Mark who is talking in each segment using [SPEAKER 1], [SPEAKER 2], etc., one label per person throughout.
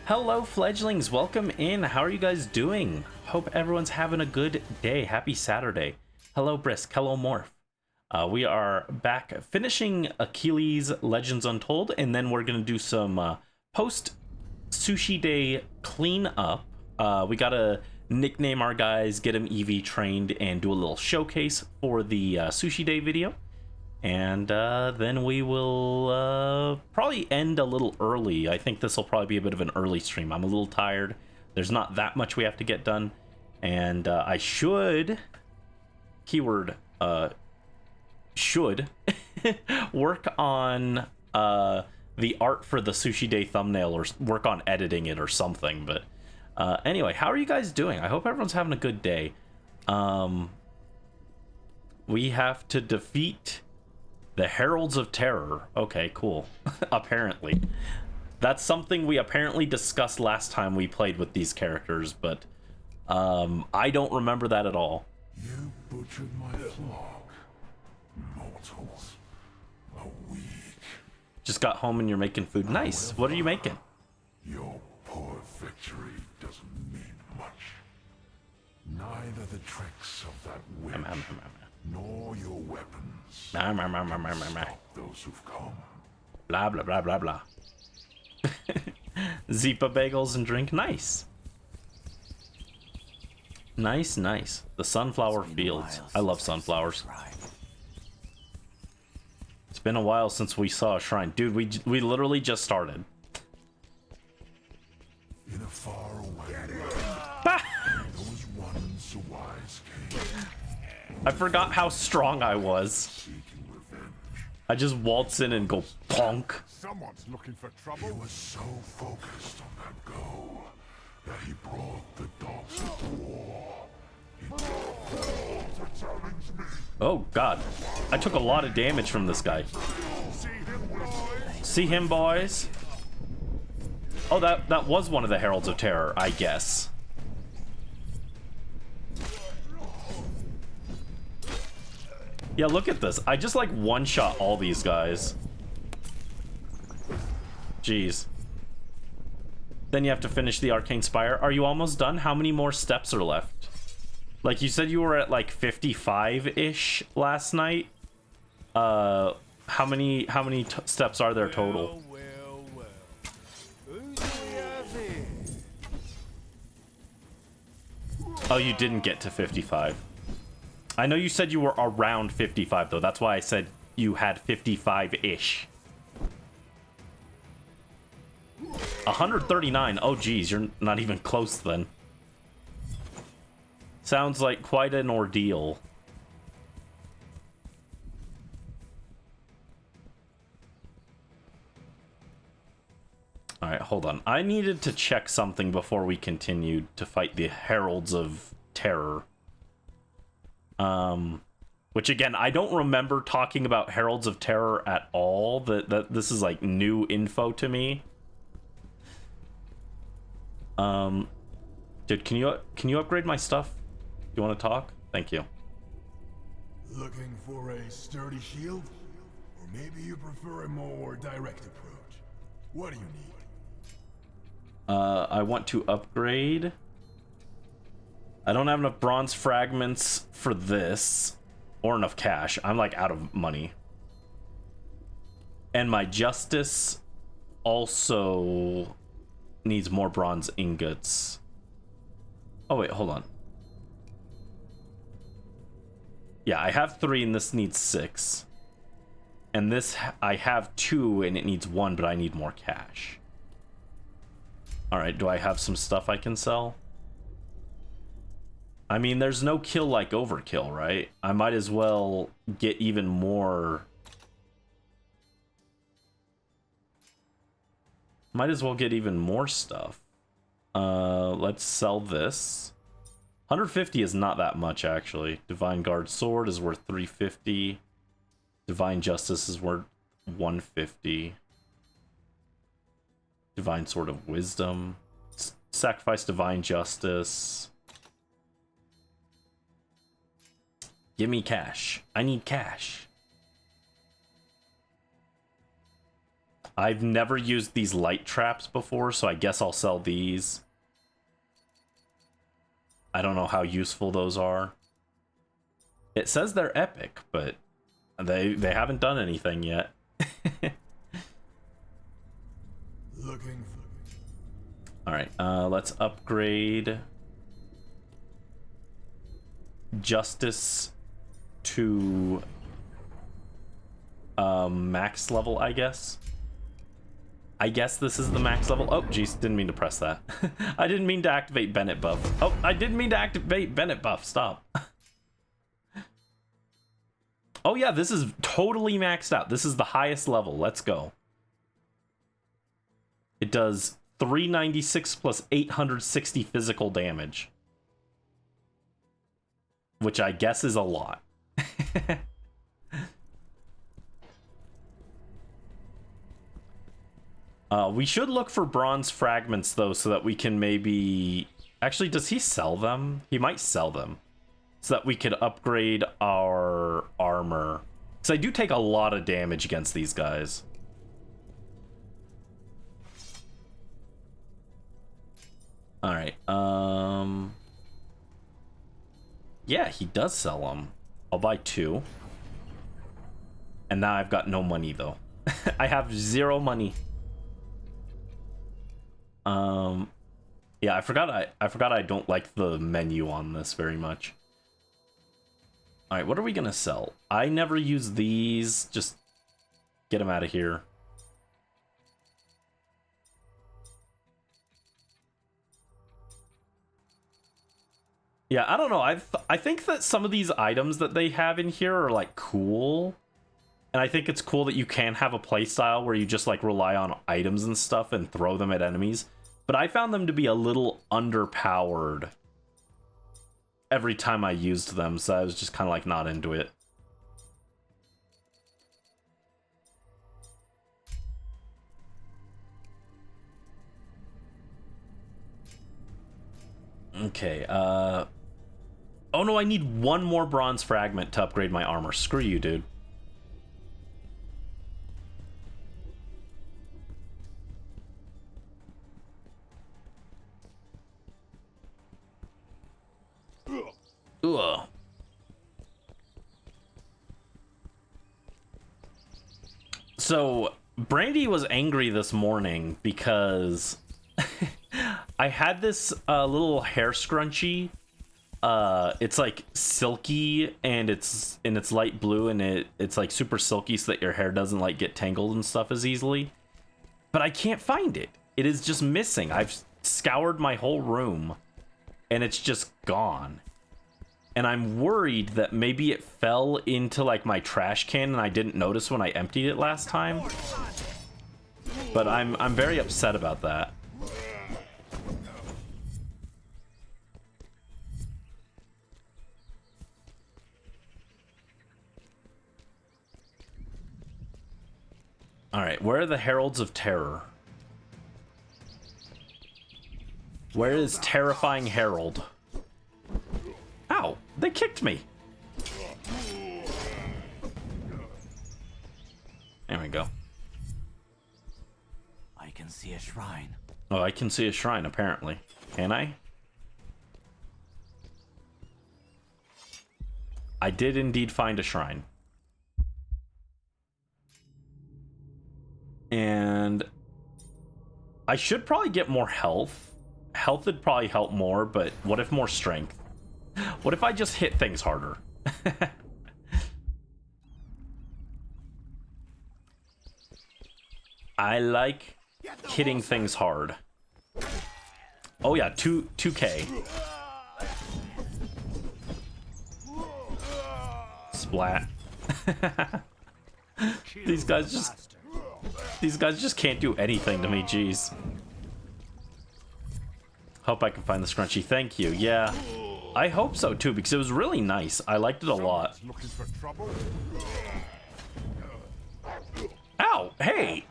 [SPEAKER 1] Hello, fledglings. Welcome in. How are you guys doing? Hope everyone's having a good day. Happy Saturday. Hello, Brisk. Hello, Morph. We are back finishing Achilles Legends Untold, and then we're going to do some post Sushi Day cleanup. We got to nickname our guys, get them EV trained, and do a little showcase for the Sushi Day video. And then we will probably end a little early. I think this will probably be a bit of an early stream. I'm a little tired. There's not that much we have to get done. And I should, keyword, should work on the art for the Sushi Day thumbnail or work on editing it or something. But anyway, how are you guys doing? I hope everyone's having a good day. We have to defeat the Heralds of Terror. Okay, cool. Apparently. That's something we apparently discussed last time we played with these characters, but I don't remember that at all.
[SPEAKER 2] You butchered my flock. Mortals are weak.
[SPEAKER 1] Just got home and you're making food. Nice. What are you making?
[SPEAKER 2] Your poor victory doesn't mean much. Neither the tricks of that witch nor your weapons stop those who've come.
[SPEAKER 1] Blah, blah, blah, blah, blah. Zipa bagels and drink. Nice. Nice, nice. The sunflower fields. I love sunflowers. It's been a while since we saw a shrine. Dude, we literally just started.
[SPEAKER 2] In a faraway land, there was once a wise king.
[SPEAKER 1] I forgot how strong I was.
[SPEAKER 2] Seeking revenge.
[SPEAKER 1] I just waltz in and go ponk.
[SPEAKER 3] Someone's looking for trouble.
[SPEAKER 2] He was so focused on that goal that he brought the dogs of war. He brought the world to challenge me.
[SPEAKER 1] Oh god, I took a lot of damage from this guy.
[SPEAKER 3] See him, boys?
[SPEAKER 1] See him, boys? Oh, that was one of the Heralds of Terror, I guess. Yeah, look at this. I just like one-shot all these guys. Jeez. Then you have to finish the Arcane Spire. Are you almost done? How many more steps are left? Like, you said you were at like 55-ish last night. How many steps are there total?
[SPEAKER 3] Well. Who do we have here?
[SPEAKER 1] Oh, you didn't get to 55. I know you said you were around 55, though. That's why I said you had 55-ish. 139. Oh, geez. You're not even close, then. Sounds like quite an ordeal. All right, hold on. I needed to check something before we continued to fight the Heralds of Terror. Which again, I don't remember talking about Heralds of Terror at all. That this is like new info to me. Dude, can you upgrade my stuff? You want to talk? Thank you.
[SPEAKER 4] Looking for a sturdy shield? Or maybe you prefer a more direct approach? What do you need?
[SPEAKER 1] I want to upgrade. I don't have enough bronze fragments for this, or enough cash. I'm like out of money. And my justice also needs more bronze ingots. Oh wait, hold on. Yeah, I have 3 and this needs 6. And this, I have 2 and it needs 1, but I need more cash. Alright, do I have some stuff I can sell? I mean, there's no kill like overkill, right? I might as well get even more. Might as well get even more stuff. Let's sell this. 150 is not that much, actually. Divine Guard Sword is worth 350. Divine Justice is worth 150. Divine Sword of Wisdom. Sacrifice Divine Justice. Give me cash. I need cash. I've never used these light traps before, so I guess I'll sell these. I don't know how useful those are. It says they're epic, but they haven't done anything yet.
[SPEAKER 4] Looking for...
[SPEAKER 1] Alright, let's upgrade Justice to max level, I guess. I guess this is the max level. Oh, jeez, didn't mean to press that. I didn't mean to activate Bennett buff. Oh, I didn't mean to activate Bennett buff. Stop. Oh yeah, this is totally maxed out. This is the highest level. Let's go. It does 396 plus 860 physical damage, which I guess is a lot. We should look for bronze fragments, though, so that we can maybe... Actually, does he sell them? He might sell them. So that we could upgrade our armor. Because I do take a lot of damage against these guys. Alright, yeah, he does sell them. I'll buy 2. And now I've got no money, though. I have 0 money. Yeah, I forgot I don't like the menu on this very much. All right, what are we gonna sell? I never use these. Just get them out of here. Yeah, I don't know. I think that some of these items that they have in here are like cool. And I think it's cool that you can have a playstyle where you just like rely on items and stuff and throw them at enemies. But I found them to be a little underpowered every time I used them, so I was just kind of like not into it. Okay, oh no, I need 1 more bronze fragment to upgrade my armor. Screw you, dude. Ugh. So, Brandy was angry this morning because I had this little hair scrunchie. It's like silky and it's light blue and it's like super silky so that your hair doesn't like get tangled and stuff as easily. But I can't find it. It is just missing. I've scoured my whole room and it's just gone. And I'm worried that maybe it fell into like my trash can and I didn't notice when I emptied it last time. But I'm very upset about that. All right, where are the Heralds of Terror? Where is Terrifying Herald? Ow, they kicked me. There we go.
[SPEAKER 5] I can see a shrine.
[SPEAKER 1] Oh, I can see a shrine, apparently. Can I? I did indeed find a shrine. And I should probably get more health. Health would probably help more, but what if more strength? What if I just hit things harder? I like hitting things hard. Oh yeah, 2K. Splat. These guys just can't do anything to me, jeez. Hope I can find the scrunchie. Thank you. Yeah. I hope so too, because it was really nice. I liked it a lot. Ow! Hey!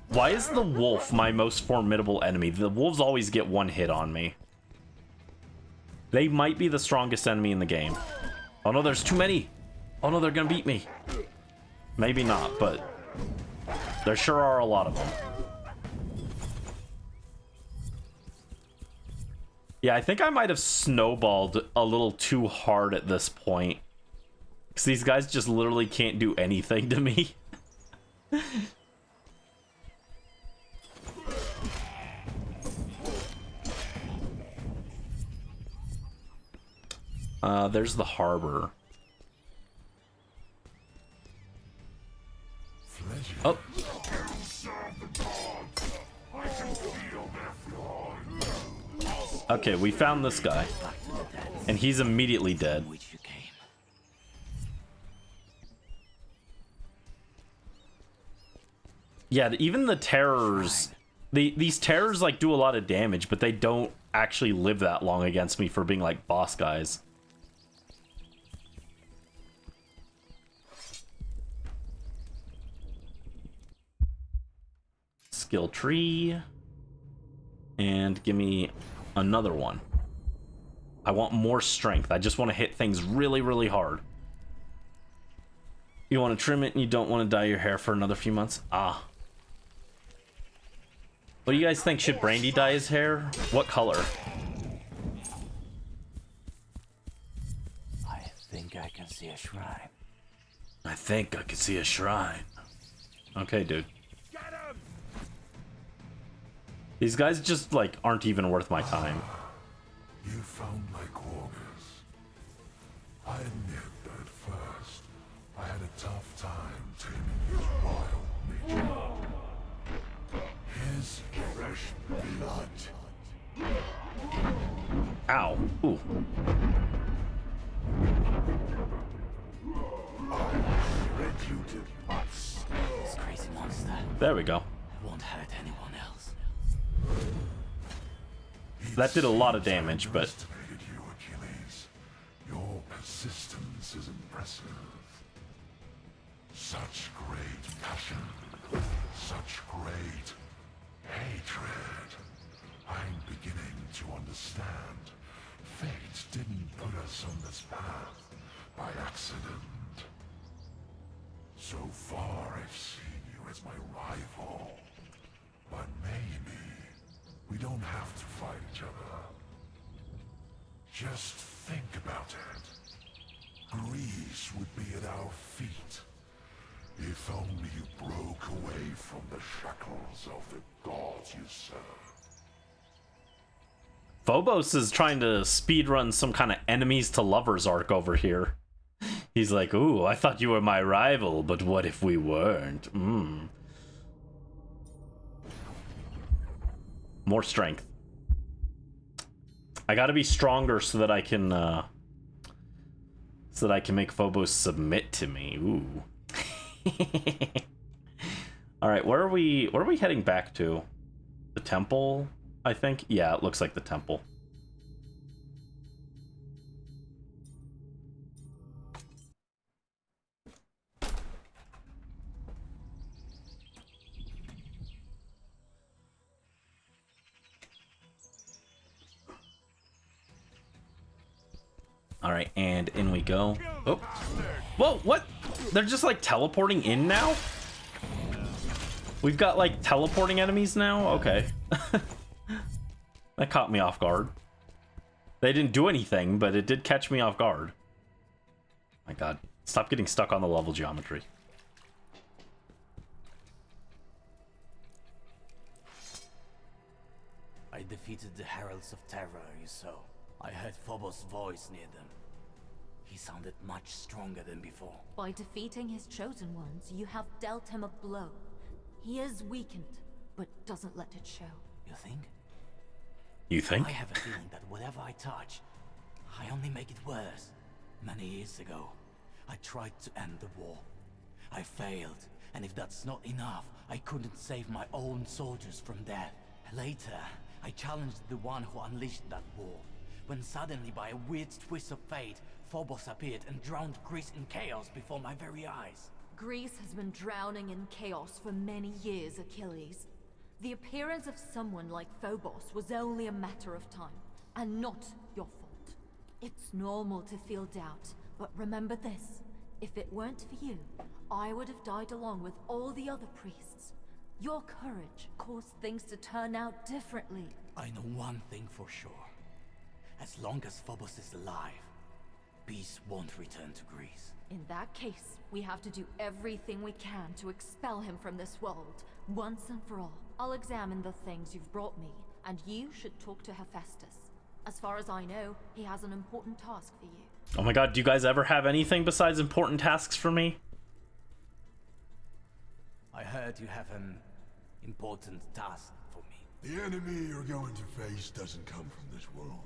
[SPEAKER 1] Why is the wolf my most formidable enemy? The wolves always get 1 hit on me. They might be the strongest enemy in the game. Oh no, there's too many! Oh no, they're gonna beat me. Maybe not, but There sure are a lot of them. Yeah, I think I might have snowballed a little too hard at this point. Because these guys just literally can't do anything to me. There's the harbor. Oh. Okay, we found this guy. And he's immediately dead. Yeah, even the terrors... These terrors, like, do a lot of damage, but they don't actually live that long against me for being, like, boss guys. Skill tree. And give me another one. I want more strength. I just want to hit things really, really hard. You want to trim it and you don't want to dye your hair for another few months? Ah. What do you guys think? Should Brandy dye his hair? What color?
[SPEAKER 5] I think I can see a shrine.
[SPEAKER 1] I think I can see a shrine. Okay, dude. These guys just, like, aren't even worth my time.
[SPEAKER 2] You found my quarters. I admit that at first, I had a tough time taming his wild nature. His fresh blood.
[SPEAKER 1] Ow. Ooh.
[SPEAKER 2] I shred you to butts.
[SPEAKER 5] This crazy monster.
[SPEAKER 1] There we go.
[SPEAKER 5] Won't hurt anyone else.
[SPEAKER 1] That did a lot of damage, but...
[SPEAKER 2] Underestimated you, Achilles. Your persistence is impressive. Such great passion. Such great hatred. I'm beginning to understand. Fate didn't put us on this path by accident. So far, I've seen you as my rival. But maybe we don't have to fight each other. Just think about it. Greece would be at our feet. If only you broke away from the shackles of the gods you serve.
[SPEAKER 1] Phobos is trying to speedrun some kind of enemies to lovers arc over here. He's like, ooh, I thought you were my rival, but what if we weren't? More strength. I gotta be stronger so that I can make Phobos submit to me. Ooh. Alright, where are we heading back to? The temple, I think? Yeah, it looks like the temple. Alright, and in we go. Oh. Whoa, what? They're just like teleporting in now? We've got like teleporting enemies now? Okay. That caught me off guard. They didn't do anything, but it did catch me off guard. My god. Stop getting stuck on the level geometry.
[SPEAKER 5] I defeated the Heralds of Terror, you saw. I heard Phobos' voice near them. He sounded much stronger than before.
[SPEAKER 6] By defeating his chosen ones, you have dealt him a blow. He is weakened, but doesn't let it show.
[SPEAKER 5] You think?
[SPEAKER 1] You think?
[SPEAKER 5] I have a feeling that whatever I touch, I only make it worse. Many years ago, I tried to end the war. I failed, and if that's not enough, I couldn't save my own soldiers from death. Later, I challenged the one who unleashed that war, when suddenly, by a weird twist of fate, Phobos appeared and drowned Greece in chaos before my very eyes.
[SPEAKER 6] Greece has been drowning in chaos for many years, Achilles. The appearance of someone like Phobos was only a matter of time, and not your fault. It's normal to feel doubt, but remember this. If it weren't for you, I would have died along with all the other priests. Your courage caused things to turn out differently.
[SPEAKER 5] I know one thing for sure. As long as Phobos is alive, peace won't return to Greece.
[SPEAKER 6] In that case, we have to do everything we can to expel him from this world, once and for all. I'll examine the things you've brought me, and you should talk to Hephaestus. As far as I know, he has an important task for you.
[SPEAKER 1] Oh my god, do you guys ever have anything besides important tasks for me?
[SPEAKER 5] I heard you have an important task for me.
[SPEAKER 4] The enemy you're going to face doesn't come from this world.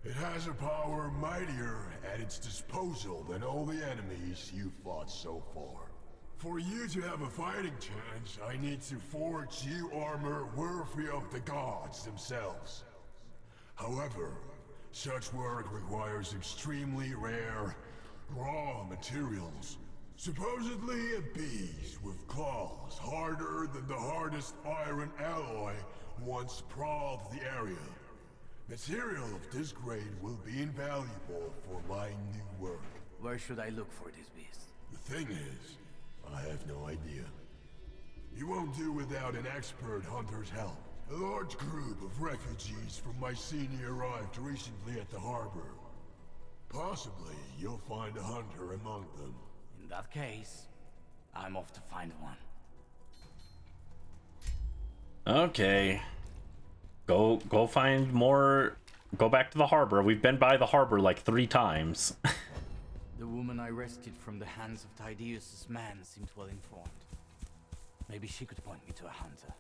[SPEAKER 4] It has a power mightier at its disposal than all the enemies you've fought so far. For you to have a fighting chance, I need to forge you armor worthy of the gods themselves. However, such work requires extremely rare, raw materials. Supposedly a beast with claws harder than the hardest iron alloy once prowled the area. Material of this grade will be invaluable for my new work.
[SPEAKER 5] Where should I look for this beast?
[SPEAKER 4] The thing is, I have no idea. You won't do without an expert hunter's help. A large group of refugees from Mycenae arrived recently at the harbor. Possibly you'll find a hunter among them.
[SPEAKER 5] In that case, I'm off to find one.
[SPEAKER 1] Okay. Go find more. Go back to the harbor. We've been by the harbor like 3 times.
[SPEAKER 5] The woman I rescued from the hands of Tydeus' man seemed well informed. Maybe she could point me to a hunter.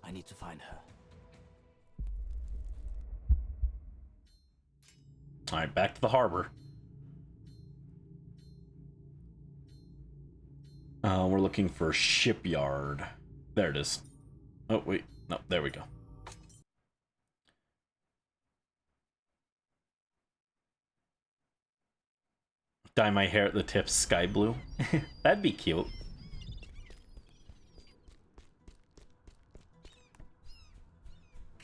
[SPEAKER 5] I need to find her.
[SPEAKER 1] Alright, back to the harbor. We're looking for shipyard. There it is. Oh, wait. No, there we go. Dye my hair at the tips sky blue. That'd be cute.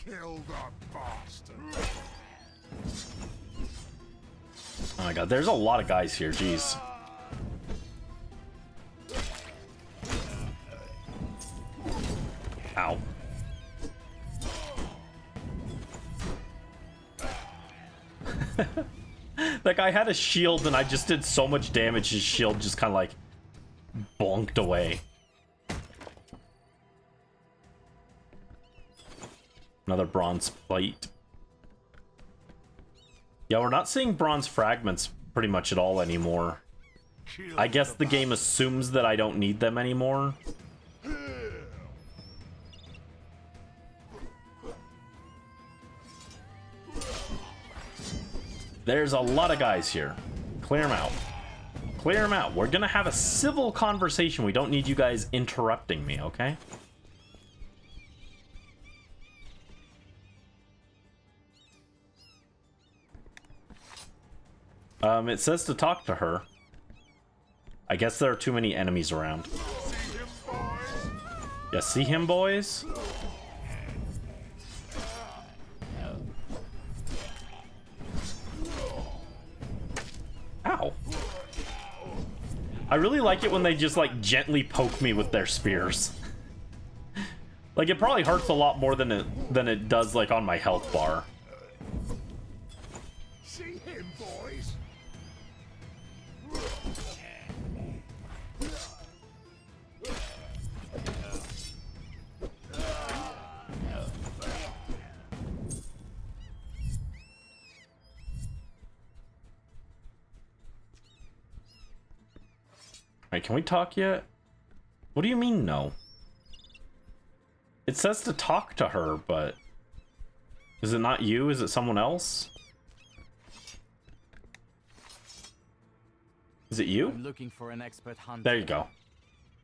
[SPEAKER 2] Kill the bastard.
[SPEAKER 1] Oh my god, there's a lot of guys here, jeez. Ow. That guy had a shield and I just did so much damage, his shield just kind of like bonked away. Another bronze plate. Yeah, we're not seeing bronze fragments pretty much at all anymore. I guess the game assumes that I don't need them anymore. There's a lot of guys here. Clear them out. Clear them out. We're gonna have a civil conversation. We don't need you guys interrupting me, okay? It says to talk to her. I guess there are too many enemies around. Yeah, see him, boys? Ow. I really like it when they just, like, gently poke me with their spears. Like, it probably hurts a lot more than it does, like, on my health bar.
[SPEAKER 2] See him, boys?
[SPEAKER 1] Alright, can we talk yet? What do you mean, no? It says to talk to her, but... Is it not you? Is it someone else? Is it you?
[SPEAKER 5] I'm looking for an expert hunter.
[SPEAKER 1] There you go.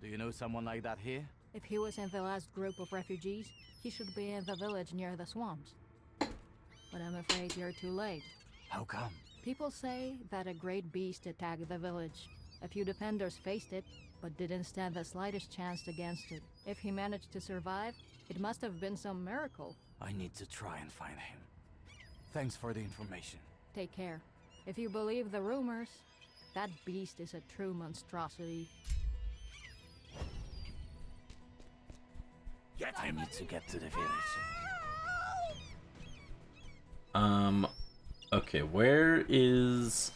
[SPEAKER 5] Do you know someone like that here?
[SPEAKER 7] If he was in the last group of refugees, he should be in the village near the swamps. But I'm afraid you're too late.
[SPEAKER 5] How come?
[SPEAKER 7] People say that a great beast attacked the village. A few defenders faced it, but didn't stand the slightest chance against it. If he managed to survive, it must have been some miracle.
[SPEAKER 5] I need to try and find him. Thanks for the information.
[SPEAKER 7] Take care. If you believe the rumors, that beast is a true monstrosity.
[SPEAKER 5] I need to get to the village.
[SPEAKER 1] Okay, where is...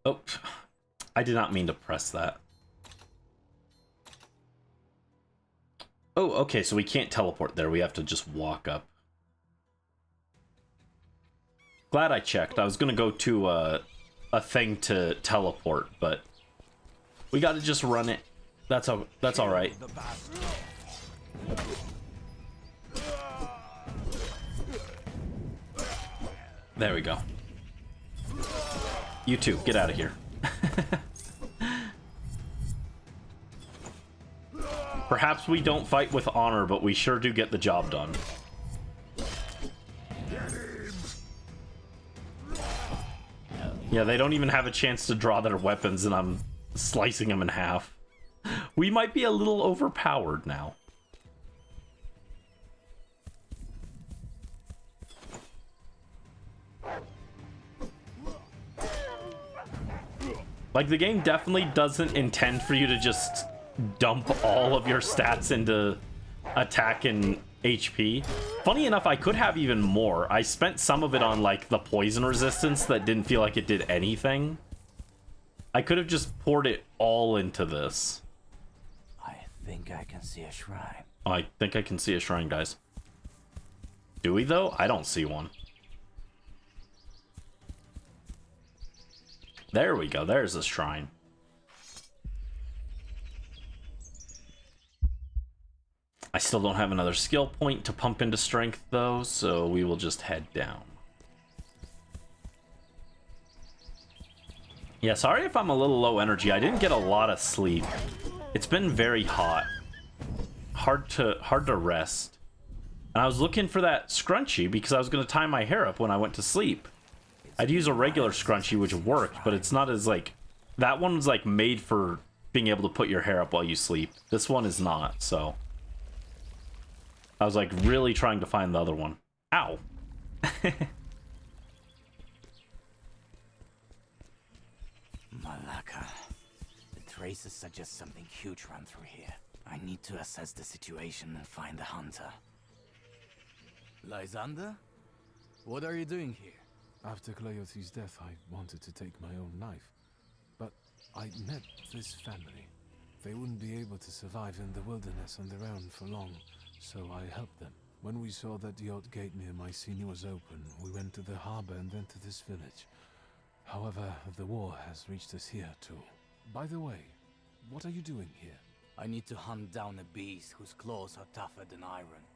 [SPEAKER 1] Oh, I did not mean to press that. Oh, okay, so we can't teleport there. We have to just walk up. Glad I checked. I was gonna go to a thing to teleport, but we gotta just run it. That's all right. There we go. You two, get out of here. Perhaps we don't fight with honor, but we sure do get the job done. Yeah, they don't even have a chance to draw their weapons, and I'm slicing them in half. We might be a little overpowered now. Like, the game definitely doesn't intend for you to just dump all of your stats into attack and HP. Funny enough, I could have even more. I spent some of it on, like, the poison resistance that didn't feel like it did anything. I could have just poured it all into this.
[SPEAKER 5] I think I can see a shrine.
[SPEAKER 1] Oh, I think I can see a shrine, guys. Do we, though? I don't see one. There we go. There's a shrine. I still don't have another skill point to pump into strength, though, so we will just head down. Yeah, sorry if I'm a little low energy. I didn't get a lot of sleep. It's been very hot. Hard to rest. And I was looking for that scrunchie because I was going to tie my hair up when I went to sleep. I'd use a regular scrunchie, which worked, but it's not as, like... That one's, like, made for being able to put your hair up while you sleep. This one is not, so... I was, like, really trying to find the other one. Ow!
[SPEAKER 5] Malaka. The traces suggest something huge ran through here. I need to assess the situation and find the hunter. Lysander? What are you doing here?
[SPEAKER 8] After Cleothe's death, I wanted to take my own life. But I met this family. They wouldn't be able to survive in the wilderness on their own for long, so I helped them. When we saw that the old gate near Mycenae was open, we went to the harbor and then to this village. However, the war has reached us here too. By the way, what are you doing here?
[SPEAKER 5] I need to hunt down a beast whose claws are tougher than iron.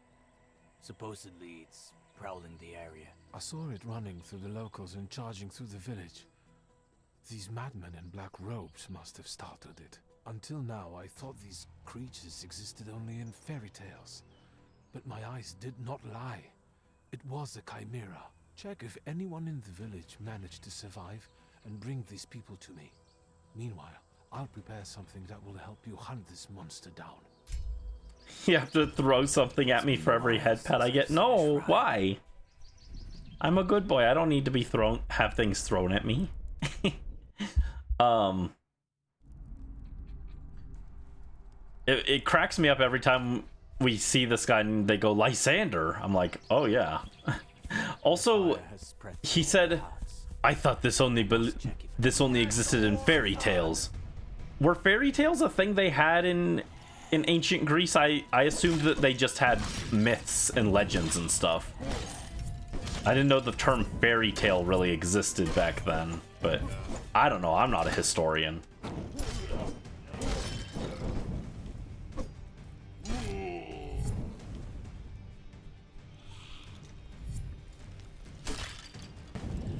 [SPEAKER 5] Supposedly, it's prowling the area.
[SPEAKER 8] I saw it running through the locals and charging through the village. These madmen in black robes must have started it. Until now, I thought these creatures existed only in fairy tales. But my eyes did not lie. It was a chimera. Check if anyone in the village managed to survive and bring these people to me. Meanwhile, I'll prepare something that will help you hunt this monster down.
[SPEAKER 1] You have to throw something at me for every head pet I get. No, why? I'm a good boy. I don't need to be have things thrown at me. It cracks me up every time we see this guy and they go, Lysander. I'm like, oh yeah. Also, he said, I thought this only existed in fairy tales. Were fairy tales a thing they had in ancient Greece? I assumed that they just had myths and legends and stuff. I didn't know the term fairy tale really existed back then, but I don't know. I'm not a historian.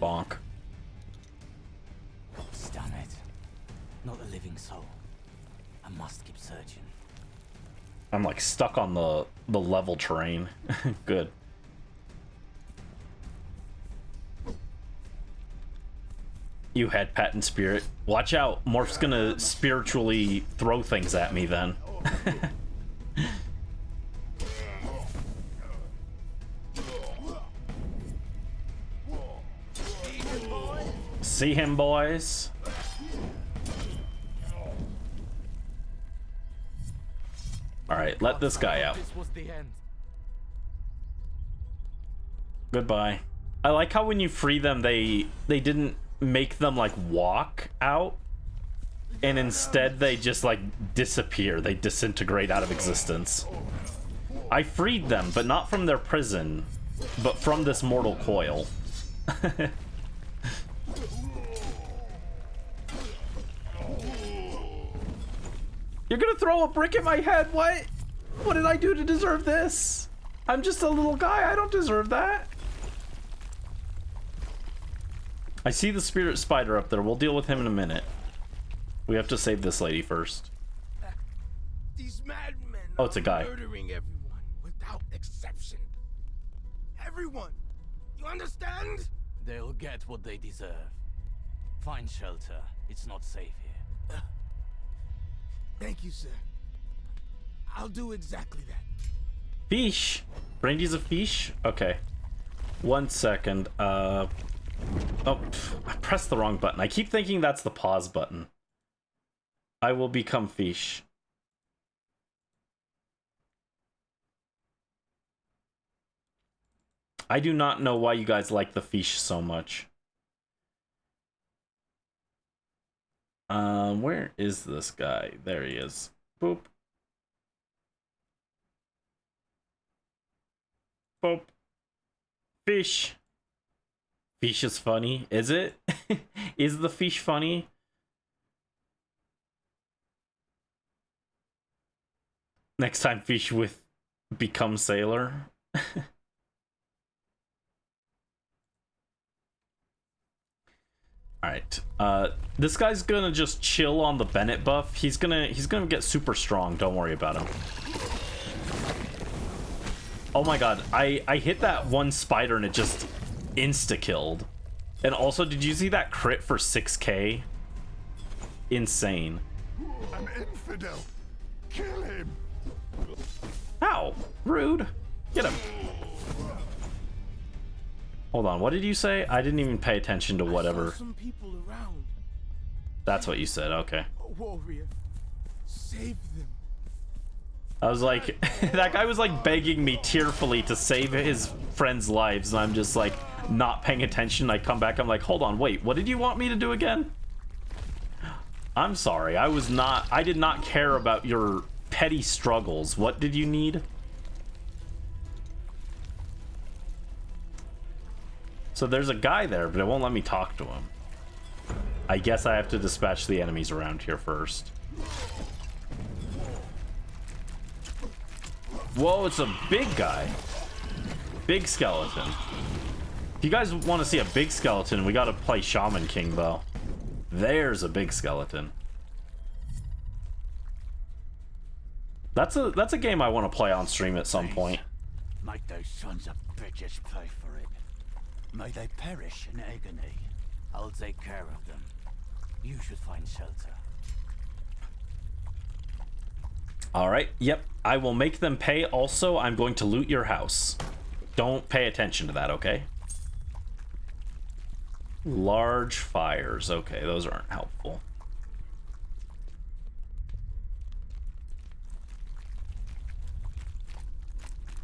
[SPEAKER 1] Bonk.
[SPEAKER 5] Damn it. Not a living soul. I must keep searching.
[SPEAKER 1] I'm like stuck on the level terrain. Good. You had patent spirit. Watch out. Morph's gonna spiritually throw things at me then. See him, boys? Alright. Alright, let this guy out.
[SPEAKER 5] This was the end.
[SPEAKER 1] Goodbye. I like how when you free them, they didn't make them like walk out, and instead they just like disappear. They disintegrate out of existence. I freed them, but not from their prison, but from this mortal coil. You're gonna throw a brick at my head? What? What did I do to deserve this? I'm just a little guy. I don't deserve that. I see the spirit spider up there. We'll deal with him in a minute. We have to save this lady first.
[SPEAKER 3] These madmen
[SPEAKER 1] Oh, it's a guy.
[SPEAKER 3] are murdering everyone without exception. Everyone. You understand?
[SPEAKER 5] They'll get what they deserve. Find shelter. It's not safe here.
[SPEAKER 3] Thank you, sir. I'll do exactly that.
[SPEAKER 1] Fish. Brandy's a fish? Okay. 1 second. Oh, I pressed the wrong button. I keep thinking that's the pause button. I will become fish. I do not know why you guys like the fish so much. Where is this guy? There he is. Boop. Boop. Fish. Fish is funny. Is it? Is the fish funny? Next time fish with become sailor. Alright. This guy's gonna just chill on the Bennett buff. He's gonna get super strong. Don't worry about him. Oh my god. I hit that one spider and it just insta-killed. And also, did you see that crit for 6k? Insane.
[SPEAKER 4] An infidel. Kill him.
[SPEAKER 1] Ow! Rude. Get him. Hold on, what did you say? I didn't even pay attention to whatever.
[SPEAKER 3] Some people around.
[SPEAKER 1] That's what you said, okay.
[SPEAKER 3] A warrior. Save them.
[SPEAKER 1] I was like, that guy was like begging me tearfully to save his friends' lives, and I'm just like not paying attention. I come back, I'm like, hold on, wait, what did you want me to do again? I'm sorry, I did not care about your petty struggles. What did you need? So there's a guy there, but it won't let me talk to him. I guess I have to dispatch the enemies around here first. Whoa, it's a big guy. Big skeleton. If you guys want to see a big skeleton, we gotta play Shaman King, though. There's a big skeleton. That's a game I want to play on stream at some point.
[SPEAKER 5] Make those sons of bitches pay for it. May they perish in agony. I'll take care of them. You should find shelter.
[SPEAKER 1] Alright, yep. I will make them pay. Also, I'm going to loot your house. Don't pay attention to that, okay? Large fires. Okay, those aren't helpful.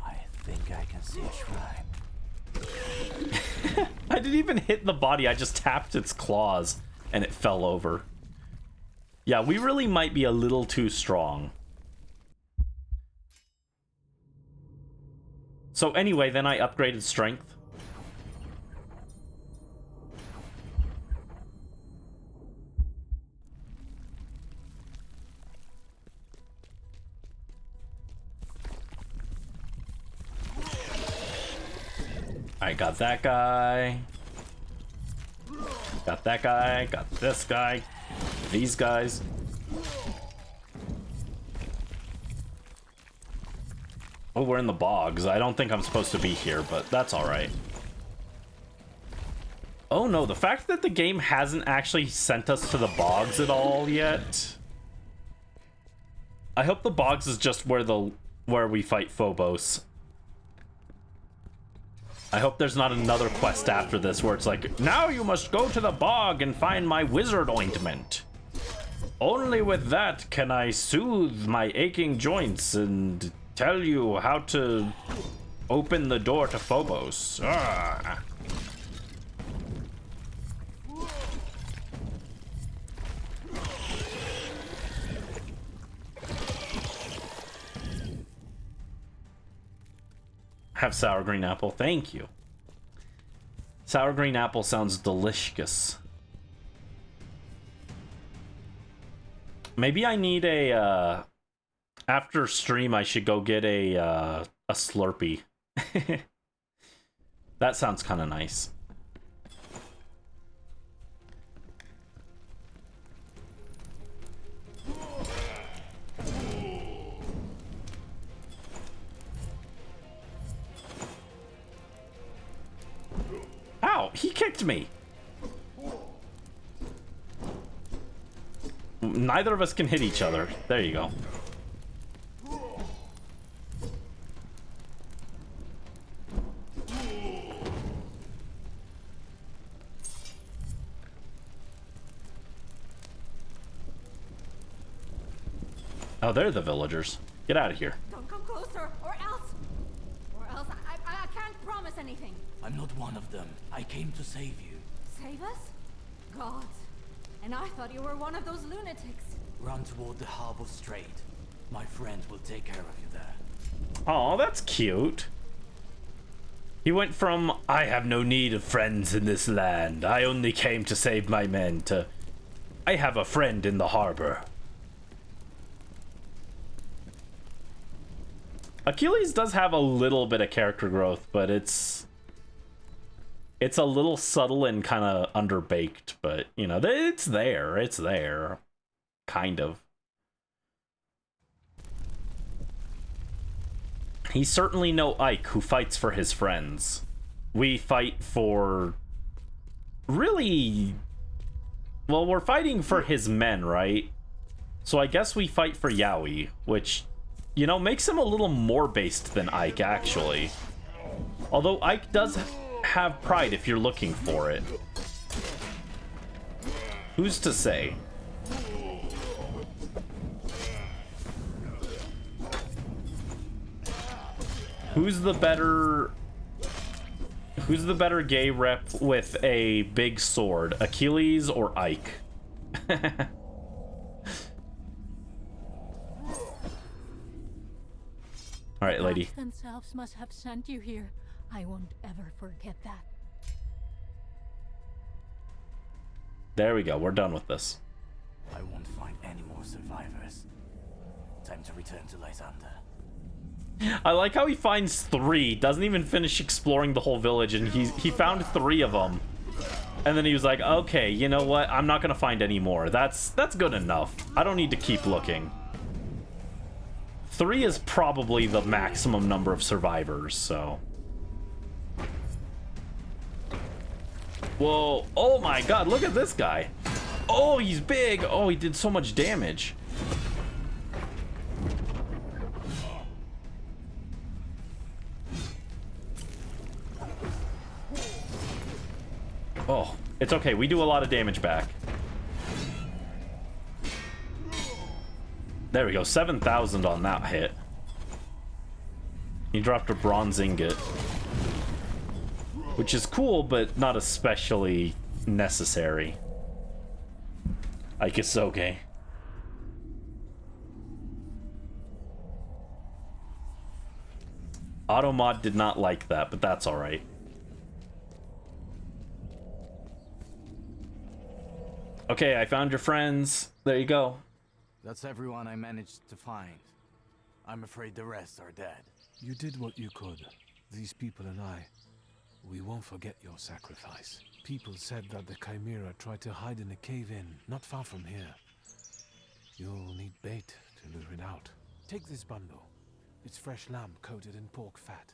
[SPEAKER 5] I think I can see a shrine.
[SPEAKER 1] I didn't even hit the body. I just tapped its claws and it fell over. Yeah, we really might be a little too strong. So anyway, then I upgraded strength. I got that guy. Got that guy. Got this guy. These guys. Oh, we're in the bogs. I don't think I'm supposed to be here, but that's alright. Oh no, the fact that the game hasn't actually sent us to the bogs at all yet. I hope the bogs is just where we fight Phobos. I hope there's not another quest after this where it's like, now you must go to the bog and find my wizard ointment. Only with that can I soothe my aching joints and tell you how to open the door to Phobos. Ah. Have sour green apple. Thank you. Sour green apple sounds delicious. Maybe I need a after stream I should go get a Slurpee. That sounds kind of nice. Ow, he kicked me. Neither of us can hit each other. There you go. Oh, they're the villagers. Get out of here.
[SPEAKER 6] Don't come closer, or else I can't promise anything.
[SPEAKER 5] I'm not one of them. I came to save you.
[SPEAKER 6] Save us? God. And I thought you were one of those lunatics.
[SPEAKER 5] Run toward the harbor strait. My friend will take care of you there.
[SPEAKER 1] Oh, that's cute. He went from, I have no need of friends in this land. I only came to save my men, to, I have a friend in the harbor. Achilles does have a little bit of character growth, but it's a little subtle and kind of underbaked, but, you know, it's there. It's there. Kind of. He's certainly no Ike who fights for his friends. We fight for... Really... Well, we're fighting for his men, right? So I guess we fight for Yaoi, which, you know, makes him a little more based than Ike, actually. Although Ike does have pride if you're looking for it. Who's to say? Who's the better gay rep with a big sword, Achilles or Ike? All right, lady.
[SPEAKER 7] Gods themselves must have sent you here. I won't ever forget that.
[SPEAKER 1] There we go. We're done with this.
[SPEAKER 5] I won't find any more survivors. Time to return to Lysander.
[SPEAKER 1] I like how he finds 3, doesn't even finish exploring the whole village, and he found 3 of them. And then he was like, okay, you know what? I'm not gonna find any more. That's good enough. I don't need to keep looking. 3 is probably the maximum number of survivors, so. Whoa, oh my god, look at this guy. Oh, he's big. Oh, he did so much damage. Oh, it's okay. We do a lot of damage back. There we go. 7,000 on that hit. He dropped a bronze ingot. Which is cool, but not especially necessary. I guess okay. Automod did not like that, but that's alright. Okay, I found your friends. There you go.
[SPEAKER 5] That's everyone I managed to find. I'm afraid the rest are dead.
[SPEAKER 8] You did what you could. These people and I, we won't forget your sacrifice. People said that the Chimera tried to hide in a cave-in not far from here. You'll need bait to lure it out. Take this bundle. It's fresh lamb coated in pork fat.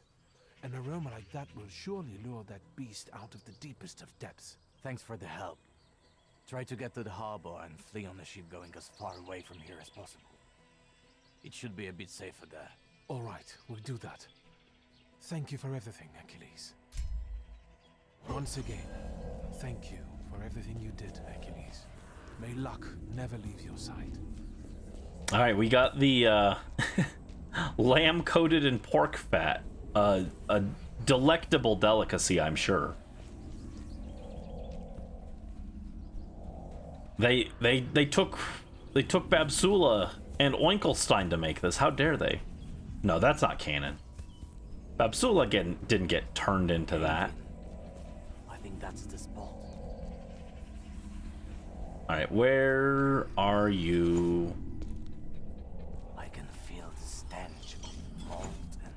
[SPEAKER 8] An aroma like that will surely lure that beast out of the deepest of depths.
[SPEAKER 5] Thanks for the help. Try to get to the harbor and flee on a ship going as far away from here as possible. It should be a bit safer there.
[SPEAKER 8] All right, we'll do that. Thank you for everything, Achilles. Once again, thank you for everything you did, Achilles. May luck never leave your side.
[SPEAKER 1] All right, we got the lamb coated in pork fat. A delectable delicacy, I'm sure. They took Babsula and Oinkelstein to make this. How dare they? No, that's not canon. Babsula didn't get turned into that.
[SPEAKER 5] I think that's the spot.
[SPEAKER 1] All right, where are you?
[SPEAKER 5] I can feel the stench of mold and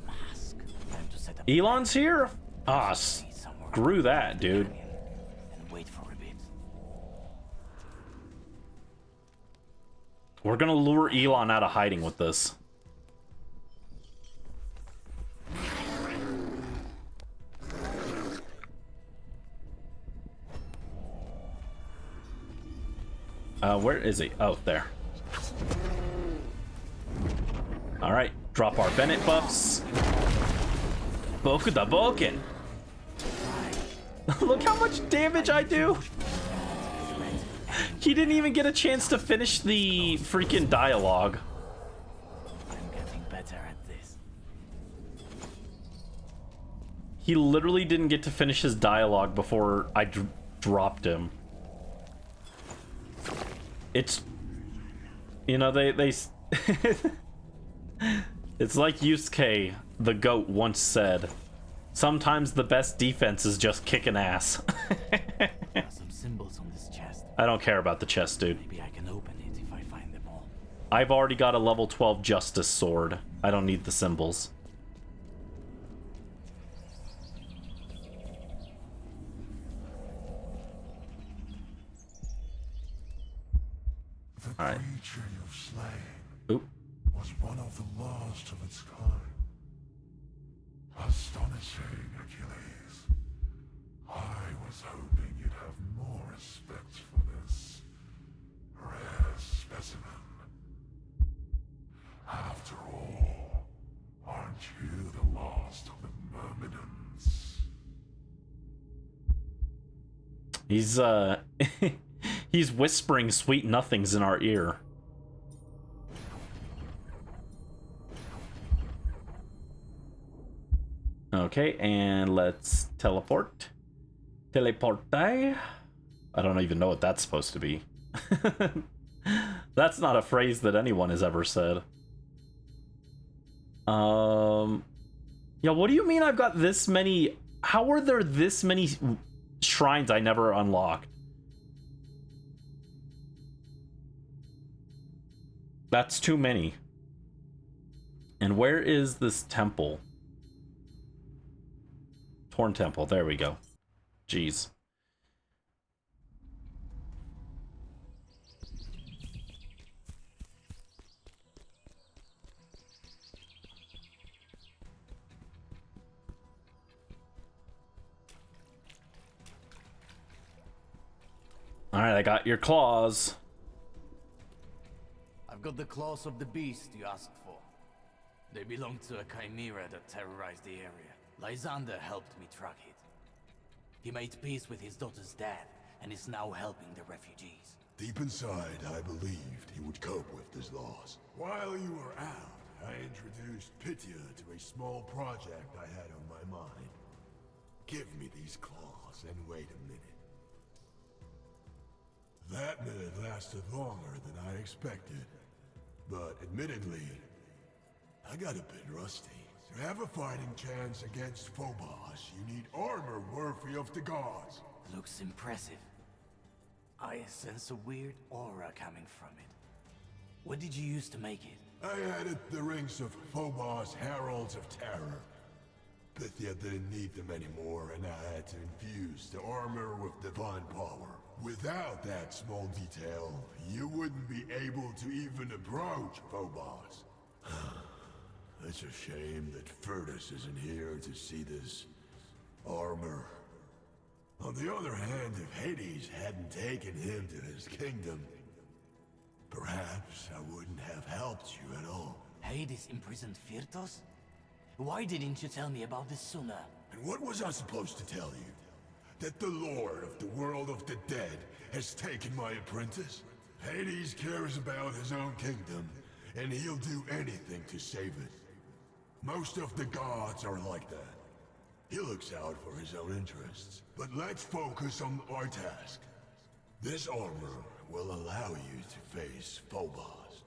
[SPEAKER 5] mask. Time to set up.
[SPEAKER 1] Elon's here? Ah, screw that, dude.
[SPEAKER 5] And wait for a bit.
[SPEAKER 1] We're gonna lure Elon out of hiding with this. Where is he? Oh, there. All right, drop our Bennett buffs. Boku da Boken. Look how much damage I do. He didn't even get a chance to finish the freaking dialogue.
[SPEAKER 5] I'm getting better at this.
[SPEAKER 1] He literally didn't get to finish his dialogue before I dropped him. It's, you know, they it's like Yusuke the goat once said, sometimes the best defense is just kicking ass.
[SPEAKER 5] There are some symbols on this chest.
[SPEAKER 1] I don't care about the chest, dude.
[SPEAKER 5] Maybe I can open it if I find them all.
[SPEAKER 1] I've already got a level 12 justice sword. I don't need the symbols.
[SPEAKER 2] The
[SPEAKER 1] All right.
[SPEAKER 2] creature you've slain
[SPEAKER 1] Oop.
[SPEAKER 2] was one of the last of its kind. Astonishing, Achilles. I was hoping you'd have more respect for this rare specimen. After all, aren't you the last of the Myrmidons?
[SPEAKER 1] He's he's whispering sweet nothings in our ear. Okay, and let's teleport. Teleportai. I don't even know what that's supposed to be. That's not a phrase that anyone has ever said. Yeah, what do you mean I've got this many? How are there this many shrines I never unlocked? That's too many. And where is this temple? Torn Temple, there we go. Jeez. Alright, I got your claws.
[SPEAKER 5] I've got the claws of the beast you asked for. They belong to a chimera that terrorized the area. Lysander helped me track it. He made peace with his daughter's death and is now helping the refugees.
[SPEAKER 4] Deep inside, I believed he would cope with this loss. While you were out, I introduced Pythia to a small project I had on my mind. Give me these claws and wait a minute. That minute lasted longer than I expected. But admittedly, I got a bit rusty. To have a fighting chance against Phobos, you need armor worthy of the gods.
[SPEAKER 5] Looks impressive. I sense a weird aura coming from it. What did you use to make it?
[SPEAKER 4] I added the rings of Phobos Heralds of Terror. Pythia didn't need them anymore, and I had to infuse the armor with divine power. Without that small detail, you wouldn't be able to even approach Phobos. It's a shame that Furtus isn't here to see this armor. On the other hand, if Hades hadn't taken him to his kingdom, perhaps I wouldn't have helped you at all.
[SPEAKER 5] Hades imprisoned Firtos? Why didn't you tell me about this sooner?
[SPEAKER 4] And what was I supposed to tell you? that the Lord of the world of the dead has taken my apprentice? Hades cares about his own kingdom, and he'll do anything to save it. Most of the gods are like that. He looks out for his own interests. But let's focus on our task. This armor will allow you to face Phobos.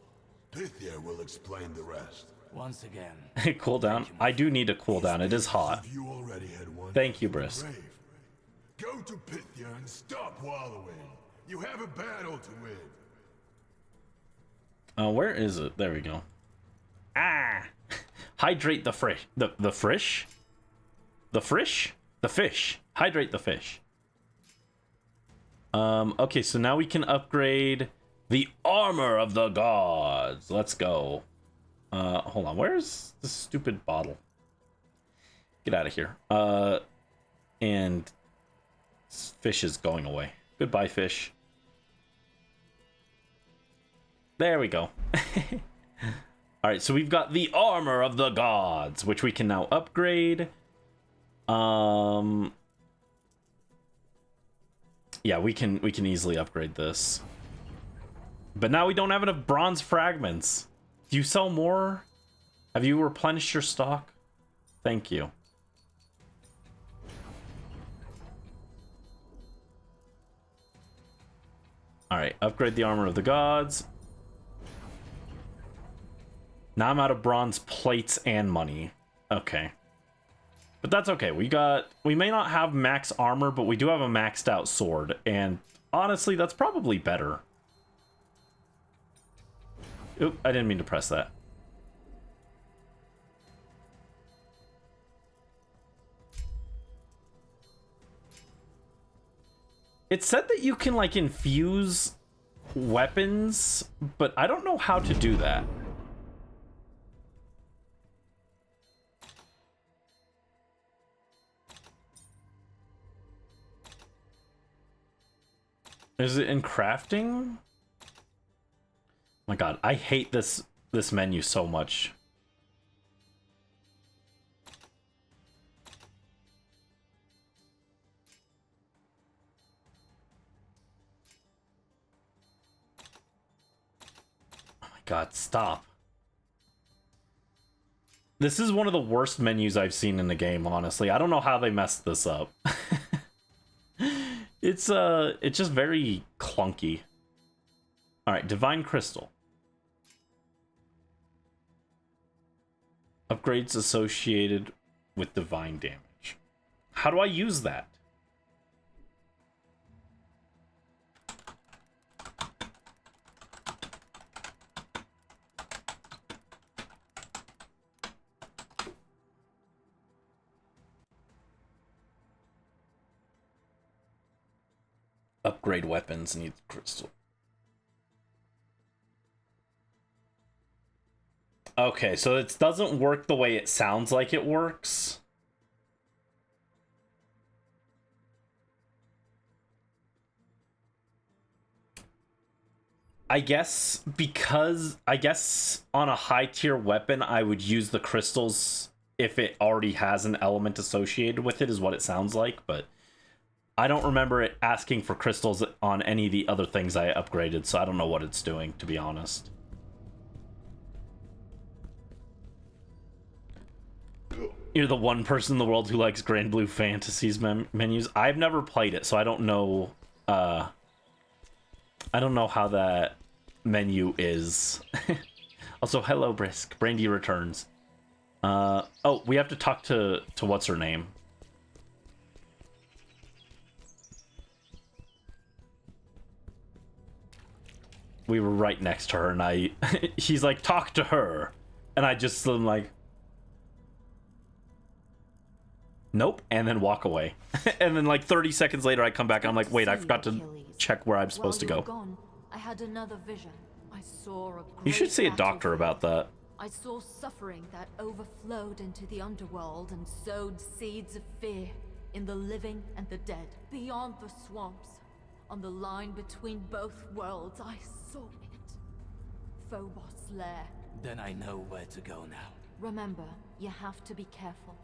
[SPEAKER 4] Pythia will explain the rest.
[SPEAKER 5] Once again.
[SPEAKER 1] Cooldown. I do need a cooldown. It is hot.
[SPEAKER 4] You already had one.
[SPEAKER 1] Thank you, Brisk.
[SPEAKER 4] Go to Pythia and stop wallowing. You have a battle to win.
[SPEAKER 1] Where is it? There we go. Ah! Hydrate the fish. The fish? The fish? The fish. Hydrate the fish. Okay, so now we can upgrade the armor of the gods. Let's go. Hold on. Where's the stupid bottle? Get out of here. And fish is going away. Goodbye, fish. There we go. All right, so we've got the armor of the gods, which we can now upgrade. Yeah, we can easily upgrade this. But now we don't have enough bronze fragments. Do you sell more? Have you replenished your stock? Thank you. All right, upgrade the armor of the gods. Now I'm out of bronze plates and money. Okay. But that's okay. We may not have max armor, but we do have a maxed out sword. And honestly, that's probably better. Oop, I didn't mean to press that. It said that you can like infuse weapons, but I don't know how to do that. Is it in crafting? Oh my god, I hate this menu so much. Oh my god, stop. This is one of the worst menus I've seen in the game, honestly. I don't know how they messed this up. It's just very clunky. All right, Divine Crystal. Upgrades associated with divine damage. How do I use that? Upgrade weapons needs crystal. Okay, so it doesn't work the way it sounds like it works. I guess on a high tier weapon I would use the crystals if it already has an element associated with it, is what it sounds like, but I don't remember it asking for crystals on any of the other things I upgraded, so I don't know what it's doing, to be honest. You're the one person in the world who likes Grand Blue Fantasies menus. I've never played it, so I don't know. I don't know how that menu is. Also, hello, Brisk. Brandy returns. Oh, we have to talk to what's her name. We were right next to her, and he's like, talk to her, and I just am like, nope, and then walk away. And then like 30 seconds later I come back and I'm like, wait, I forgot to check where I'm supposed to go.
[SPEAKER 6] Gone, I had another vision. I saw a
[SPEAKER 1] You should see a doctor about that.
[SPEAKER 6] I saw suffering that overflowed into the underworld and sowed seeds of fear in the living and the dead. Beyond the swamps, on the line between both worlds, I saw it. Phobos' lair.
[SPEAKER 5] Then I know where to go now.
[SPEAKER 6] Remember, you have to be careful.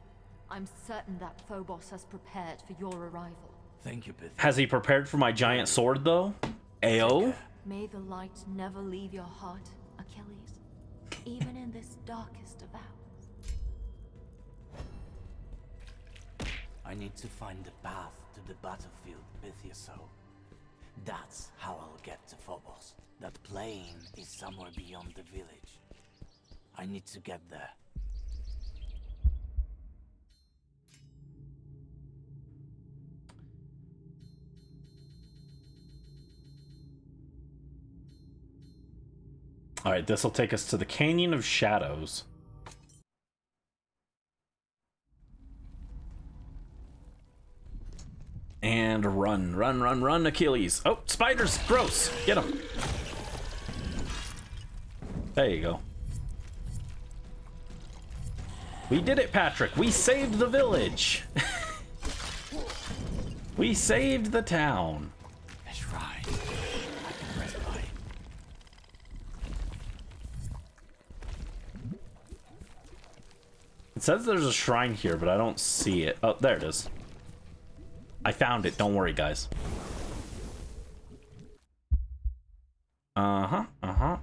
[SPEAKER 6] I'm certain that Phobos has prepared for your arrival.
[SPEAKER 5] Thank you, Bith.
[SPEAKER 1] Has he prepared for my giant sword, though? Ayo?
[SPEAKER 6] May the light never leave your heart, Achilles, even in this darkest of hours.
[SPEAKER 5] I need to find the path to the battlefield, Bithioso. That's how I'll get to Phobos. That plain is somewhere beyond the village. I need to get there.
[SPEAKER 1] All right, this will take us to the Canyon of Shadows. And run, run, run, run, Achilles. Oh, spiders, gross. Get them. There you go. We did it, Patrick. We saved the village. We saved the town.
[SPEAKER 5] That's right. I can rest by.
[SPEAKER 1] It says there's a shrine here, but I don't see it. Oh, there it is. I found it. Don't worry, guys. Uh-huh. Uh-huh.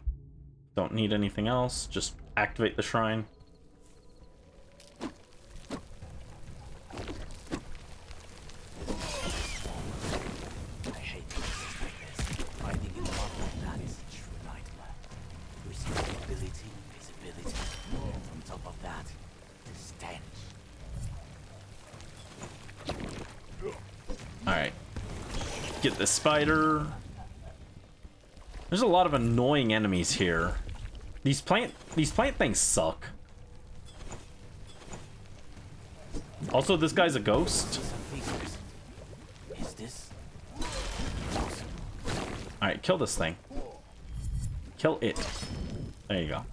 [SPEAKER 1] Don't need anything else. Just activate the shrine.
[SPEAKER 5] I hate places like this. Fighting in love like that is a true nightmare. Responsibility, visibility, and on top of that, the stench.
[SPEAKER 1] Alright. Get the spider. There's a lot of annoying enemies here. These plant things suck. Also, this guy's a ghost.
[SPEAKER 5] Is this?
[SPEAKER 1] Alright, kill this thing. Kill it. There you go.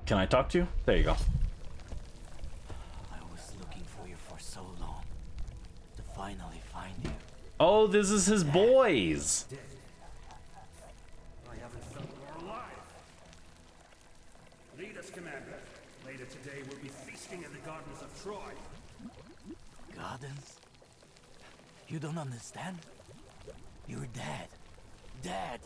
[SPEAKER 1] Can I talk to you? There you go.
[SPEAKER 5] I was looking for you for so long. To finally find you.
[SPEAKER 1] Oh, this is his boys.
[SPEAKER 9] I haven't felt more alive. Lead us, Commander. Later today we'll be feasting in the gardens of Troy.
[SPEAKER 5] Gardens? You don't understand? You're dead. Dead.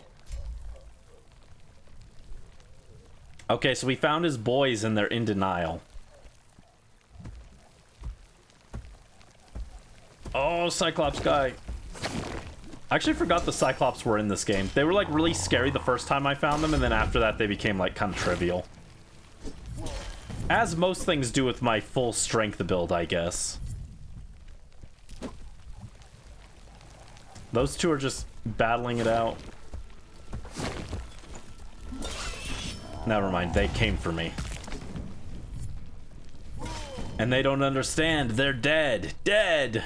[SPEAKER 1] Okay, so we found his boys and they're in denial. Oh, Cyclops guy. I actually forgot the Cyclops were in this game. They were like really scary the first time I found them, and then after that they became like kind of trivial. As most things do with my full strength build, I guess. Those two are just battling it out. Never mind, they came for me. And they don't understand. They're dead. Dead!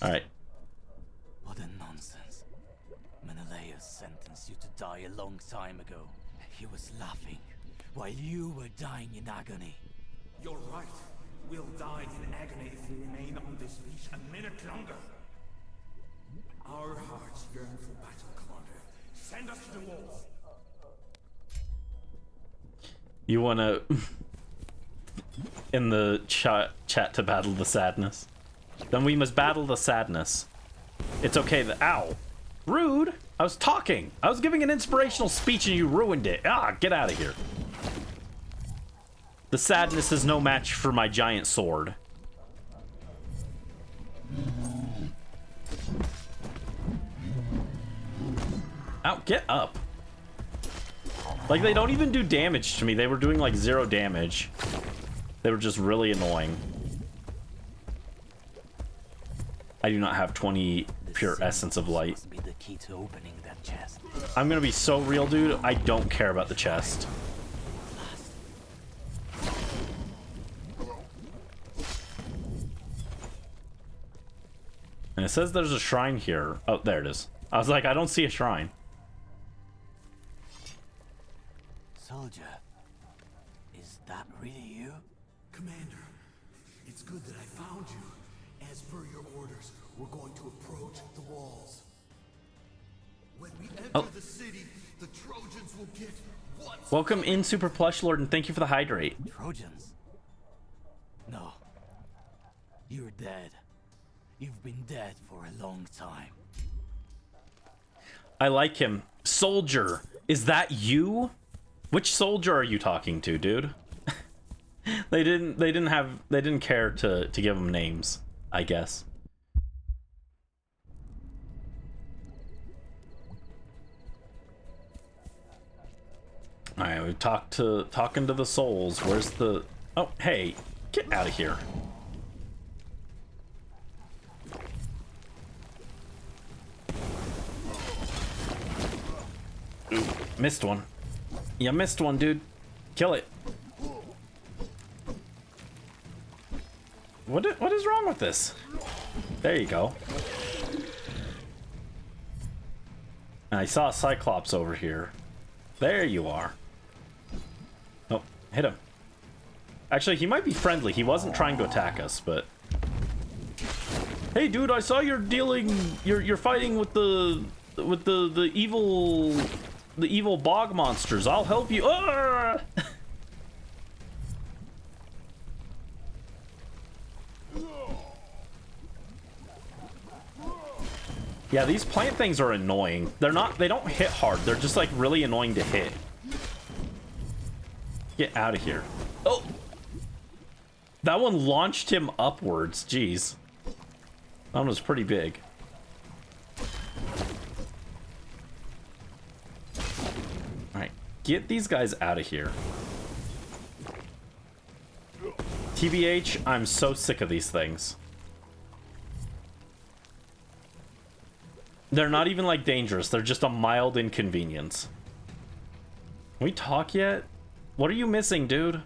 [SPEAKER 1] Alright.
[SPEAKER 5] What a nonsense. Menelaus sentenced you to die a long time ago. He was laughing while you were dying in agony.
[SPEAKER 9] You're right. We'll die in agony if we remain on this leash a minute longer. Our hearts yearn for battle, Commander. Send us to the walls.
[SPEAKER 1] You wanna... in the chat to battle the sadness. Then we must battle the sadness. It's okay that... Ow! Rude! I was talking! I was giving an inspirational speech and you ruined it! Ah, get out of here. The sadness is no match for my giant sword. Ow, get up. Like, they don't even do damage to me. They were doing, like, 0 damage. They were just really annoying. I do not have 20 pure essence of light.
[SPEAKER 5] Must be the key to opening that chest.
[SPEAKER 1] I'm gonna be so real, dude. I don't care about the chest. And it says there's a shrine here. Oh, there it is. I was like, I don't see a shrine.
[SPEAKER 5] Soldier, is that really you?
[SPEAKER 4] Commander, it's good that I found you. As per your orders, we're going to approach the walls. When we enter the city, the Trojans will get what?
[SPEAKER 1] Welcome in, Super Plush Lord, and thank you for the hydrate.
[SPEAKER 5] Trojans? No. You're dead. You've been dead for a long time.
[SPEAKER 1] I like him. Soldier, is that you? Which soldier are you talking to, dude? They didn't care to give them names, I guess. Alright, we talking to the souls. Where's the... Oh, hey, get out of here. Ooh, missed one. You missed one, dude. Kill it. What is wrong with this? There you go. I saw a Cyclops over here. There you are. Oh, hit him. Actually, he might be friendly. He wasn't trying to attack us, but... Hey, dude, I saw you're dealing... You're fighting with the evil bog monsters. I'll help you. Ah! Yeah, these plant things are annoying. They don't hit hard. They're just like really annoying to hit. Get out of here. Oh! That one launched him upwards. Jeez. That one was pretty big. Alright, get these guys out of here. TBH, I'm so sick of these things. They're not even, like, dangerous. They're just a mild inconvenience. Can we talk yet? What are you missing, dude?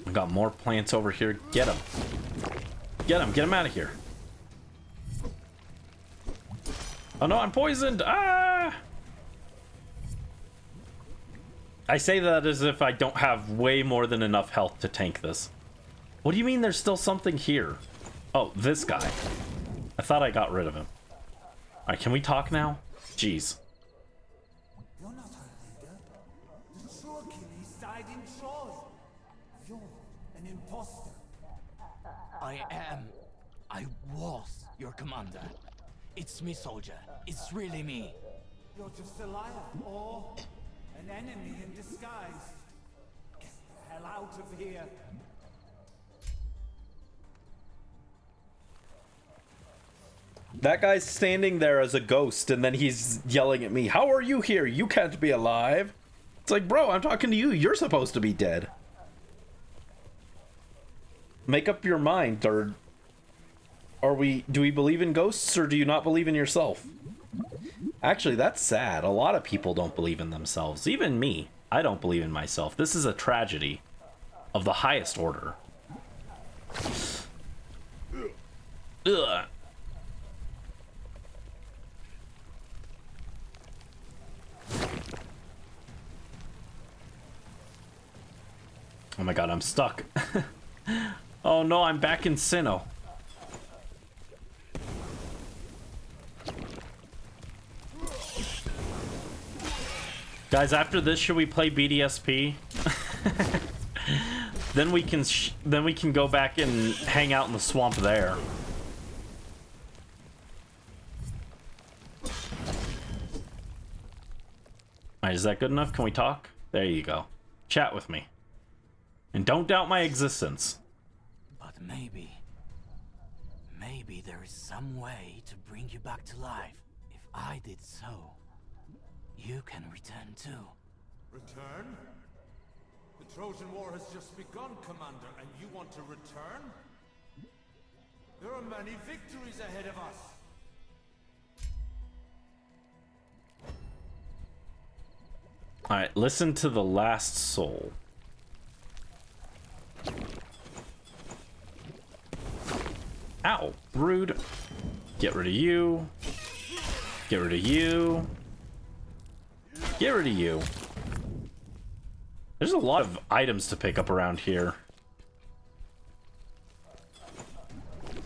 [SPEAKER 1] I got more plants over here. Get them. Get them. Get them out of here. Oh no, I'm poisoned! Ah! I say that as if I don't have way more than enough health to tank this. What do you mean there's still something here? Oh, this guy. I thought I got rid of him. Alright, can we talk now? Jeez.
[SPEAKER 9] You're not our leader. The true Achilles died in Troy. You're an imposter.
[SPEAKER 5] I was your commander. It's me, soldier. It's really me.
[SPEAKER 9] You're just a liar, or an enemy in disguise. Get the hell out of here.
[SPEAKER 1] That guy's standing there as a ghost, and then he's yelling at me. How are you here? You can't be alive. It's like, bro, I'm talking to you. You're supposed to be dead. Make up your mind, or... do we believe in ghosts, or do you not believe in yourself? Actually, that's sad. A lot of people don't believe in themselves. Even me. I don't believe in myself. This is a tragedy of the highest order. Ugh. Oh my god, I'm stuck. Oh no, I'm back in Sinnoh. Guys, after this, should we play BDSP? Then we can go back and hang out in the swamp there. Alright, is that good enough? Can we talk? There you go. Chat with me. And don't doubt my existence.
[SPEAKER 5] But maybe there is some way to bring you back to life. If I did so, you can return too.
[SPEAKER 9] Return? The Trojan War has just begun, Commander, and you want to return? There are many victories ahead of us.
[SPEAKER 1] Alright, listen to the last soul. Ow, rude. Get rid of you. Get rid of you. Get rid of you. There's a lot of items to pick up around here.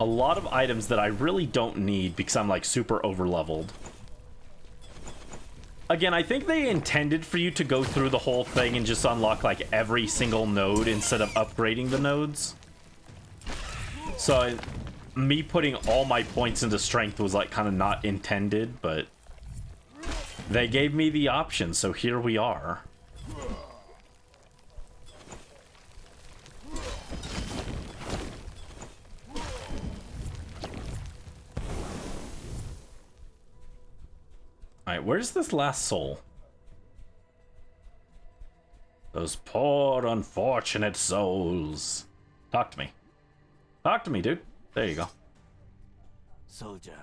[SPEAKER 1] a lot of items that I really don't need because I'm like super over leveled. Again, I think they intended for you to go through the whole thing and just unlock like every single node instead of upgrading the nodes. So me putting all my points into strength was like kind of not intended, but they gave me the option, so here we are. Alright, where's this last soul? Those poor, unfortunate souls. Talk to me. Talk to me, dude. There you go.
[SPEAKER 5] Soldier,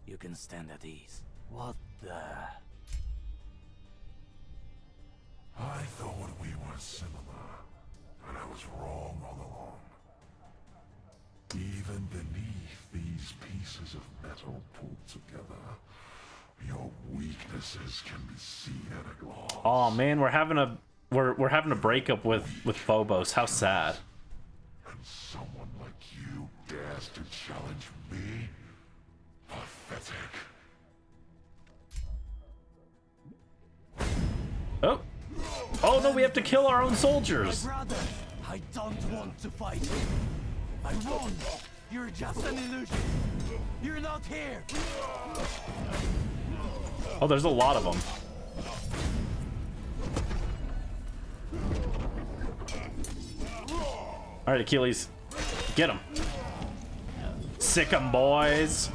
[SPEAKER 5] you can stand at ease. What the...
[SPEAKER 2] I thought we were similar, but I was wrong all along. Even beneath these pieces of metal pulled together, your weaknesses can be seen at a glance.
[SPEAKER 1] Oh man, we're having a breakup with Phobos. How sad.
[SPEAKER 2] And someone like you dares to challenge me? Pathetic.
[SPEAKER 1] Oh. Oh no, we have to kill our own soldiers.
[SPEAKER 5] My brother, I don't want to fight. I won't. You're just an illusion. You're not here.
[SPEAKER 1] Oh, there's a lot of them. All right, Achilles, get them. Sick 'em, boys.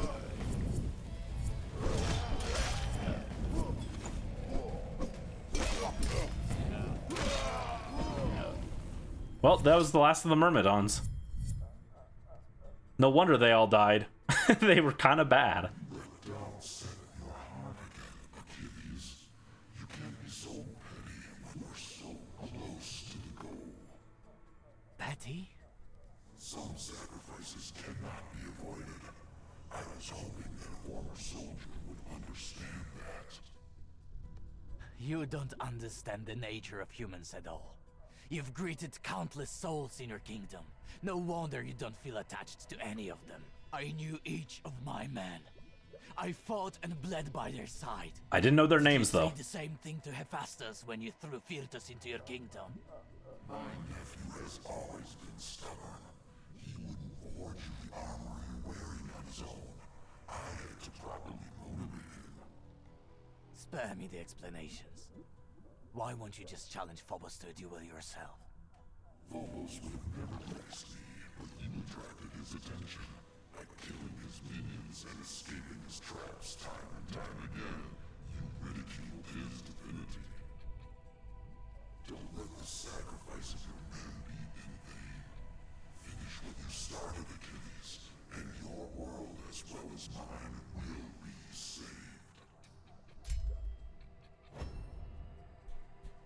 [SPEAKER 1] Well, that was the last of the Myrmidons. No wonder they all died. They were kind of bad.
[SPEAKER 5] Petty?
[SPEAKER 2] Some sacrifices cannot be avoided. I was hoping that a former soldier would understand that.
[SPEAKER 5] You don't understand the nature of humans at all. You've greeted countless souls in your kingdom. No wonder you don't feel attached to any of them. I knew each of my men. I fought and bled by their side.
[SPEAKER 1] I didn't know their names,
[SPEAKER 5] Did you
[SPEAKER 1] though.
[SPEAKER 5] say the same thing to Hephaestus when you threw Philtus into your kingdom?
[SPEAKER 2] My nephew has always been stubborn. He wouldn't forge you the armor you're wearing on his own. I had to properly motivate him.
[SPEAKER 5] Spare me the explanations. Why won't you just challenge Phobos to a duel yourself?
[SPEAKER 2] Phobos would have never faced me, but you attracted his attention by killing his minions and escaping his traps time and time again. You ridiculed his divinity. Don't let the sacrifice of your men be in vain. Finish what you started, Achilles, and your world as well as mine will be saved.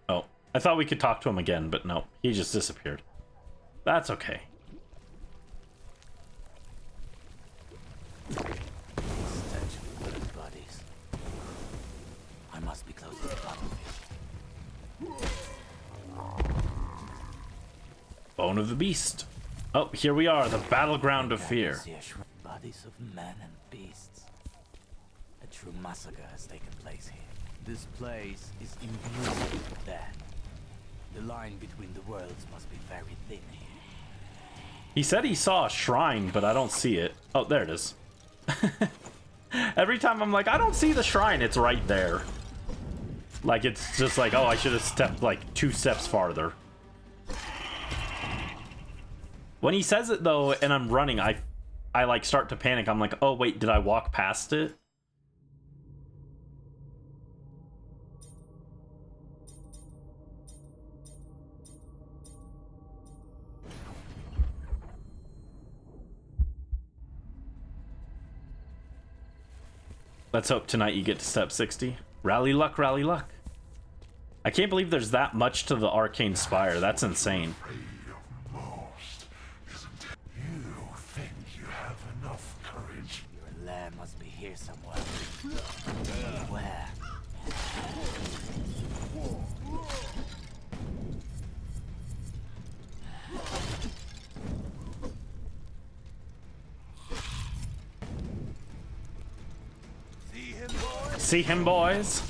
[SPEAKER 1] Oh, I thought we could talk to him again, but no, he just disappeared. That's okay.
[SPEAKER 5] Stench of burnt bodies. I must be close to the battlefield.
[SPEAKER 1] Bone of the Beast. Oh, here we are, the battleground of fear.
[SPEAKER 5] Bodies of men and beasts. A true massacre has taken place here. This place is imbued with death. The line between the worlds must be very thin here.
[SPEAKER 1] He said he saw a shrine, but I don't see it. Oh, there it is. Every time I'm like, I don't see the shrine, it's right there. Like, it's just like, oh, I should have stepped like 2 steps farther. When he says it though, and I'm running, I like start to panic. I'm like, oh wait, did I walk past it? Let's hope tonight you get to step 60. Rally luck, rally luck. I can't believe there's that much to the Arcane Spire. That's insane.
[SPEAKER 2] Most, isn't it? You think you have enough courage?
[SPEAKER 5] Your lair must be here somewhere. Where?
[SPEAKER 1] See him, boys?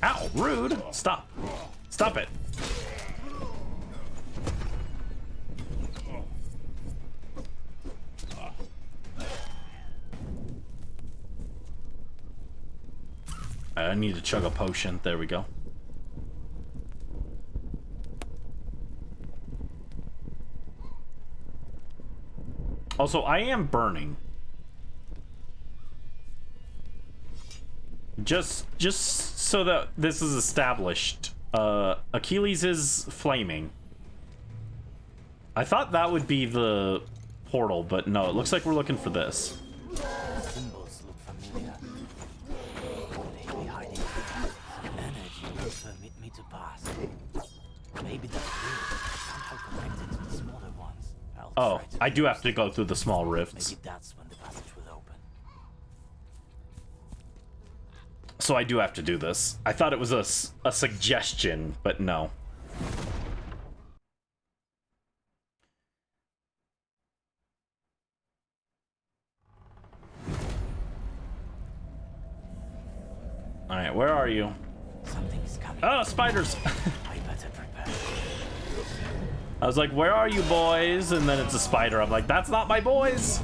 [SPEAKER 1] Ow, rude. Stop. Stop it. I need to chug a potion. There we go. Also, I am burning. Just so that this is established. Achilles is flaming. I thought that would be the portal, but no, it looks like we're looking for this.
[SPEAKER 5] The symbols look familiar. Maybe hiding energy will permit me to pass. Maybe that's somehow connected to the smaller ones.
[SPEAKER 1] Oh, I do have to go through the small rifts.
[SPEAKER 5] Maybe that's when the passage will open.
[SPEAKER 1] So I do have to do this. I thought it was a suggestion, but no. Alright, where are you?
[SPEAKER 5] Something's coming.
[SPEAKER 1] Oh, spiders!
[SPEAKER 5] I better prepare.
[SPEAKER 1] I was like, where are you, boys? And then it's a spider. I'm like, that's not my boys!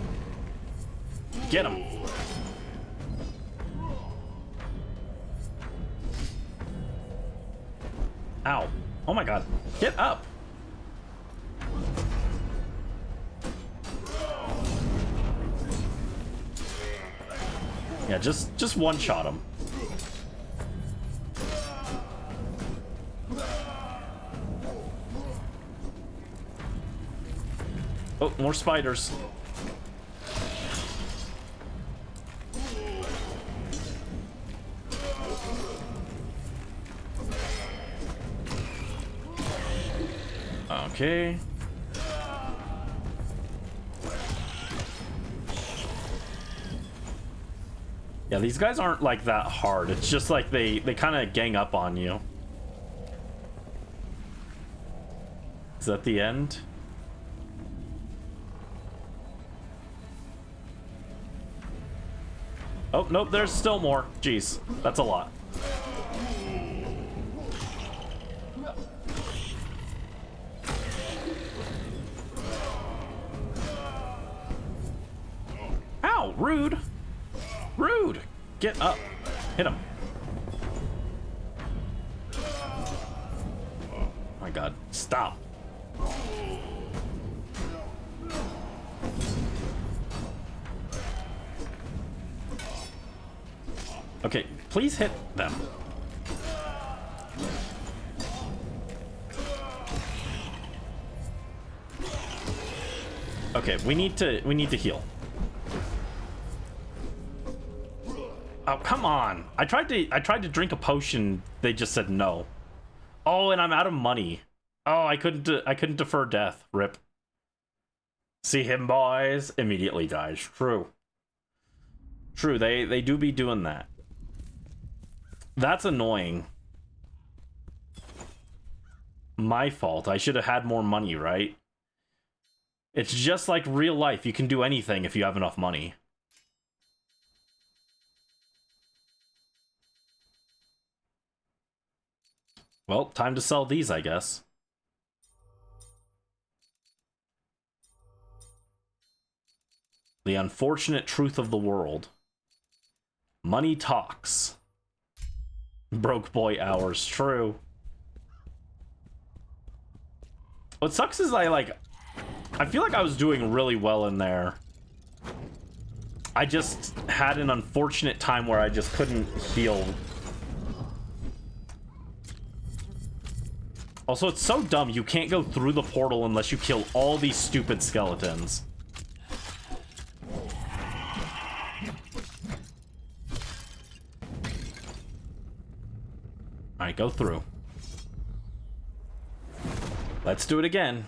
[SPEAKER 1] Get him. Ow. Oh my god. Get up! Yeah, just one-shot him. Oh, more spiders. Okay. Yeah, these guys aren't like that hard. It's just like they kind of gang up on you. Is that the end? Oh, nope, there's still more. Jeez, that's a lot. Ow, rude. Rude. Get up. Hit him. Oh my god, stop. Okay, please hit them. Okay, we need to heal. Oh, come on. I tried to drink a potion. They just said no. Oh, and I'm out of money. Oh, I couldn't defer death. Rip. See him, boys? Immediately dies. True. True, they do be doing that. That's annoying. My fault. I should have had more money, right? It's just like real life. You can do anything if you have enough money. Well, time to sell these, I guess. The unfortunate truth of the world. Money talks. Broke boy hours, true. What sucks is I feel like I was doing really well in there. I just had an unfortunate time where I just couldn't heal. Also, it's so dumb. You can't go through the portal unless you kill all these stupid skeletons. Alright, go through. Let's do it again.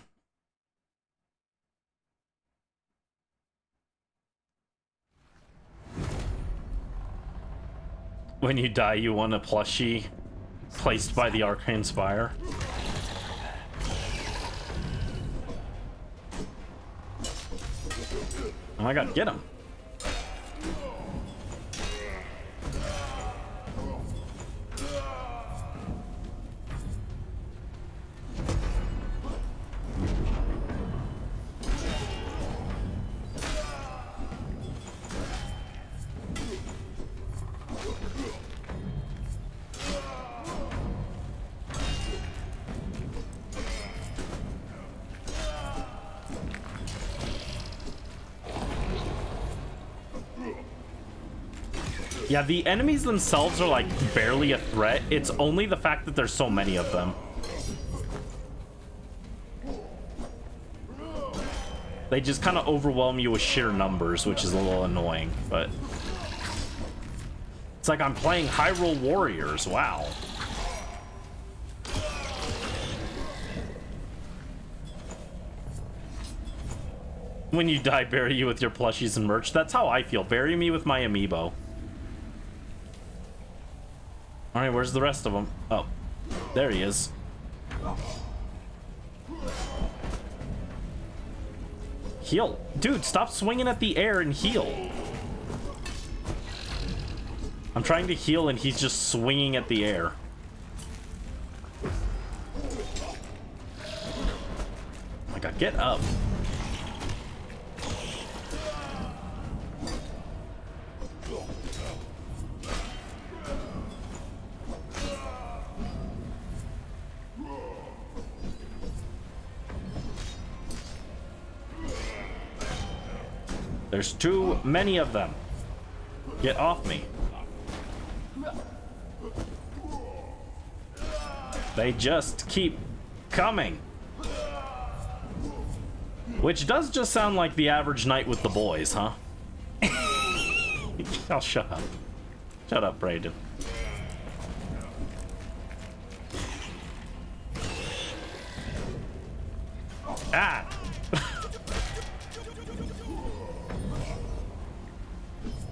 [SPEAKER 1] When you die, you want a plushie placed by the Arcane Spire. Oh my god, get him. Yeah, the enemies themselves are like barely a threat. It's only the fact that there's so many of them. They just kind of overwhelm you with sheer numbers, which is a little annoying, but it's like I'm playing Hyrule Warriors. Wow. When you die, bury you with your plushies and merch. That's how I feel. Bury me with my amiibo. Alright, where's the rest of them? Oh, there he is. Heal. Dude, stop swinging at the air and heal. I'm trying to heal and he's just swinging at the air. Oh my god, get up. There's too many of them. Get off me. They just keep coming. Which does just sound like the average night with the boys, huh? Oh, shut up. Shut up, Brayden. Ah!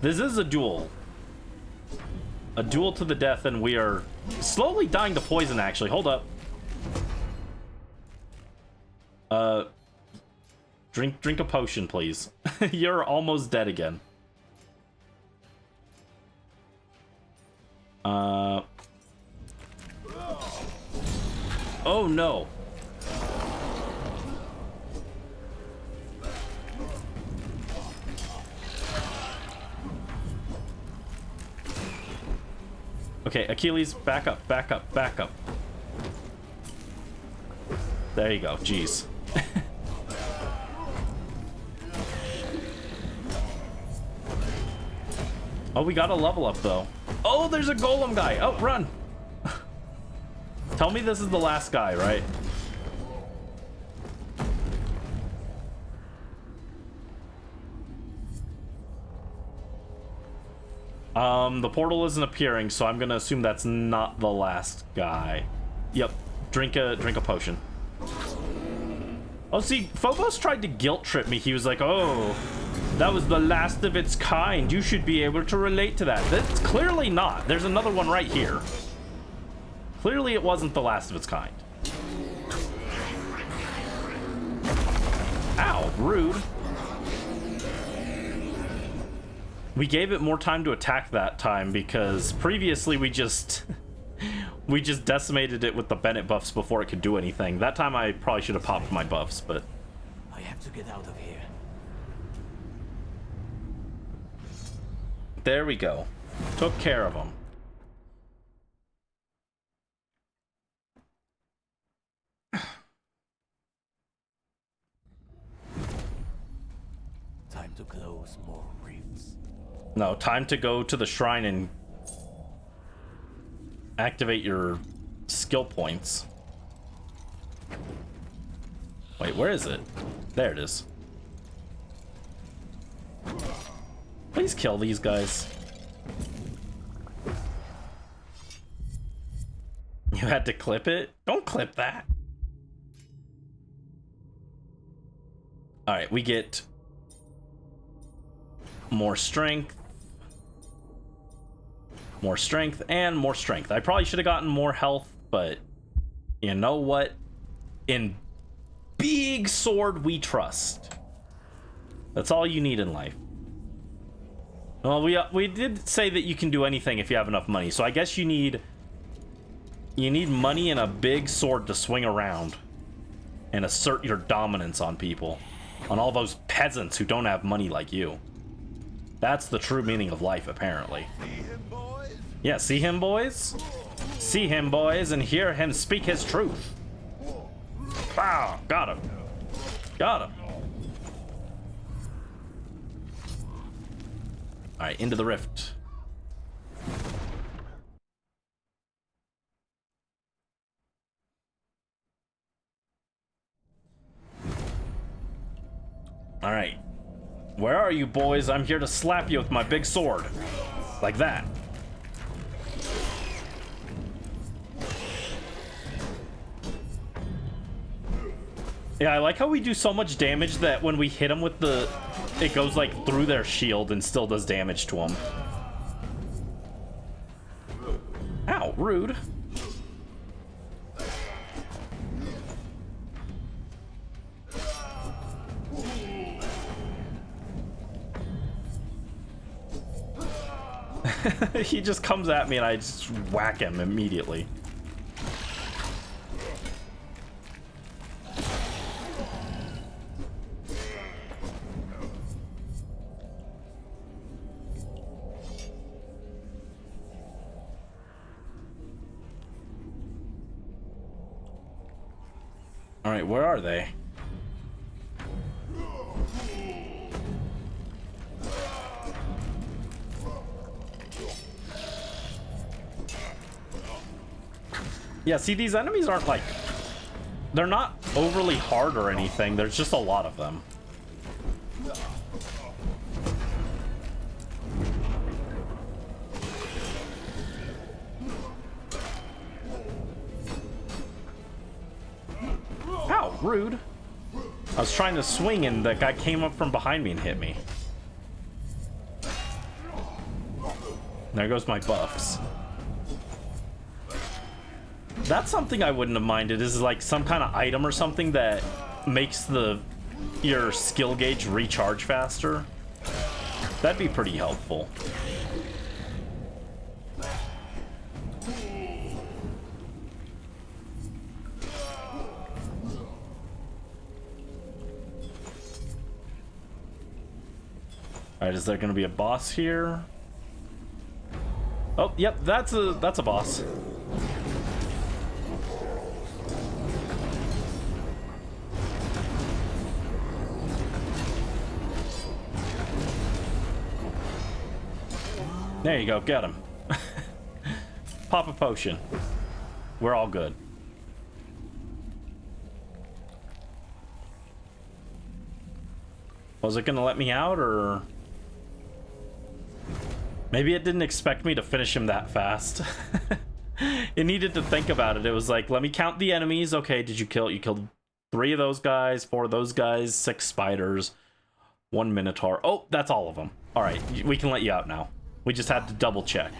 [SPEAKER 1] This is a duel. A duel to the death, and we are slowly dying to poison, actually. Hold up. Drink a potion, please. You're almost dead again. Oh, no. Okay, Achilles, back up, back up, back up. There you go, jeez. Oh, we got a level up, though. Oh, there's a golem guy. Oh, run. Tell me this is the last guy, right? The portal isn't appearing, so I'm gonna assume that's not the last guy. Yep, drink a potion. Oh, see, Phobos tried to guilt trip me. He was like, oh, that was the last of its kind. You should be able to relate to that. That's clearly not. There's another one right here. Clearly it wasn't the last of its kind. Ow, rude. We gave it more time to attack that time because previously we just decimated it with the Bennett buffs before it could do anything. That time I probably should have popped my buffs, but
[SPEAKER 5] I have to get out of here.
[SPEAKER 1] there we go. Took care of him.
[SPEAKER 5] Time to close more rifts.
[SPEAKER 1] No, time to go to the shrine and activate your skill points. Wait, where is it? There it is. Please kill these guys. You had to clip it? Don't clip that. Alright, we get more strength. More strength and more strength. I probably should have gotten more health, but you know what? In big sword we trust. That's all you need in life. Well, we did say that you can do anything if you have enough money, so I guess you need money and a big sword to swing around and assert your dominance on people, on all those peasants who don't have money like you. That's the true meaning of life, apparently. Yeah, see him, boys? See him, boys, and hear him speak his truth. Pow! Got him. Got him. Alright, into the rift. All right. Where are you, boys? I'm here to slap you with my big sword. Like that. Yeah, I like how we do so much damage that when we hit them with the... It goes, like, through their shield and still does damage to them. Ow, rude. He just comes at me and I just whack him immediately. All right, where are they? Yeah, see, these enemies aren't like... They're not overly hard or anything. There's just a lot of them. Ow, rude. I was trying to swing and the guy came up from behind me and hit me. There goes my buffs. That's something I wouldn't have minded, is like some kind of item or something that makes your skill gauge recharge faster. That'd be pretty helpful. Alright, is there gonna be a boss here? Oh, yep, that's a boss. There you go, get him. Pop a potion. We're all good. Was it gonna let me out, or... Maybe it didn't expect me to finish him that fast. It needed to think about it. It was like, let me count the enemies. Okay, did you kill... You killed 3 of those guys, 4 of those guys, 6 spiders, 1 minotaur. Oh, that's all of them. All right, we can let you out now. We just had to double check.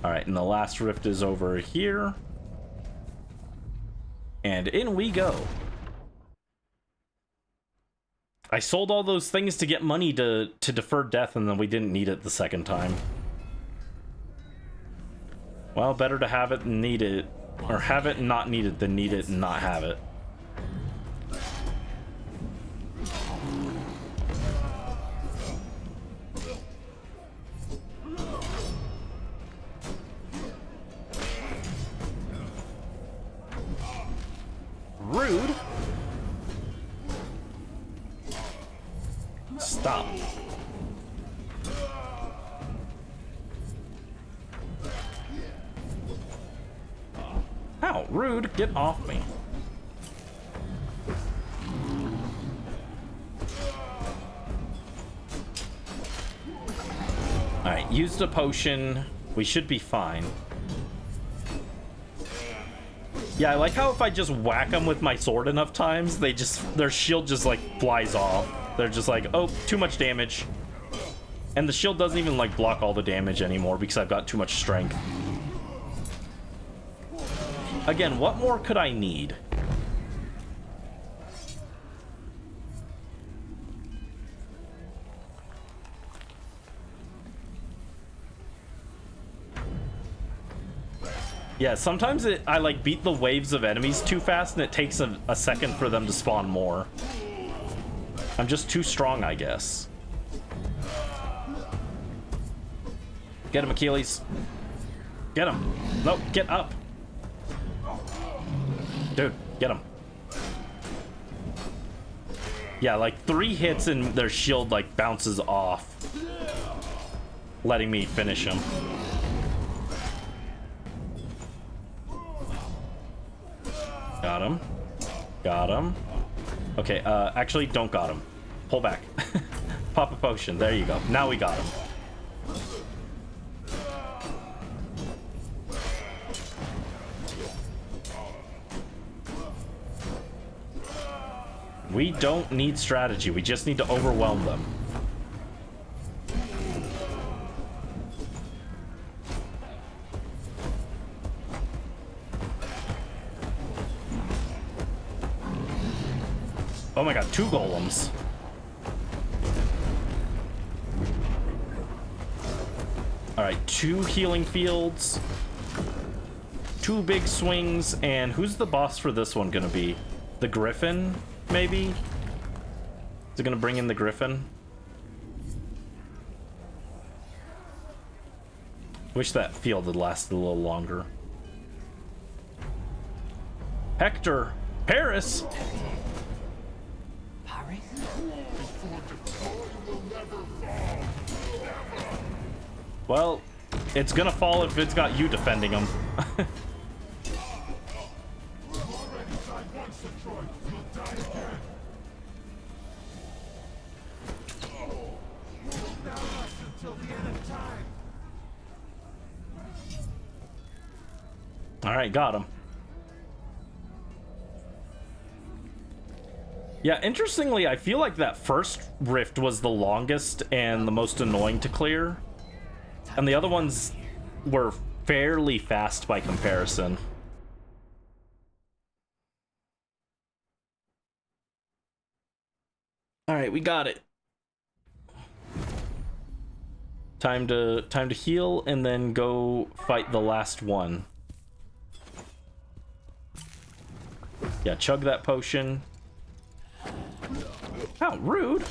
[SPEAKER 1] All right, and the last rift is over here. And in we go. I sold all those things to get money to defer death, and then we didn't need it the second time. Well, better to have it and need it. Or have it and not need it than need it and not have it. Rude. Stop. Ow, rude. Get off me. Alright, used a potion. We should be fine. Yeah, I like how if I just whack them with my sword enough times, their shield just like flies off. They're just like, oh, too much damage. And the shield doesn't even like block all the damage anymore because I've got too much strength. Again, what more could I need? Yeah, sometimes I like beat the waves of enemies too fast and it takes a second for them to spawn more. I'm just too strong, I guess. Get him, Achilles. Get him. No, get up. Dude, get him. Yeah, like 3 hits and their shield like bounces off, letting me finish him. Got him. Got him. Okay, actually, don't got him. Pull back. Pop a potion. There you go. Now we got him. We don't need strategy. We just need to overwhelm them. Oh my god, 2 golems. Alright, 2 healing fields. 2 big swings, and who's the boss for this one gonna be? The Griffin, maybe? Is it gonna bring in the Griffin? Wish that field had lasted a little longer. Hector! Paris!
[SPEAKER 5] Paris?
[SPEAKER 1] Well, it's gonna fall if it's got you defending him. Alright, got him. Yeah, interestingly, I feel like that first rift was the longest and the most annoying to clear. And the other ones were fairly fast by comparison. Alright, we got it. Time to heal and then go fight the last one. Yeah, chug that potion. How rude.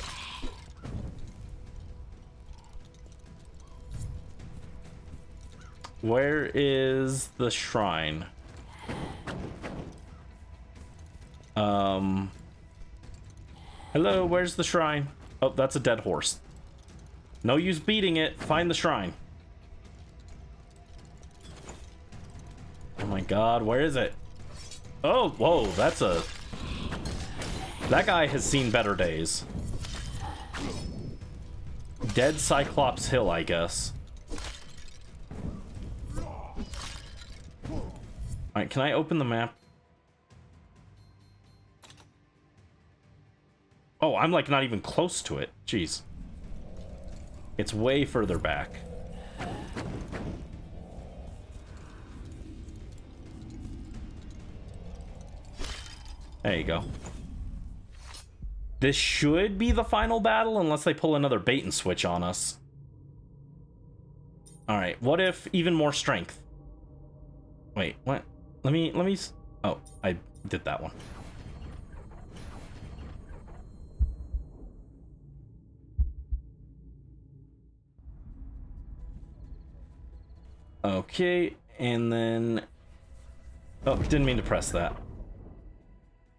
[SPEAKER 1] Where is the shrine? Hello, where's the shrine? Oh, that's a dead horse. No use beating it. Find the shrine. Oh my god, where is it? Oh, whoa, that's a... That guy has seen better days. Dead Cyclops Hill, I guess. Alright, can I open the map? Oh, I'm like not even close to it. Jeez. It's way further back. There you go. This should be the final battle unless they pull another bait and switch on us. Alright, what if even more strength? Wait, what? Let me... Oh, I did that one. Okay, and then... Oh, didn't mean to press that.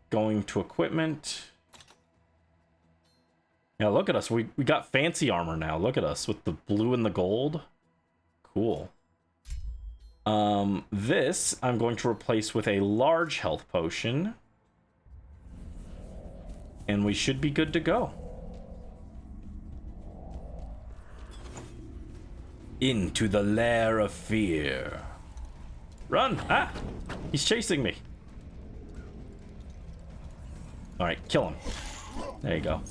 [SPEAKER 1] Going to equipment. Yeah, look at us. We got fancy armor now. Look at us with the blue and the gold. Cool. This I'm going to replace with a large health potion. And we should be good to go. Into the lair of fear. Run! Ah! He's chasing me. Alright, kill him. There you go.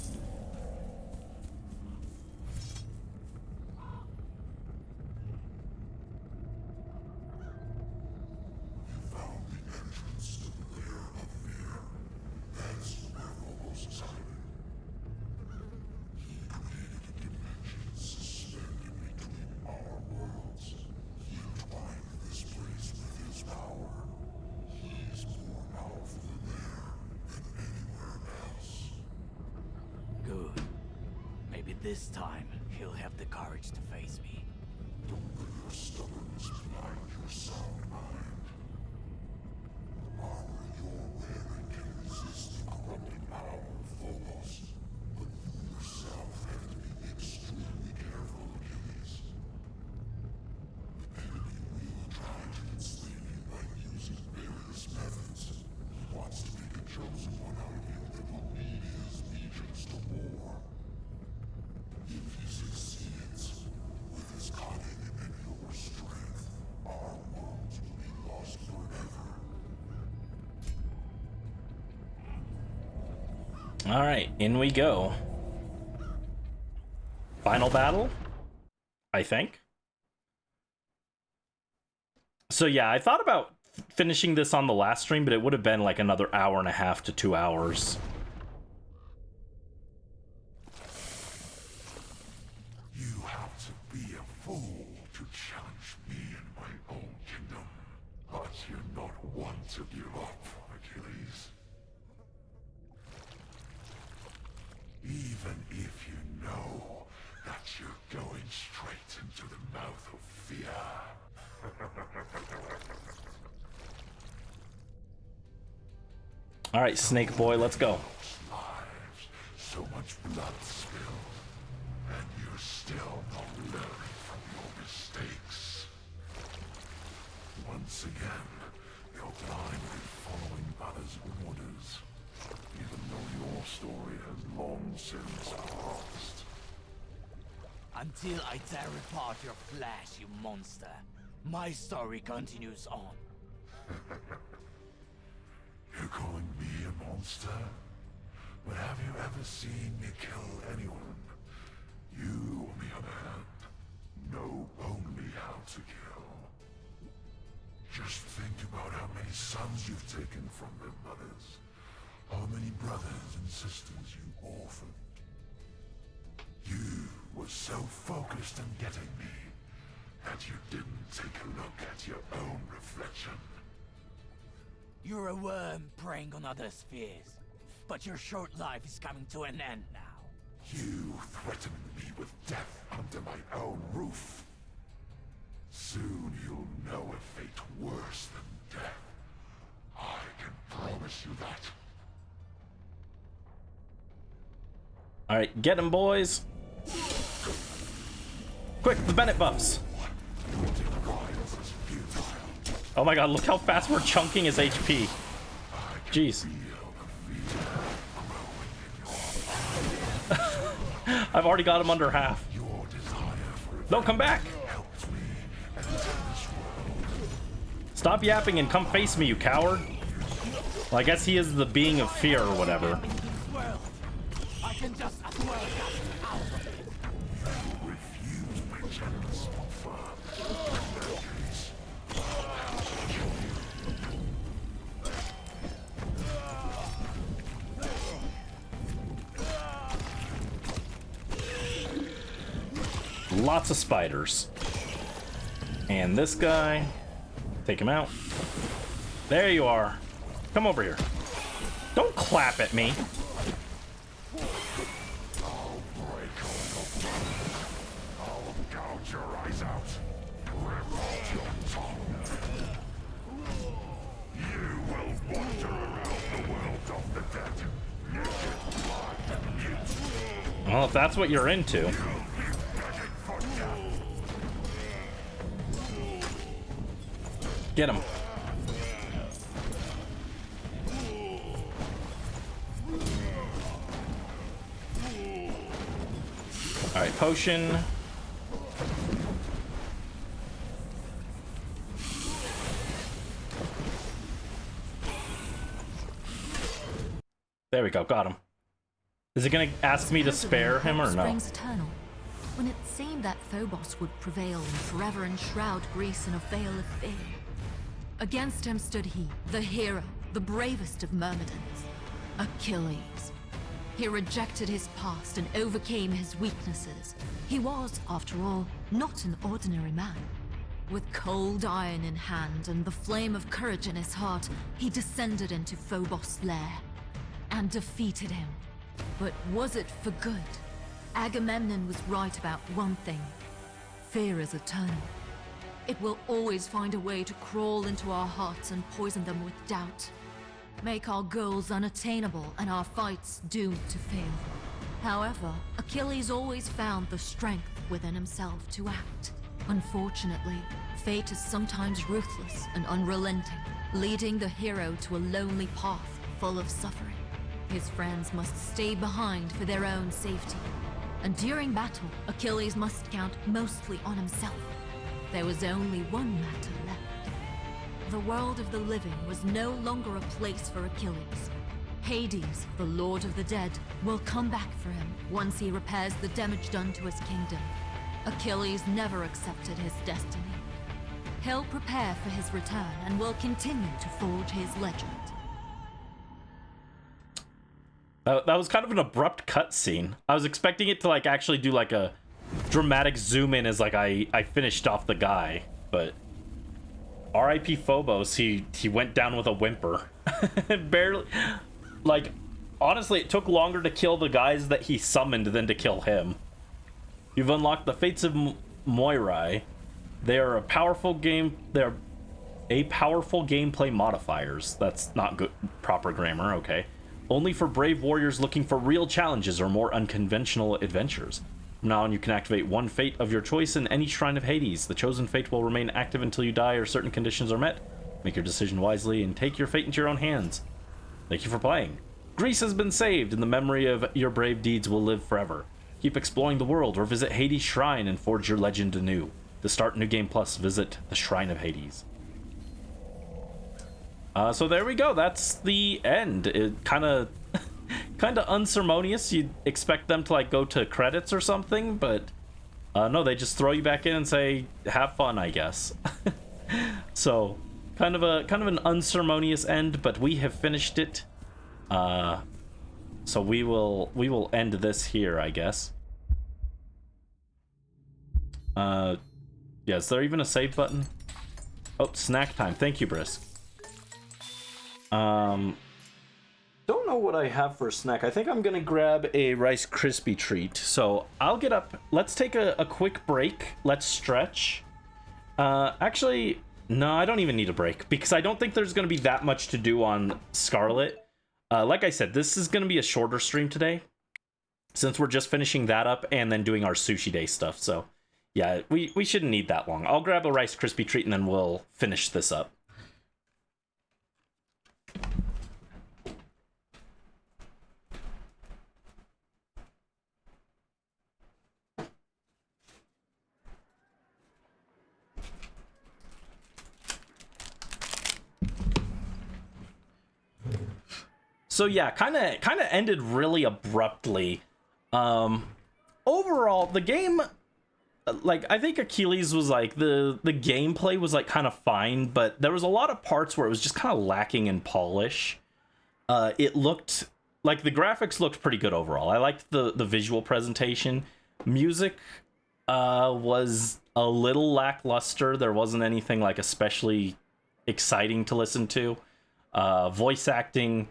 [SPEAKER 5] This time, he'll have the courage to face me.
[SPEAKER 2] Don't let your stubbornness blind your sound mind. The armor you're wearing can resist the corrupting power of Phobos, but you yourself have to be extremely careful, Achilles. The enemy will try to enslave you by using various methods. While
[SPEAKER 1] All right, in we go. Final battle, I think. So yeah, I thought about finishing this on the last stream, but it would have been like another hour and a half to 2 hours.
[SPEAKER 2] You have to be a fool to challenge me in my own kingdom. But you're not one to give up, Achilles. Even if you know that you're going straight into the mouth of fear.
[SPEAKER 1] All right, Snake Boy, let's go.
[SPEAKER 2] Lives, so much blood spilled, and you're still not learning from your mistakes. Once again, you're blindly following others' orders, even though your story has long since passed.
[SPEAKER 5] Until I tear apart your flesh, you monster, my story continues on.
[SPEAKER 2] You're calling me a monster? But have you ever seen me kill anyone? You, on the other hand, know only how to kill. Just think about how many sons you've taken from their mothers. How many brothers and sisters you orphaned. You were so focused on getting me that you didn't take a look at your own reflection.
[SPEAKER 5] You're a worm preying on others' fears, but your short life is coming to an end now.
[SPEAKER 2] You threatened me with death under my own roof. Soon you'll know a fate worse than death. I can promise you that.
[SPEAKER 1] All right, get him, boys. Quick, the Bennett buffs. Oh my god, look how fast we're chunking his HP. Jeez. I've already got him under half. No, come back. Stop yapping and come face me, you coward. Well, I guess he is the being of fear or whatever.
[SPEAKER 5] I can just as well get out of it.
[SPEAKER 2] Refuse my generous offer.
[SPEAKER 1] Lots of spiders. And this guy, take him out. There you are. Come over here. Don't clap at me.
[SPEAKER 2] I'll gouge your eyes out. Rip off your tongue. You will wander around the world of the dead. Naked blood and mute.
[SPEAKER 1] Well, if that's what you're into. Get him. All right, potion. There we go, got him. Is it gonna ask me to spare him or no?
[SPEAKER 6] Springs eternal. When it seemed that Phobos would prevail and forever enshroud Greece in a veil of fear. Against him stood he, the hero, the bravest of Myrmidons, Achilles. He rejected his past and overcame his weaknesses. He was, after all, not an ordinary man. With cold iron in hand and the flame of courage in his heart, he descended into Phobos' lair and defeated him. But was it for good? Agamemnon was right about one thing. Fear is eternal. It will always find a way to crawl into our hearts and poison them with doubt. Make our goals unattainable and our fights doomed to fail. However, Achilles always found the strength within himself to act. Unfortunately, fate is sometimes ruthless and unrelenting, leading the hero to a lonely path full of suffering. His friends must stay behind for their own safety. And during battle, Achilles must count mostly on himself. There was only one matter left. The world of the living was no longer a place for Achilles. Hades, the Lord of the Dead, will come back for him once he repairs the damage done to his kingdom. Achilles never accepted his destiny. He'll prepare for his return and will continue to forge his legend.
[SPEAKER 1] That was kind of an abrupt cutscene. I was expecting it to like actually do like a dramatic zoom in as like I finished off the guy, but R.I.P. Phobos, he went down with a whimper. Barely, like, honestly, it took longer to kill the guys that he summoned than to kill him. You've unlocked the Fates of Moirai. They are a powerful gameplay modifiers. That's not good proper grammar, okay. Only for brave warriors looking for real challenges or more unconventional adventures. From now on, you can activate one fate of your choice in any Shrine of Hades. The chosen fate will remain active until you die or certain conditions are met. Make your decision wisely and take your fate into your own hands. Thank you for playing. Greece has been saved, and the memory of your brave deeds will live forever. Keep exploring the world or visit Hades' Shrine and forge your legend anew. To start New Game Plus, visit the Shrine of Hades. So there we go. That's the end. It kind of unceremonious. You'd expect them to like go to credits or something, but no, they just throw you back in and say, "Have fun," I guess. So kind of an unceremonious end, but we have finished it. So we will end this here, I guess. Yeah, is there even a save button? Oh, snack time. Thank you, Brisk. Don't know what I have for a snack. I think I'm gonna grab a Rice Krispie treat. So I'll get up. Let's take a quick break. Let's stretch. Actually, no, I don't even need a break because I don't think there's gonna be that much to do on Scarlet. Like I said, this is gonna be a shorter stream today since we're just finishing that up and then doing our Sushi Day stuff. So yeah, we shouldn't need that long. I'll grab a Rice Krispie treat and then we'll finish this up. So yeah, kind of ended really abruptly. Overall, the game, like, I think Achilles was like, the gameplay was like kind of fine, but there was a lot of parts where it was just kind of lacking in polish. It looked like the graphics looked pretty good overall. I liked the visual presentation. Music was a little lackluster. There wasn't anything like especially exciting to listen to. Voice acting,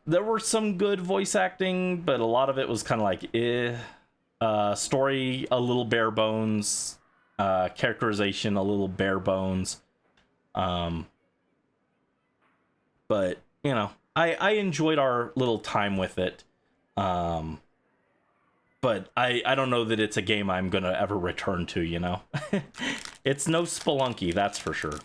[SPEAKER 1] there were some good voice acting, but a lot of it was kind of like story a little bare bones, characterization a little bare bones. But you know, I enjoyed our little time with it. But I don't know that it's a game I'm gonna ever return to, you know. It's no Spelunky, that's for sure.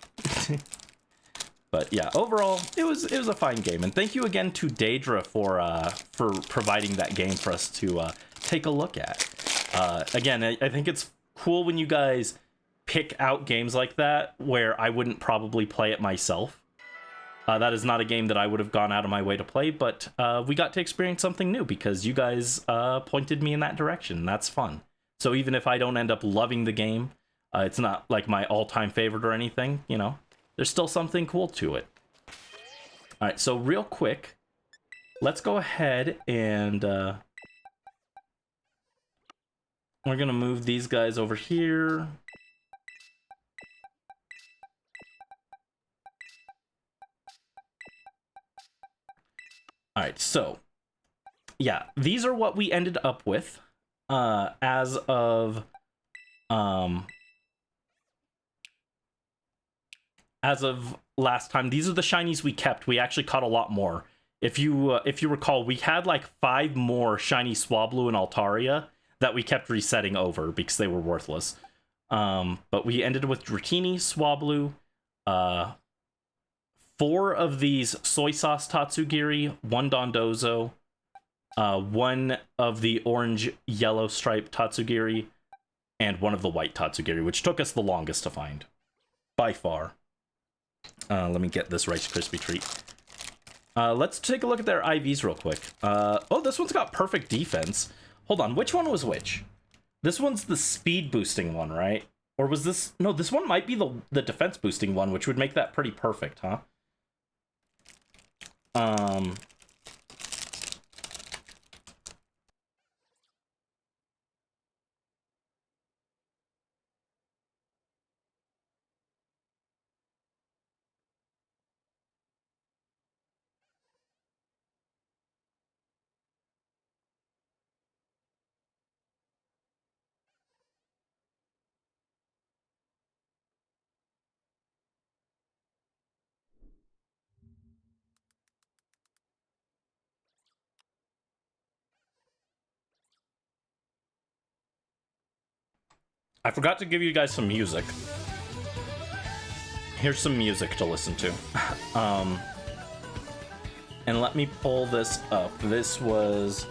[SPEAKER 1] But yeah, overall, it was a fine game, and thank you again to Daedra for providing that game for us to take a look at. Again, I think it's cool when you guys pick out games like that where I wouldn't probably play it myself. That is not a game that I would have gone out of my way to play, but we got to experience something new because you guys pointed me in that direction. That's fun. So even if I don't end up loving the game, it's not like my all-time favorite or anything, you know. There's still something cool to it. All right, so real quick, let's go ahead and we're gonna move these guys over here. All right, so yeah, these are what we ended up with as of last time. These are the shinies we kept. We actually caught a lot more. If you recall, we had like 5 more shiny Swablu and Altaria that we kept resetting over because they were worthless. But we ended with Dratini, Swablu, 4 of these soy sauce Tatsugiri, 1 Dondozo, 1 of the orange yellow stripe Tatsugiri, and 1 of the white Tatsugiri, which took us the longest to find by far. Let me get this Rice Krispie treat. Let's take a look at their IVs real quick. Oh, this one's got perfect defense. Hold on, which one was which? This one's the speed boosting one, right? Or was this... No, this one might be the defense boosting one, which would make that pretty perfect, huh? I forgot to give you guys some music. Here's some music to listen to. And let me pull this up. This was...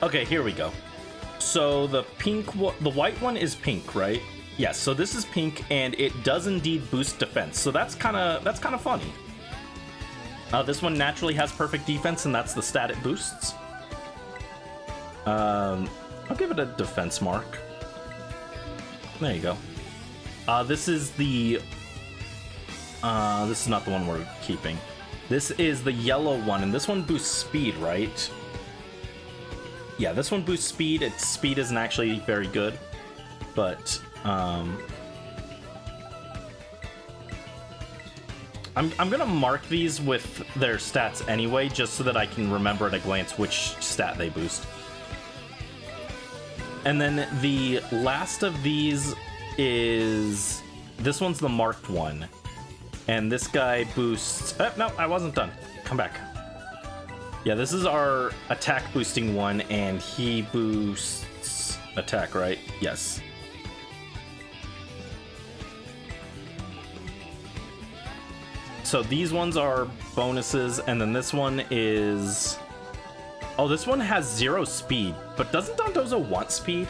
[SPEAKER 1] Okay, here we go. So the white one is pink, right? Yes, so this is pink, and it does indeed boost defense. So that's kind of funny. This one naturally has perfect defense, and that's the stat it boosts. I'll give it a defense mark. There you go. This is the... this is not the one we're keeping. This is the yellow one, and this one boosts speed, right? Yeah, this one boosts speed. Its speed isn't actually very good, but I'm gonna mark these with their stats anyway, just so that I can remember at a glance which stat they boost. And then the last of these is... This one's the marked one. And this guy boosts... no, I wasn't done. Come back. Yeah, this is our attack boosting one, and he boosts attack, right? Yes. So these ones are bonuses, and then this one is... Oh, this one has 0 speed, but doesn't Dondozo want speed?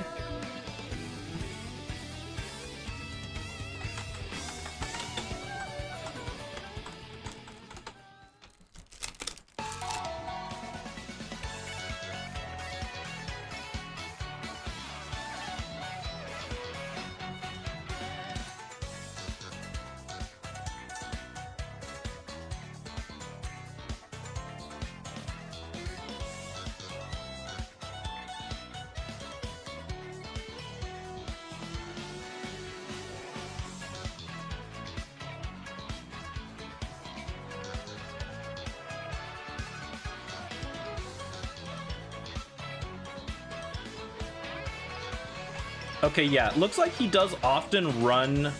[SPEAKER 1] Okay, yeah, it looks like he does often run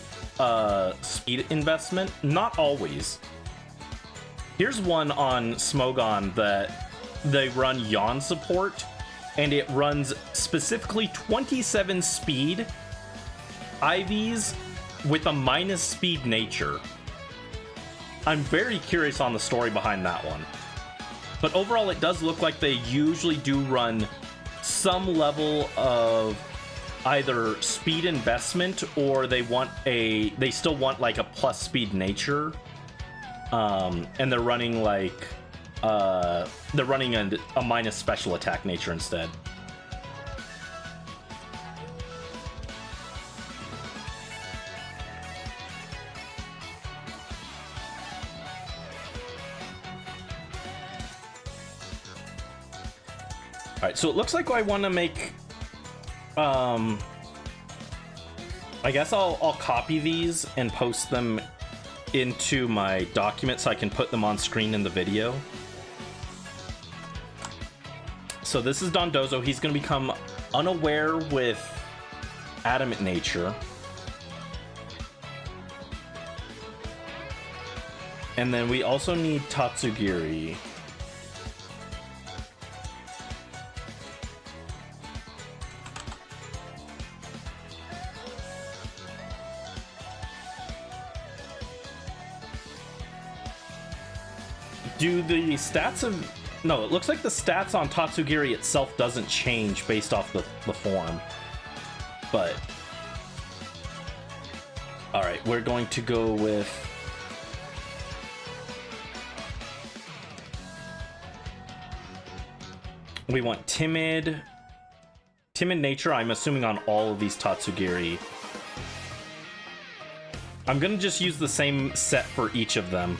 [SPEAKER 1] speed investment. Not always. Here's one on Smogon that they run yawn support, and it runs specifically 27 speed IVs with a minus speed nature. I'm very curious on the story behind that one. But overall, it does look like they usually do run some level of either speed investment, or they still want like a plus speed nature, and they're running like a minus special attack nature instead. All right, so it looks like I want to make I guess I'll copy these and post them into my document so I can put them on screen in the video. So this is Dondozo. He's going to become unaware with adamant nature. And then we also need Tatsugiri. Do the stats of... No, it looks like the stats on Tatsugiri itself doesn't change based off the form. But... Alright, we're going to go with... We want timid. Timid nature, I'm assuming on all of these Tatsugiri. I'm gonna just use the same set for each of them.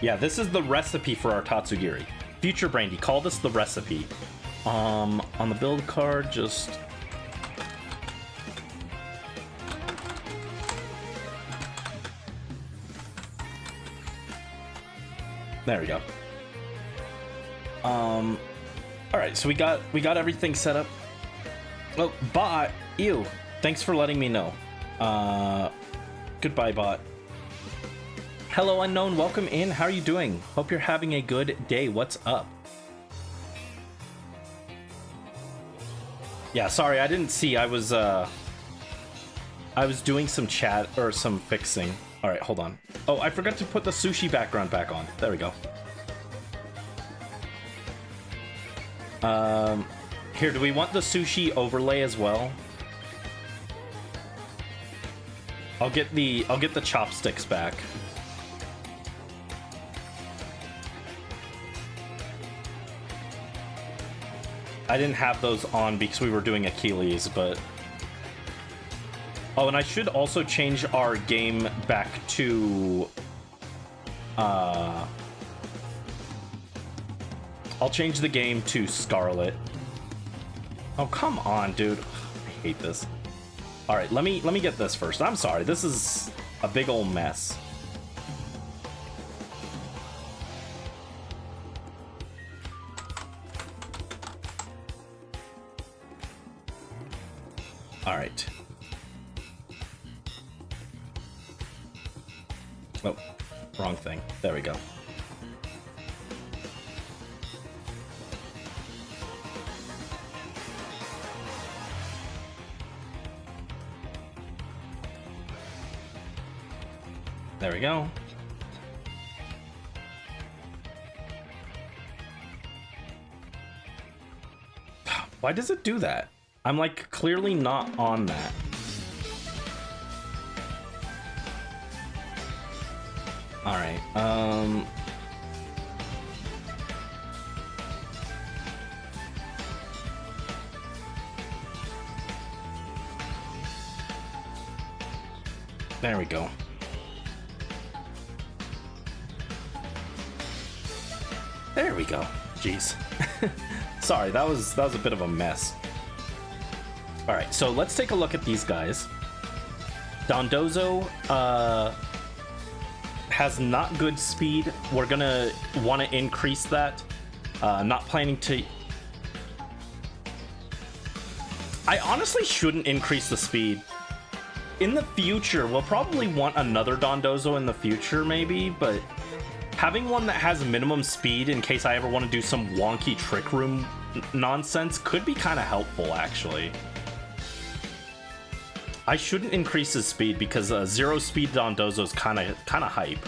[SPEAKER 1] Yeah, this is the recipe for our Tatsugiri. Future Brandy, call this the recipe. On the build card, just... There we go. Alright, so we got everything set up. Oh, bot, ew. Thanks for letting me know. Goodbye, bot. Hello, unknown. Welcome in. How are you doing? Hope you're having a good day. What's up? Yeah, sorry, I didn't see. I was doing some chat or some fixing. All right, hold on. Oh, I forgot to put the sushi background back on. There we go. Here, do we want the sushi overlay as well? I'll get the chopsticks back. I didn't have those on because we were doing Achilles, but... Oh, and I should also change our game back to... I'll change the game to Scarlet. Oh, come on, dude. I hate this. Alright, let me get this first. I'm sorry, this is a big old mess. Alright. Oh, wrong thing. There we go. There we go. Why does it do that? I'm like clearly not on that. All right. There we go. There we go. Jeez. Sorry, that was a bit of a mess. All right, so let's take a look at these guys. Dondozo has not good speed. We're gonna want to increase that. Not planning to... I honestly shouldn't increase the speed. In the future, we'll probably want another Dondozo in the future, maybe, but having one that has minimum speed in case I ever want to do some wonky trick room nonsense could be kind of helpful, actually. I shouldn't increase his speed because zero speed Dondozo is kind of hype.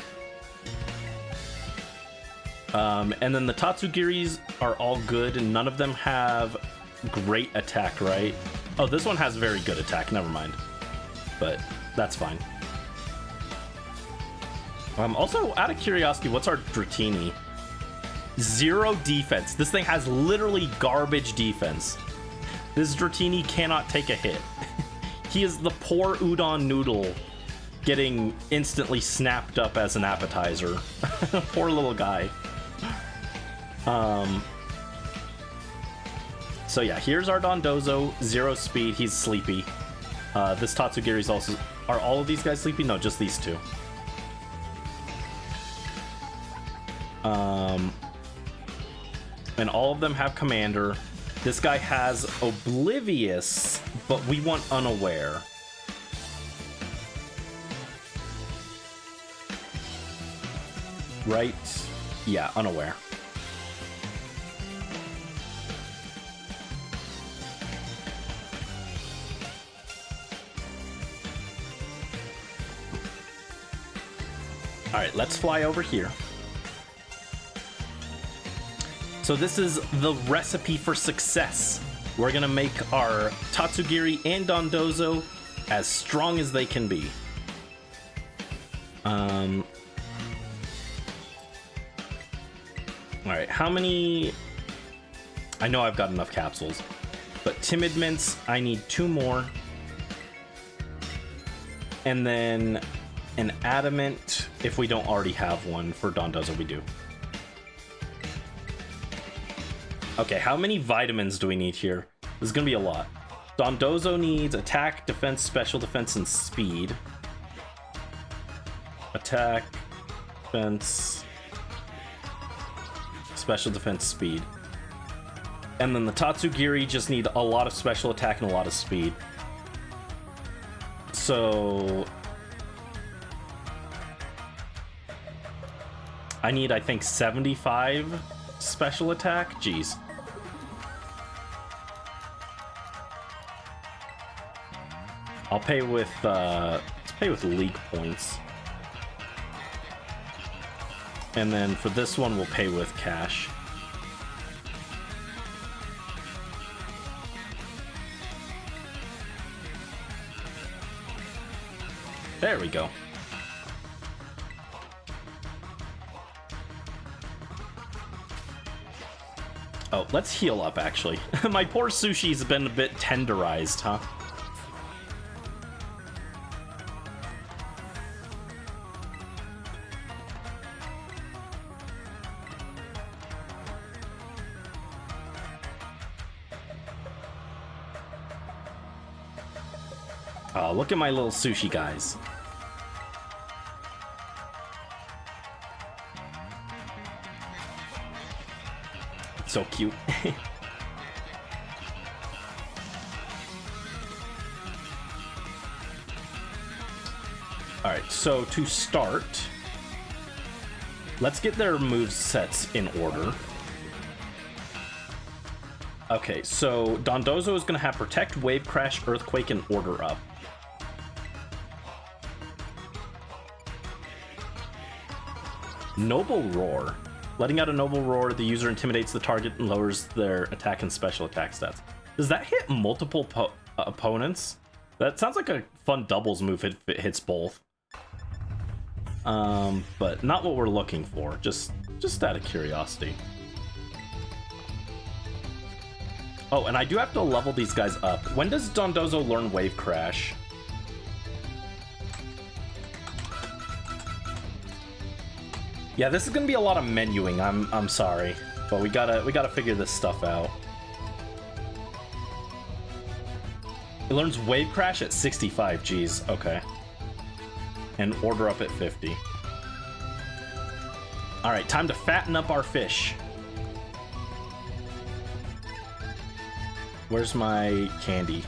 [SPEAKER 1] And then the Tatsugiris are all good, and none of them have great attack, right? Oh, this one has very good attack. Never mind. But that's fine. Also, out of curiosity, what's our Dratini? 0 defense. This thing has literally garbage defense. This Dratini cannot take a hit. He is the poor udon noodle getting instantly snapped up as an appetizer. Poor little guy. So yeah, here's our Dondozo. 0 speed. He's sleepy. This Tatsugiri's also... Are all of these guys sleepy? No, just these two. And all of them have Commander. This guy has Oblivious, but we want Unaware. Right? Yeah, Unaware. All right, let's fly over here. So this is the recipe for success. We're gonna make our Tatsugiri and Dondozo as strong as they can be. All right, how many? I know I've got enough capsules, but Timid Mints, I need 2 more. And then an Adamant, if we don't already have one. For Dondozo, we do. Okay, how many vitamins do we need here? This is gonna be a lot. Dondozo needs attack, defense, special defense, and speed. Attack, defense, special defense, speed. And then the Tatsugiri just need a lot of special attack and a lot of speed. So I need, I think, 75 special attack. Jeez. I'll pay with let's pay with league points. And then for this one we'll pay with cash. There we go. Oh, let's heal up, actually. My poor sushi's been a bit tenderized, huh? Oh, look at my little sushi guys. So cute. Alright, so to start, let's get their move sets in order. Okay, so Dondozo is going to have Protect, Wave Crash, Earthquake, and Order up. Noble Roar. Letting out a Noble Roar, the user intimidates the target and lowers their attack and special attack stats. Does that hit multiple opponents? That sounds like a fun doubles move if it hits both. But not what we're looking for. Just out of curiosity. Oh, and I do have to level these guys up. When does Dondozo learn Wave Crash? Yeah, this is gonna be a lot of menuing. I'm sorry, but we gotta figure this stuff out. It learns Wave Crash at 65 Gs. Okay, and Order up at 50. All right, time to fatten up our fish. Where's my candy?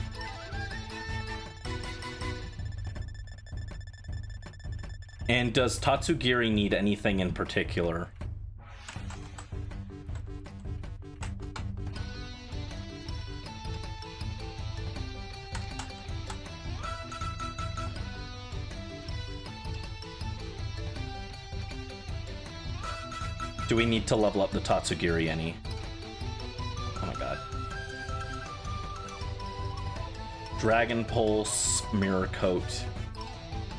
[SPEAKER 1] And does Tatsugiri need anything in particular? Do we need to level up the Tatsugiri any? Oh my god. Dragon Pulse, Mirror Coat.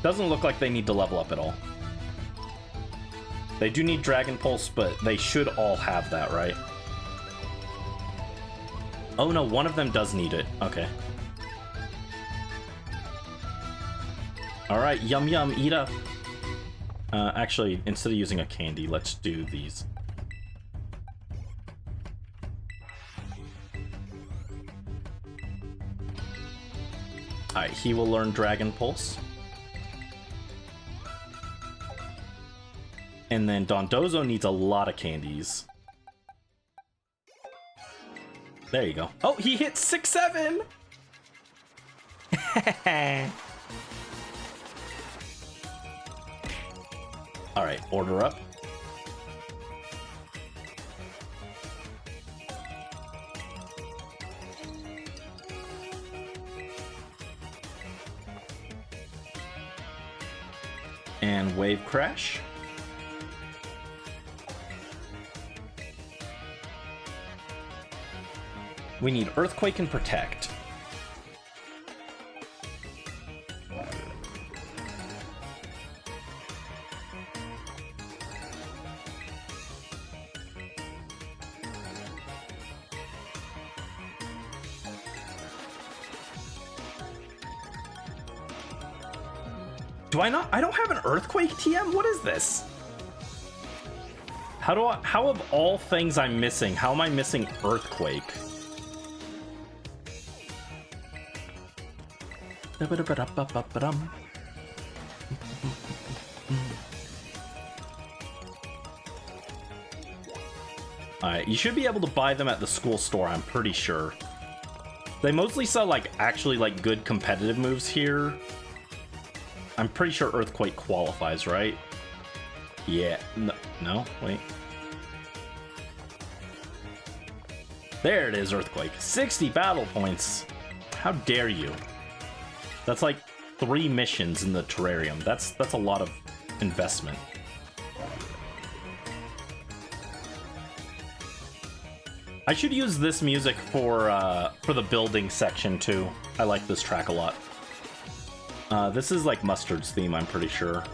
[SPEAKER 1] Doesn't look like they need to level up at all. They do need Dragon Pulse, but they should all have that, right? Oh no, one of them does need it. Okay. Alright, yum yum, eat up. Actually, instead of using a candy, let's do these. Alright, he will learn Dragon Pulse. And then Dondozo needs a lot of candies. There you go. Oh, he hit 6-7! Alright, Order up. And Wave Crash. We need Earthquake and Protect. Do I not? I don't have an Earthquake TM? What is this? How of all things I'm missing, how am I missing Earthquake? Alright, you should be able to buy them at the school store, I'm pretty sure. They mostly sell, like, actually, like, good competitive moves here. I'm pretty sure Earthquake qualifies, right? Yeah. No? Wait. There it is, Earthquake. 60 battle points. How dare you? That's like 3 missions in the terrarium. That's a lot of investment. I should use this music for the building section too. I like this track a lot. This is like Mustard's theme, I'm pretty sure.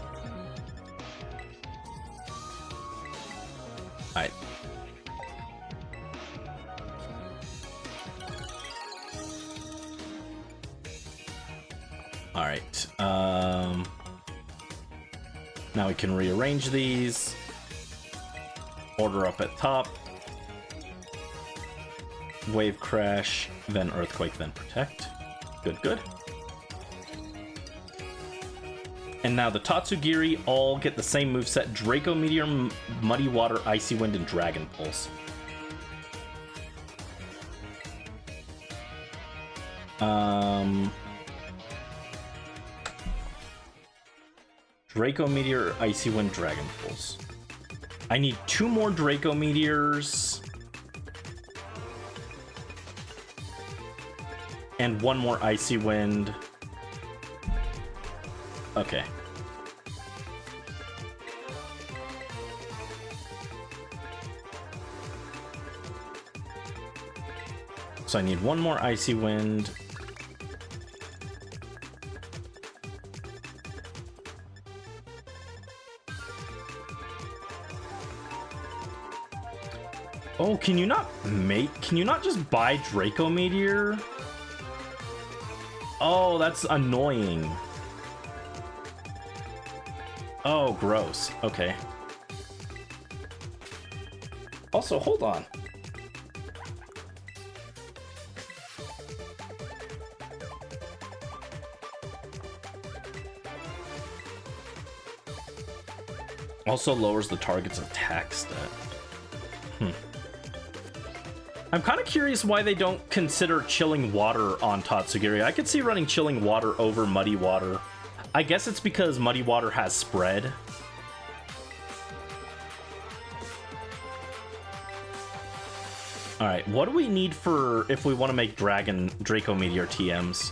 [SPEAKER 1] Alright. Alright. Now we can rearrange these. Order up at top. Wave Crash, then Earthquake, then Protect. Good, good. And now the Tatsugiri all get the same moveset: Draco Meteor, Muddy Water, Icy Wind, and Dragon Pulse. Draco Meteor, Icy Wind, Dragon Pulse. I need 2 more Draco Meteors. And 1 more Icy Wind. Okay. So I need 1 more Icy Wind. Oh, can you not just buy Draco Meteor? Oh, that's annoying. Oh, gross. Okay. Also, hold on. Also lowers the target's attack stat. I'm kind of curious why they don't consider Chilling Water on Tatsugiri. I could see running Chilling Water over Muddy Water. I guess it's because Muddy Water has spread. Alright, what do we need for if we want to make Draco Meteor TMs?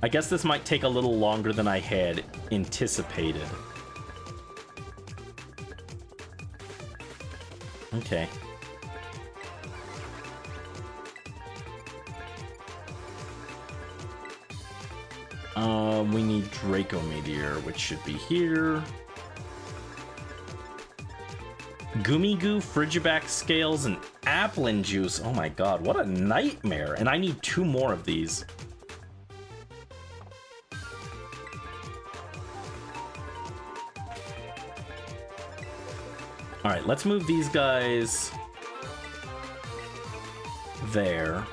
[SPEAKER 1] I guess this might take a little longer than I had anticipated. Okay. We need Draco Meteor, which should be here. Gumi Goo, Frigiback Scales, and Applin Juice. Oh my god, what a nightmare. And I need 2 more of these. Alright, let's move these guys there.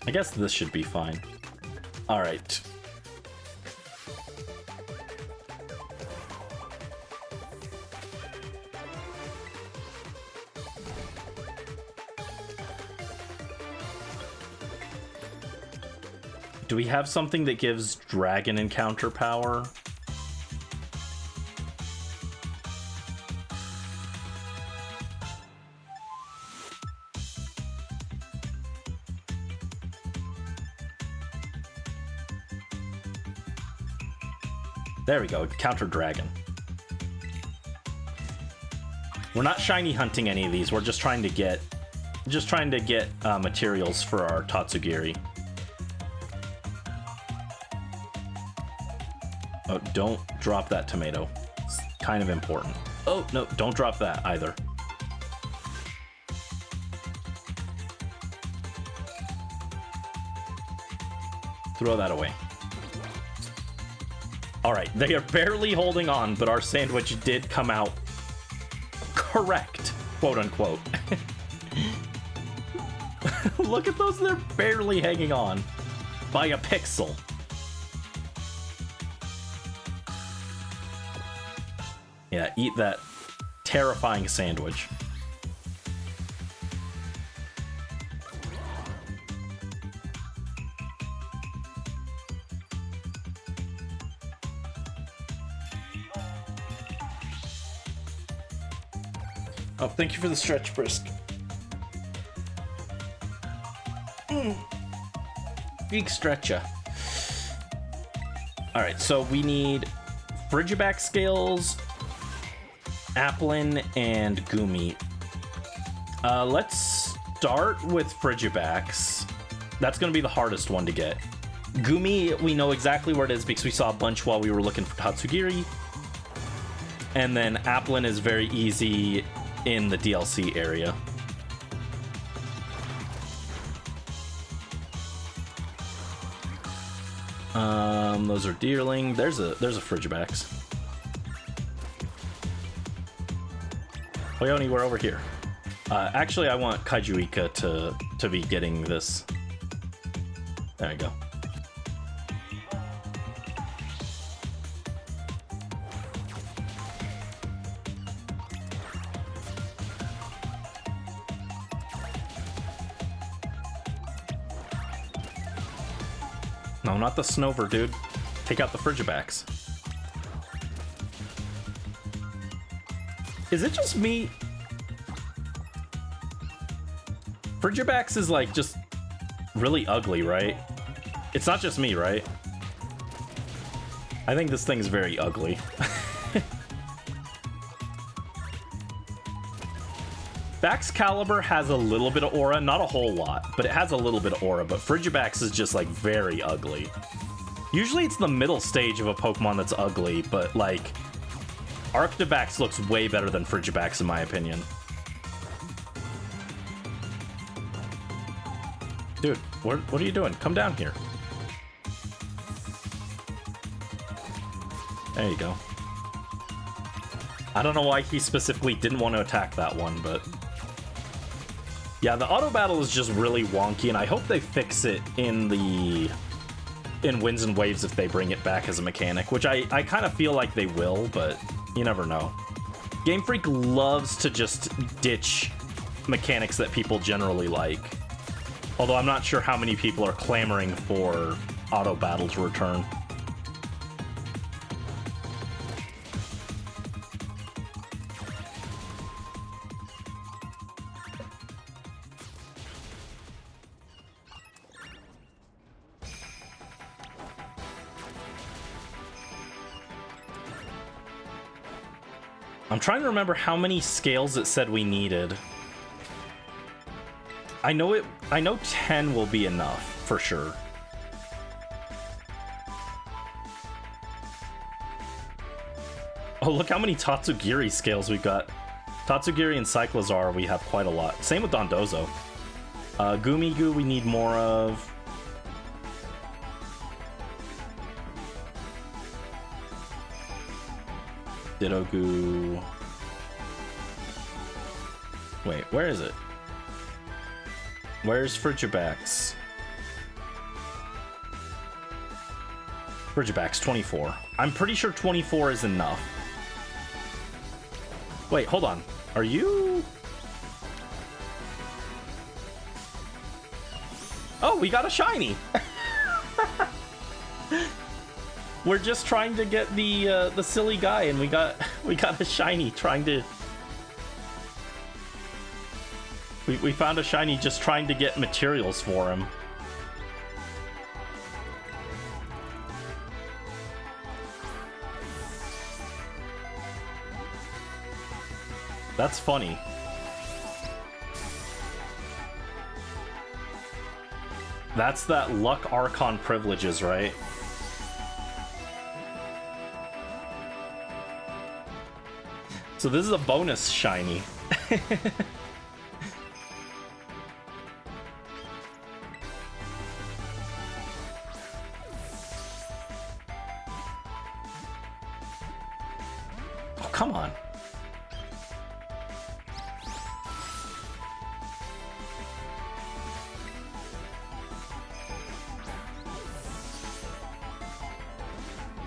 [SPEAKER 1] I guess this should be fine. All right. Do we have something that gives dragon encounter power? There we go. Counter dragon. We're not shiny hunting any of these. We're just trying to get materials for our Tatsugiri. Oh, don't drop that tomato. It's kind of important. Oh, no, don't drop that either. Throw that away. All right, they are barely holding on, but our sandwich did come out correct, quote unquote. Look at those, they're barely hanging on by a pixel. Yeah, eat that terrifying sandwich. Oh, thank you for the stretch, Brisk. Big stretcher. Alright, so we need Frigiback scales, Applin, and Gumi. Let's start with Frigibacks. That's going to be the hardest one to get. Gumi, we know exactly where it is because we saw a bunch while we were looking for Tatsugiri. And then Applin is very easy in the DLC area. Those are Deerling. There's a Frigibacks. Leone, we're over here. Actually, I want Kaijuika to be getting this. There you go. No, not the Snover, dude. Take out the Frigibacks. Is it just me? Frigibacks is like just really ugly, right? It's not just me, right? I think this thing is very ugly. Baxcalibur has a little bit of aura, not a whole lot, but it has a little bit of aura, but Frigibacks is just like very ugly. Usually it's the middle stage of a Pokemon that's ugly, but like Arctivax looks way better than Frigibacks in my opinion. Dude, what are you doing? Come down here. There you go. I don't know why he specifically didn't want to attack that one, but yeah, the auto battle is just really wonky, and I hope they fix it in Winds and Waves if they bring it back as a mechanic, which I kind of feel like they will, but you never know. Game Freak loves to just ditch mechanics that people generally like. Although I'm not sure how many people are clamoring for auto battle to return. I'm trying to remember how many scales it said we needed. I know 10 will be enough for sure. Oh, look how many Tatsugiri scales we've got. Tatsugiri and Cyclizar we have quite a lot. Same with Dondozo. Gumigu we need more of. Dittogu. Wait, where is it? Where's Frigibacks? Frigibacks, 24. I'm pretty sure 24 is enough. Wait, hold on. Are you... Oh, we got a shiny! We're just trying to get the silly guy, and we got a shiny trying to... We found a shiny just trying to get materials for him. That's funny. That's that luck Archon privileges, right? So this is a bonus shiny. Oh, come on.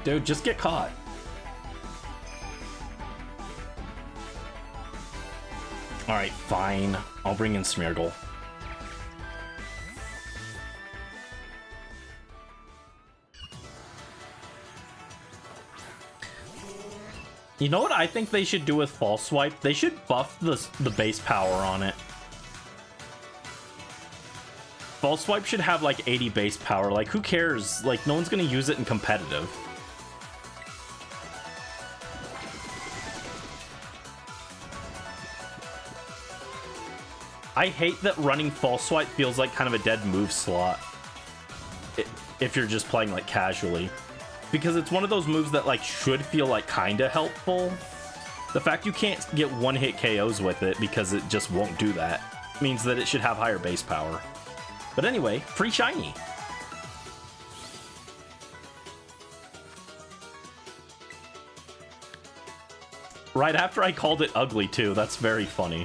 [SPEAKER 1] Dude, just get caught. Alright, fine. I'll bring in Smeargle. You know what I think they should do with False Swipe? They should buff the base power on it. False Swipe should have like 80 base power. Like, who cares? Like, no one's gonna use it in competitive. I hate that running False Swipe feels like kind of a dead move slot if you're just playing like casually, because it's one of those moves that like should feel like kind of helpful. The fact you can't get one-hit KOs with it because it just won't do that means that it should have higher base power. But anyway, free shiny. Right after I called it ugly too. That's very funny.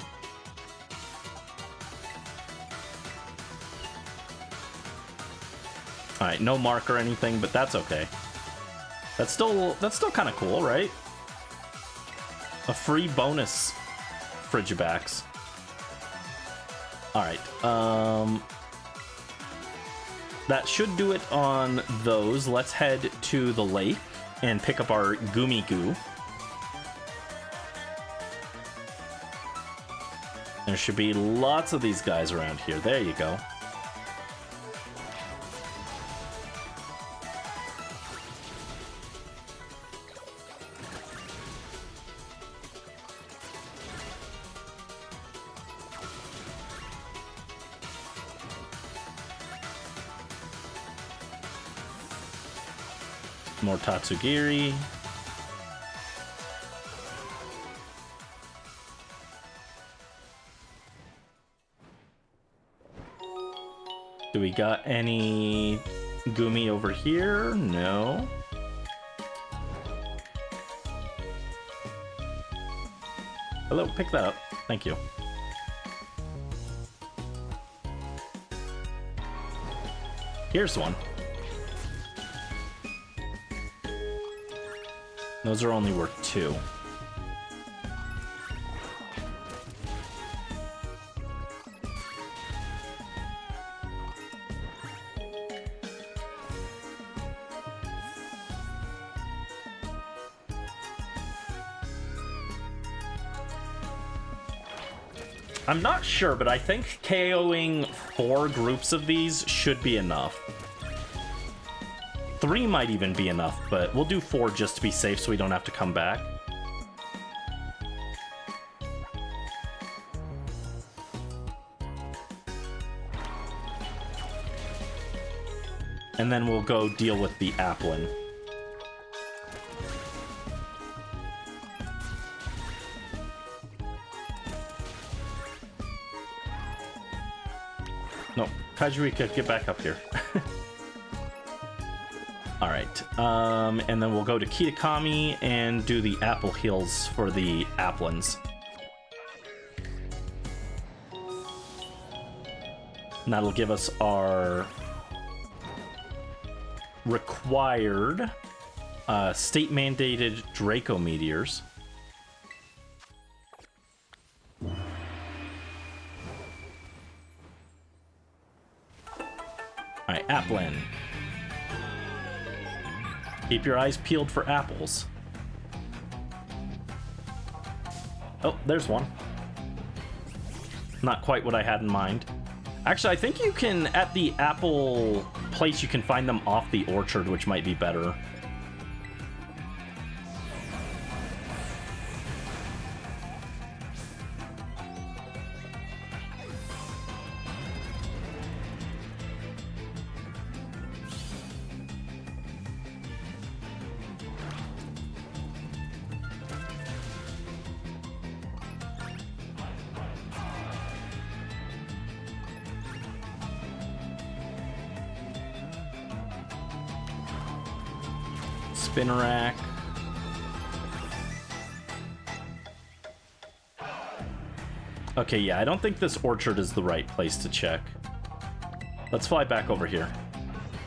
[SPEAKER 1] Alright, no mark or anything, but that's okay. That's still kind of cool, right? A free bonus Frigibacks. Alright, that should do it on those. Let's head to the lake and pick up our Goomy Goo. There should be lots of these guys around here. There you go. More Tatsugiri. Do we got any Goomy over here? No. Hello, pick that up. Thank you. Here's one. Those are only worth 2. I'm not sure, but I think KOing 4 groups of these should be enough. 3 might even be enough, but we'll do 4 just to be safe so we don't have to come back. And then we'll go deal with the Applin. No, Kajuika, get back up here. Alright, and then we'll go to Kitakami and do the apple heals for the Applins. And that'll give us our required state-mandated Draco Meteors. Alright, Applin. Keep your eyes peeled for apples. Oh, there's one. Not quite what I had in mind. Actually, I think you can, at the apple place, you can find them off the orchard, which might be better. Spin rack. Okay, yeah, I don't think this orchard is the right place to check. Let's fly back over here.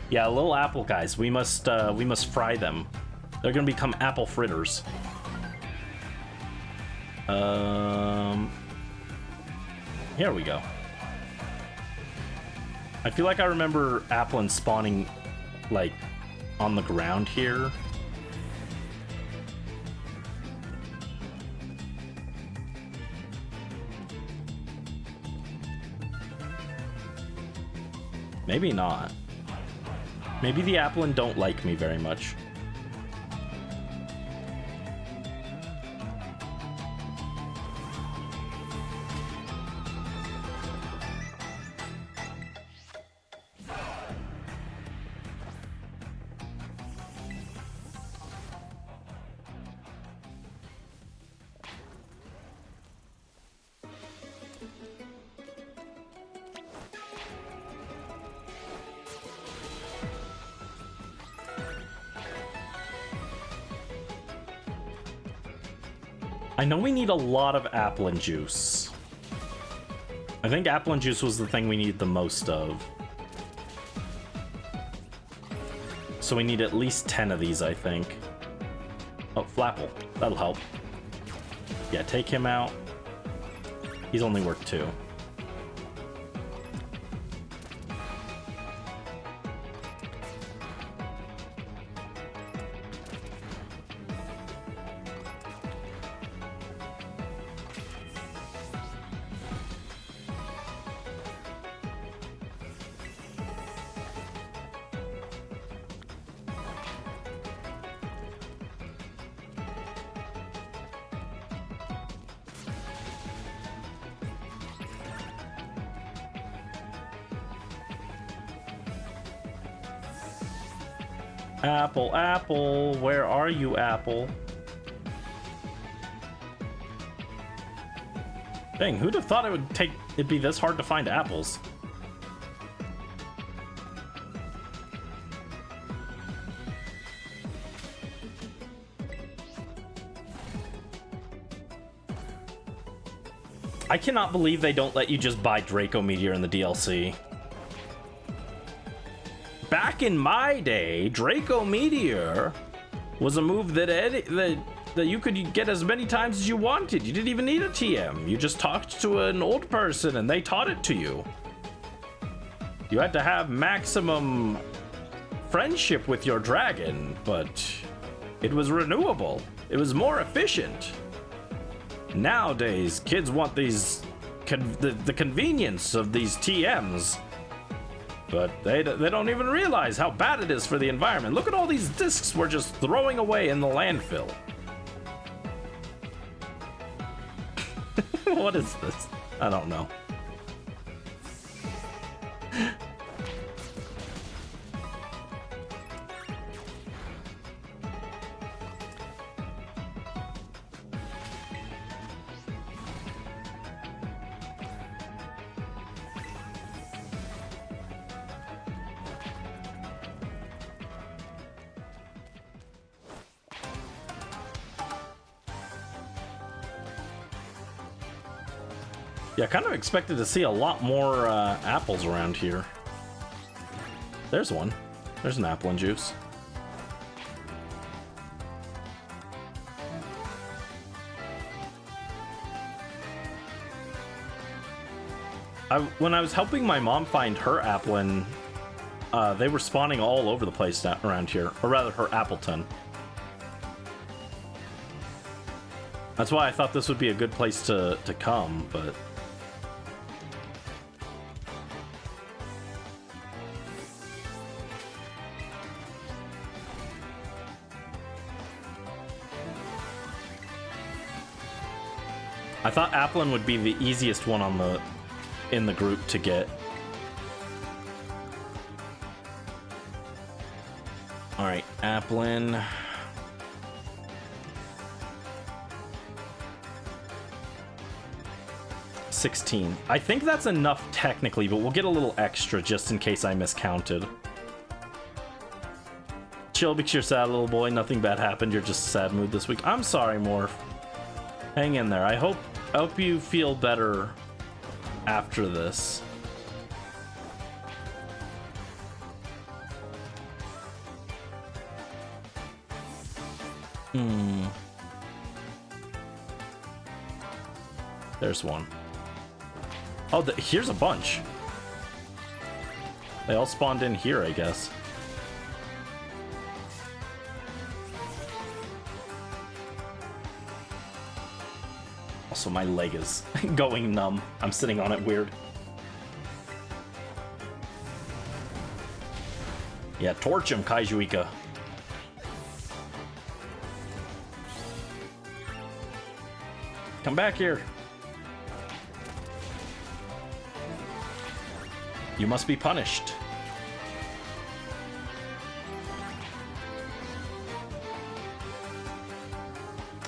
[SPEAKER 1] Yeah, little apple guys. We must fry them. They're gonna become apple fritters. Here we go. I feel like I remember applin spawning, like, on the ground here. Maybe not. Maybe the applin don't like me very much. I know we need a lot of applin juice. I think applin juice was the thing we need the most of. So we need at least 10 of these, I think. Oh, Flapple. That'll help. Yeah, take him out. He's only worth 2. Apple, Apple, where are you, Apple? Dang, who'd have thought it'd be this hard to find apples? I cannot believe they don't let you just buy Draco Meteor in the DLC. Back in my day, Draco Meteor was a move that you could get as many times as you wanted. You didn't even need a TM. You just talked to an old person and they taught it to you. You had to have maximum friendship with your dragon, but it was renewable. It was more efficient. Nowadays, kids want these the convenience of these TMs. But they don't even realize how bad it is for the environment. Look at all these discs we're just throwing away in the landfill. What is this? I don't know. Yeah, I kind of expected to see a lot more apples around here. There's one. There's an apple and juice. When I was helping my mom find her applin, they were spawning all over the place around here. Or rather, her Appleton. That's why I thought this would be a good place to come, but... I thought Applin would be the easiest one in the group to get. All right, Applin. $16. I think that's enough technically, but we'll get a little extra just in case I miscounted. Chill because you're sad, little boy. Nothing bad happened. You're just sad mood this week. I'm sorry, Morph. Hang in there. I hope you feel better after this. There's one. Oh, here's a bunch. They all spawned in here, I guess. Also, my leg is going numb. I'm sitting on it weird. Yeah, torch him, Kaijuika. Come back here. You must be punished.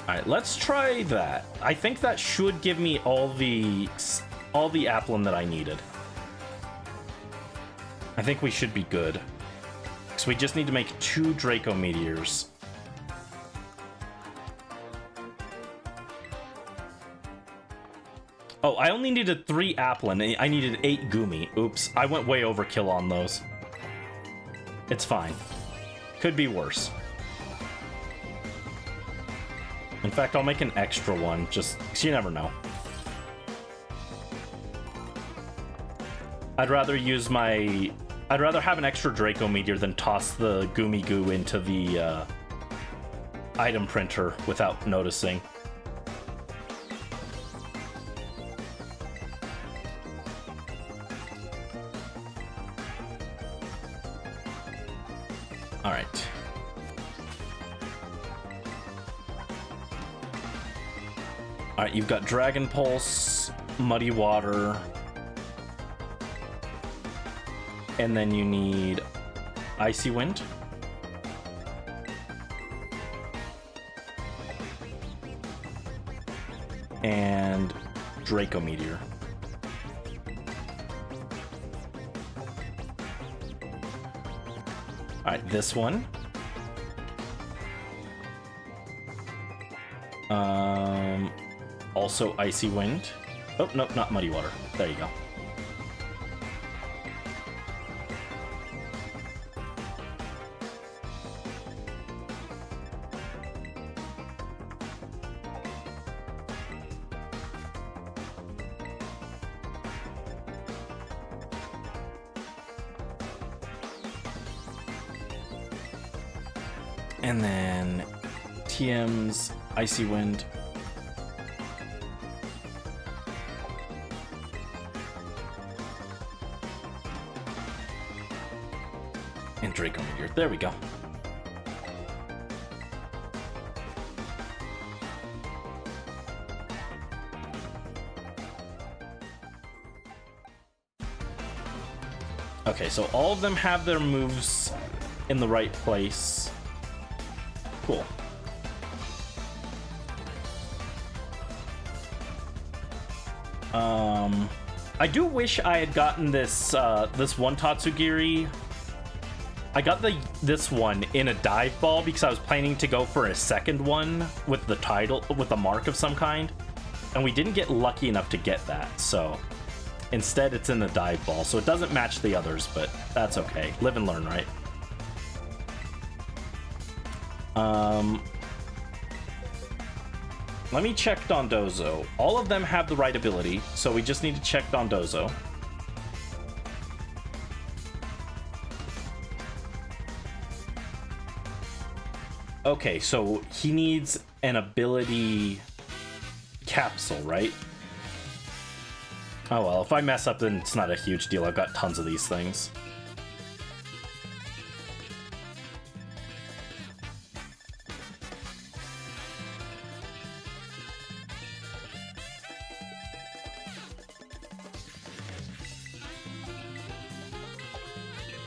[SPEAKER 1] Alright, let's try that. I think that should give me all the applin that I needed. I think we should be good. So we just need to make 2 Draco Meteors. Oh, I only needed 3 applin. I needed 8 Gumi. Oops, I went way overkill on those. It's fine. Could be worse. In fact, I'll make an extra one, just 'cause you never know. I'd rather have an extra Draco Meteor than toss the Gumi Goo into the item printer without noticing. Alright. Alright, you've got Dragon Pulse, Muddy Water, and then you need Icy Wind. And Draco Meteor. Alright, this one. Also Icy Wind. Oh, no, not Muddy Water. There you go. And then TM's Icy Wind. And Draco Meteor. There we go. Okay, so all of them have their moves in the right place. Cool. I do wish I had gotten this this one Tatsugiri. I got this one in a dive ball because I was planning to go for a second one with the title, with a mark of some kind, and we didn't get lucky enough to get that. So instead, it's in the dive ball, so it doesn't match the others, but that's okay. Live and learn, right? Let me check Dondozo. All of them have the right ability, so we just need to check Dondozo. Okay, so he needs an ability capsule, right? Oh well, if I mess up, then it's not a huge deal. I've got tons of these things.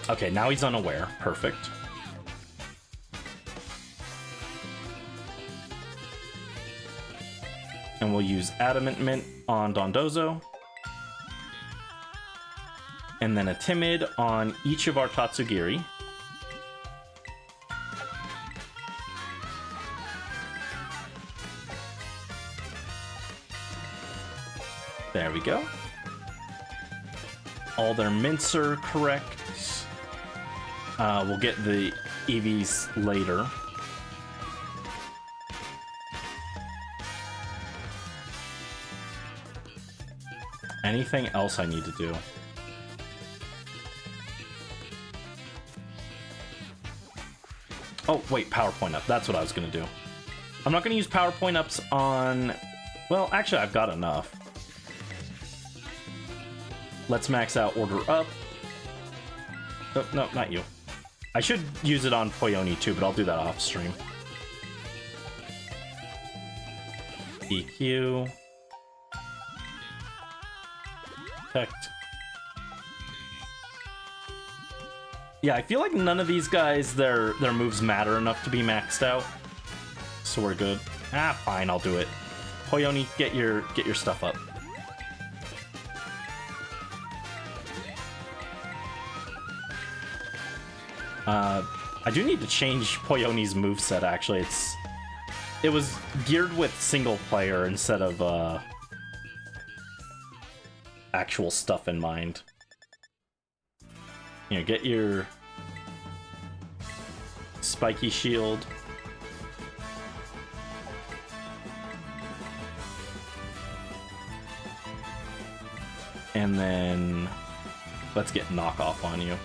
[SPEAKER 1] Okay, now he's unaware. Perfect. And we'll use Adamant Mint on Dondozo. And then a Timid on each of our Tatsugiri. There we go. All their mints are correct. We'll get the EVs later. Anything else I need to do? Oh, wait, PowerPoint up. That's what I was going to do. I'm not going to use PowerPoint ups on... Well, actually, I've got enough. Let's max out order up. Oh, no, not you. I should use it on Poyoni too, but I'll do that off stream. EQ. Protect. Yeah, I feel like none of these guys, their moves matter enough to be maxed out. So we're good. Ah, fine, I'll do it. Poyoni, get your stuff up. I do need to change Poyoni's moveset, actually. It was geared with single player instead of actual stuff in mind. You know, get your spiky shield. And then let's get knockoff on you.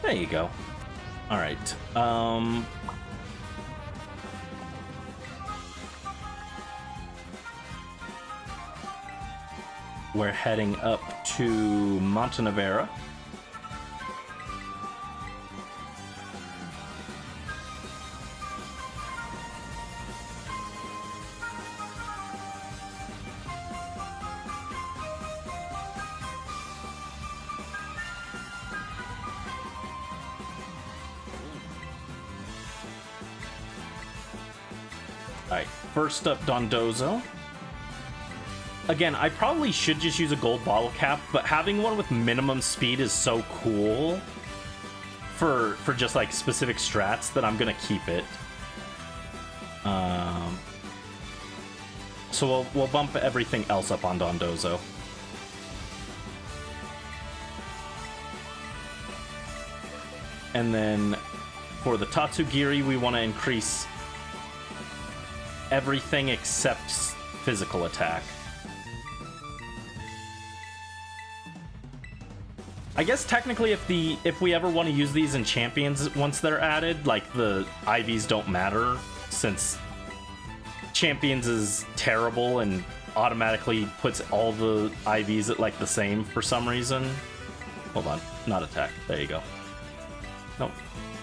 [SPEAKER 1] There you go. All right. We're heading up to Montenevera. Alright, first up, Dondozo. Again, I probably should just use a gold bottle cap, but having one with minimum speed is so cool for just like specific strats that I'm gonna keep it. So we'll bump everything else up on Dondozo. And then for the Tatsugiri, we want to increase everything except physical attack. I guess technically if we ever want to use these in champions once they're added, like the IVs don't matter since champions is terrible and automatically puts all the IVs at like the same for some reason. Hold on, not attack. There you go. Nope.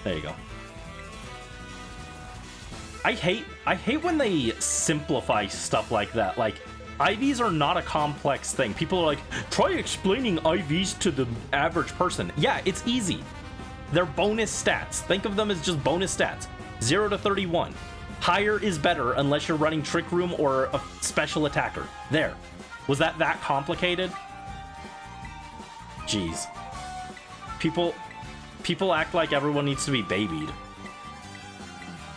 [SPEAKER 1] There you go. I hate when they simplify stuff like that. Like, IVs are not a complex thing. People are like, try explaining IVs to the average person. Yeah, it's easy. They're bonus stats. Think of them as just bonus stats. 0 to 31. Higher is better unless you're running Trick Room or a special attacker. There. Was that complicated? Jeez. People act like everyone needs to be babied.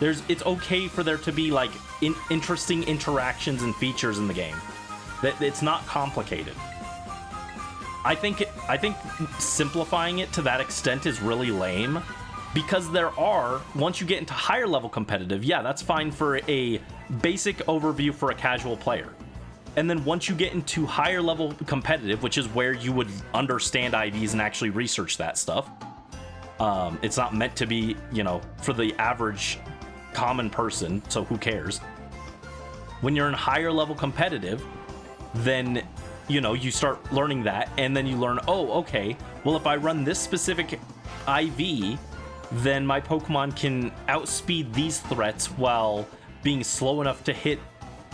[SPEAKER 1] It's okay for there to be like interesting interactions and features in the game. That it's not complicated. I think simplifying it to that extent is really lame, because once you get into higher level competitive, yeah, that's fine for a basic overview for a casual player. And then once you get into higher level competitive, which is where you would understand IVs and actually research that stuff, it's not meant to be, for the average common person, so who cares? When you're in higher level competitive, then you start learning that, and then you learn, oh, okay, well, if I run this specific IV, then my Pokemon can outspeed these threats while being slow enough to hit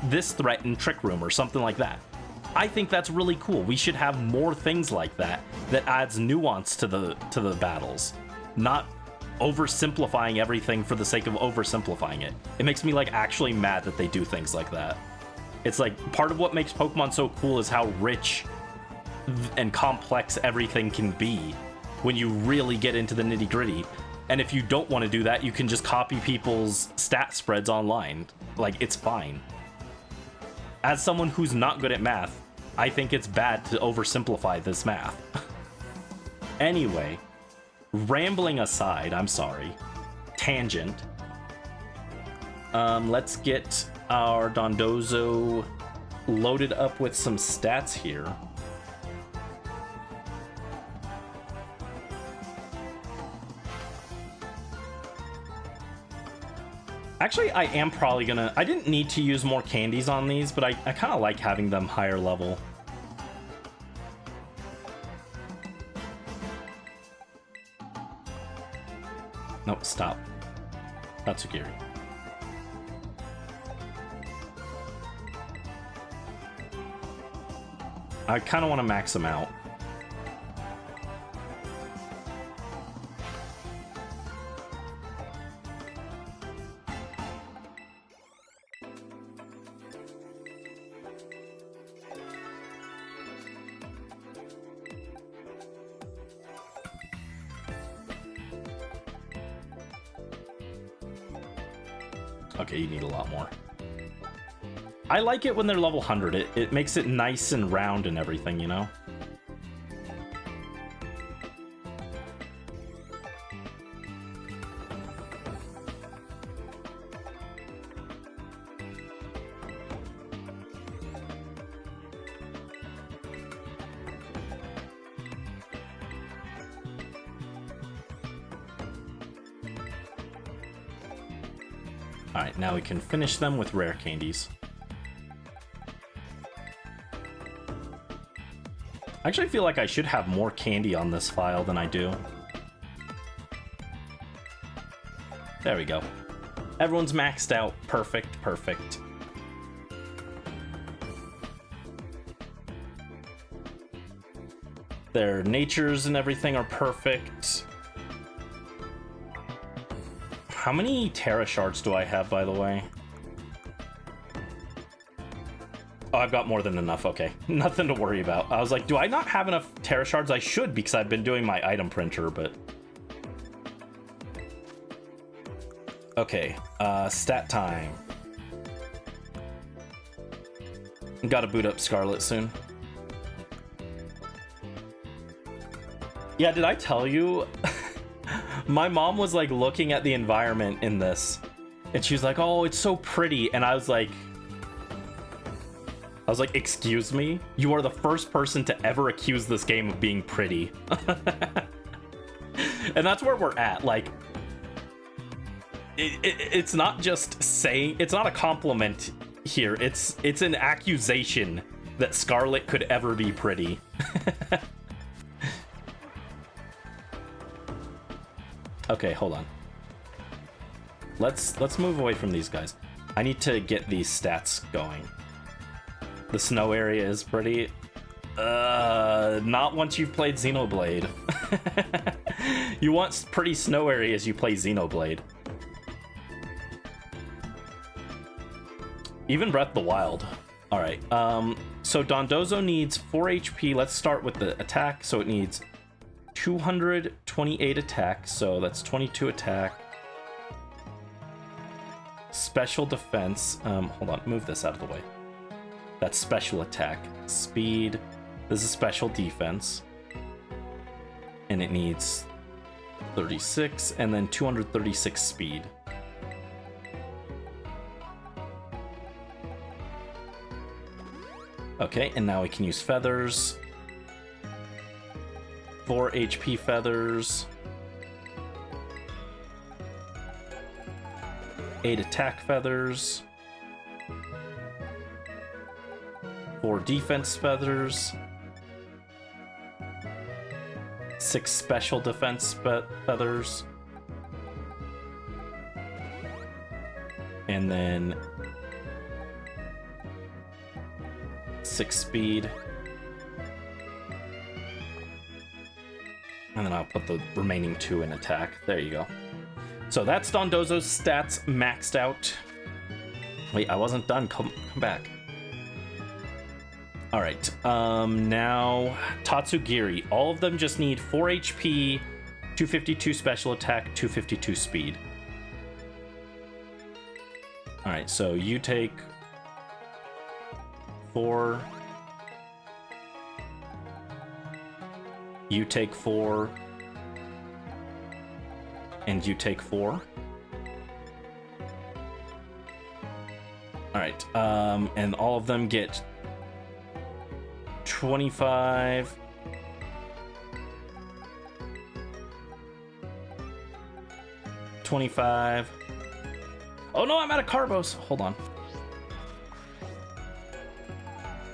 [SPEAKER 1] this threat in Trick Room or something like that. I think that's really cool. We should have more things like that that adds nuance to the battles, not oversimplifying everything for the sake of oversimplifying it. It makes me like actually mad that they do things like that. It's like part of what makes Pokemon so cool is how rich and complex everything can be when you really get into the nitty-gritty. And if you don't want to do that, you can just copy people's stat spreads online. Like, it's fine. As someone who's not good at math, I think it's bad to oversimplify this math. Anyway, rambling aside, I'm sorry. Tangent. Let's get our Dondozo loaded up with some stats here. Actually, I am probably gonna... I didn't need to use more candies on these, but I kind of like having them higher level. Nope, stop. Tatsugiri. I kind of want to max them out. Okay, you need a lot more. I like it when they're level 100. It makes it nice and round and everything, you know? Alright, now we can finish them with rare candies. I actually feel like I should have more candy on this file than I do. There we go. Everyone's maxed out. Perfect, perfect. Their natures and everything are perfect. How many Terra Shards do I have, by the way? Oh, I've got more than enough. Okay, nothing to worry about. I was like, do I not have enough Terra Shards? I should, because I've been doing my item printer, but... Okay, stat time. Gotta boot up Scarlet soon. Yeah, did I tell you? My mom was like looking at the environment in this, and she was like, "Oh, it's so pretty," and I was like, "Excuse me? You are the first person to ever accuse this game of being pretty." And that's where we're at. Like, it's not just saying, it's not a compliment here. It's an accusation that Scarlet could ever be pretty. Okay, hold on. Let's move away from these guys. I need to get these stats going. The snow area is pretty. Not once you've played Xenoblade. You want pretty snow areas, you play Xenoblade. Even Breath of the Wild. Alright, so Dondozo needs 4 HP. Let's start with the attack. So it needs 228 attack, so that's 22 attack. Special defense. Hold on, move this out of the way. That's special attack. Speed. This is special defense. And it needs 36, and then 236 speed. Okay, and now we can use feathers. 4 HP feathers. 8 attack feathers. 4 defense feathers. 6 special defense feathers. And then 6 speed. And then I'll put the remaining 2 in attack. There you go. So that's Dondozo's stats maxed out. Wait, I wasn't done. Come back. All right. Now Tatsugiri. All of them just need 4 HP, 252 special attack, 252 speed. All right. So you take 4. You take 4. And you take 4. All right. And all of them get 25. 25. Oh no, I'm out of carbos. Hold on.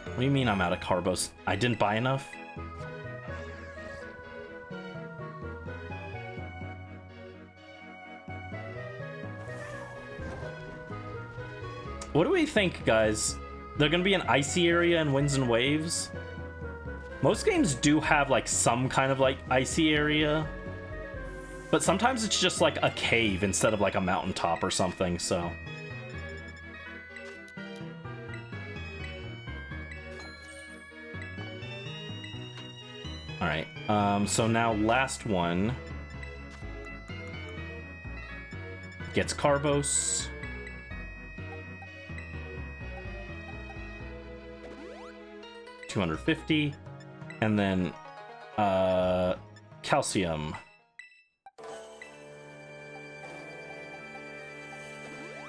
[SPEAKER 1] What do you mean I'm out of carbos? I didn't buy enough? What do we think, guys? They're gonna be an icy area in Winds and Waves? Most games do have like some kind of like icy area, but sometimes it's just like a cave instead of like a mountaintop or something, so. All right, so now last one gets Carbos. $250, and then calcium.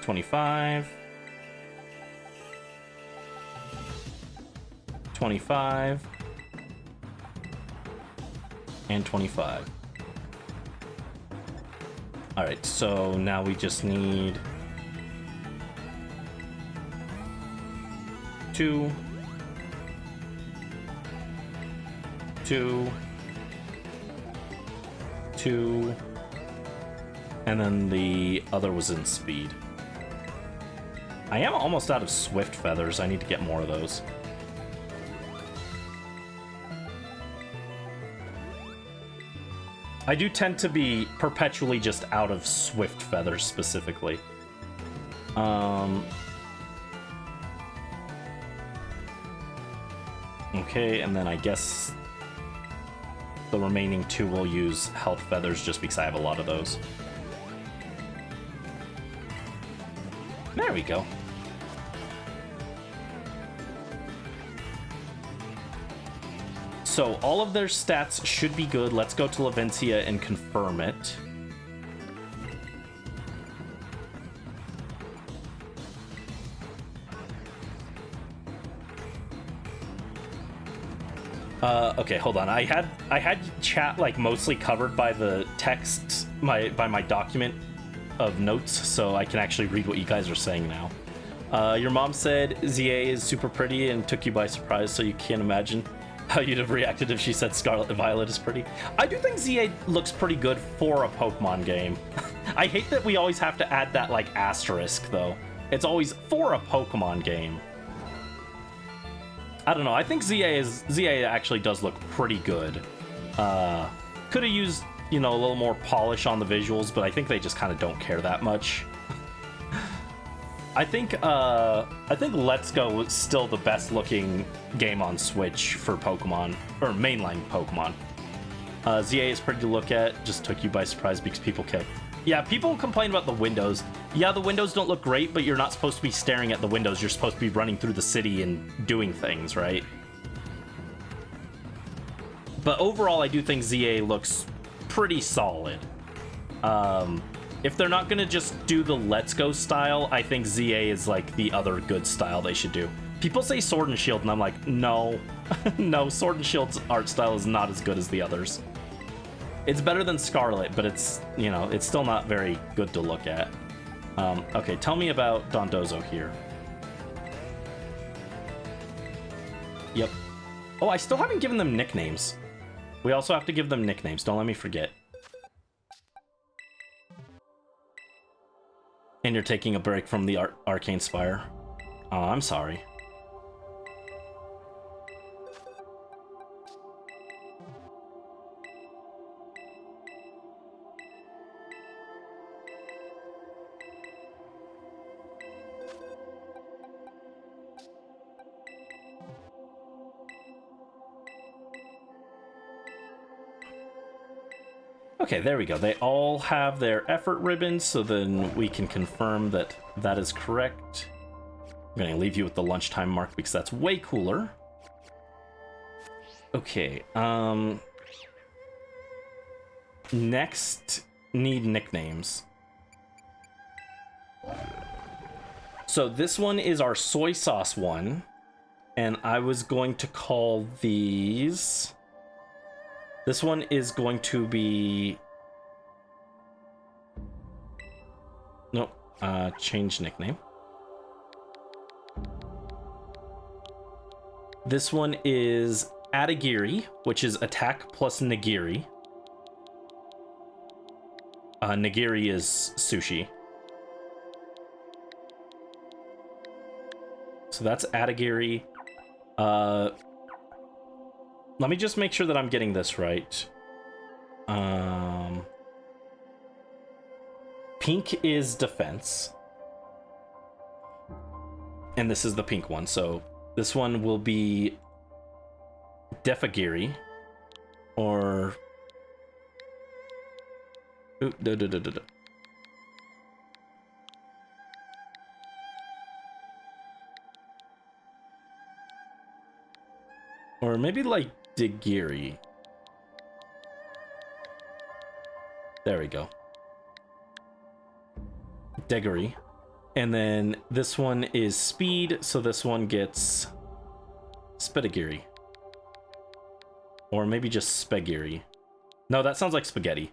[SPEAKER 1] 25. 25. And 25. All right, so now we just need 2. 2, 2, and then the other was in speed. I am almost out of Swift Feathers. I need to get more of those. I do tend to be perpetually just out of Swift Feathers specifically. Okay, and then I guess the remaining 2 will use Health Feathers just because I have a lot of those. There we go. So all of their stats should be good. Let's go to Lavencia and confirm it. Okay, hold on. I had chat like mostly covered by the text, by my document of notes, so I can actually read what you guys are saying now. Your mom said ZA is super pretty and took you by surprise, so you can't imagine how you'd have reacted if she said Scarlet Violet is pretty. I do think ZA looks pretty good for a Pokemon game. I hate that we always have to add that like asterisk though. It's always for a Pokemon game. I don't know. I think ZA actually does look pretty good. Could have used, you know, a little more polish on the visuals, but I think they just kind of don't care that much. I think Let's Go is still the best looking game on Switch for Pokemon, or mainline Pokemon. ZA is pretty to look at. Just took you by surprise because people care. Yeah, people complain about the windows. Yeah, the windows don't look great, but you're not supposed to be staring at the windows. You're supposed to be running through the city and doing things, right? But overall, I do think ZA looks pretty solid. If they're not gonna just do the Let's Go style, I think ZA is like the other good style they should do. People say Sword and Shield, and I'm like, no. No, Sword and Shield's art style is not as good as the others. It's better than Scarlet, but it's, you know, it's still not very good to look at. Okay, tell me about Dondozo here. Yep. Oh, I still haven't given them nicknames. We also have to give them nicknames. Don't let me forget. And you're taking a break from the Arcane Spire. Oh, I'm sorry. Okay, there we go. They all have their effort ribbons, so then we can confirm that that is correct. I'm going to leave you with the lunchtime mark because that's way cooler. Okay, next, need nicknames. So this one is our soy sauce one, and I was going to call these... This one is going to be... Nope, change nickname. This one is Adagiri, which is attack plus Nagiri. Nagiri is sushi. So that's Adagiri. Let me just make sure that I'm getting this right. Pink is defense. And this is the pink one, so this one will be Defagiri. Or... Ooh, Or maybe like Digiri. There we go. Degiri. And then this one is speed, so this one gets Spedigiri. Or maybe just Spegiri. No, that sounds like spaghetti.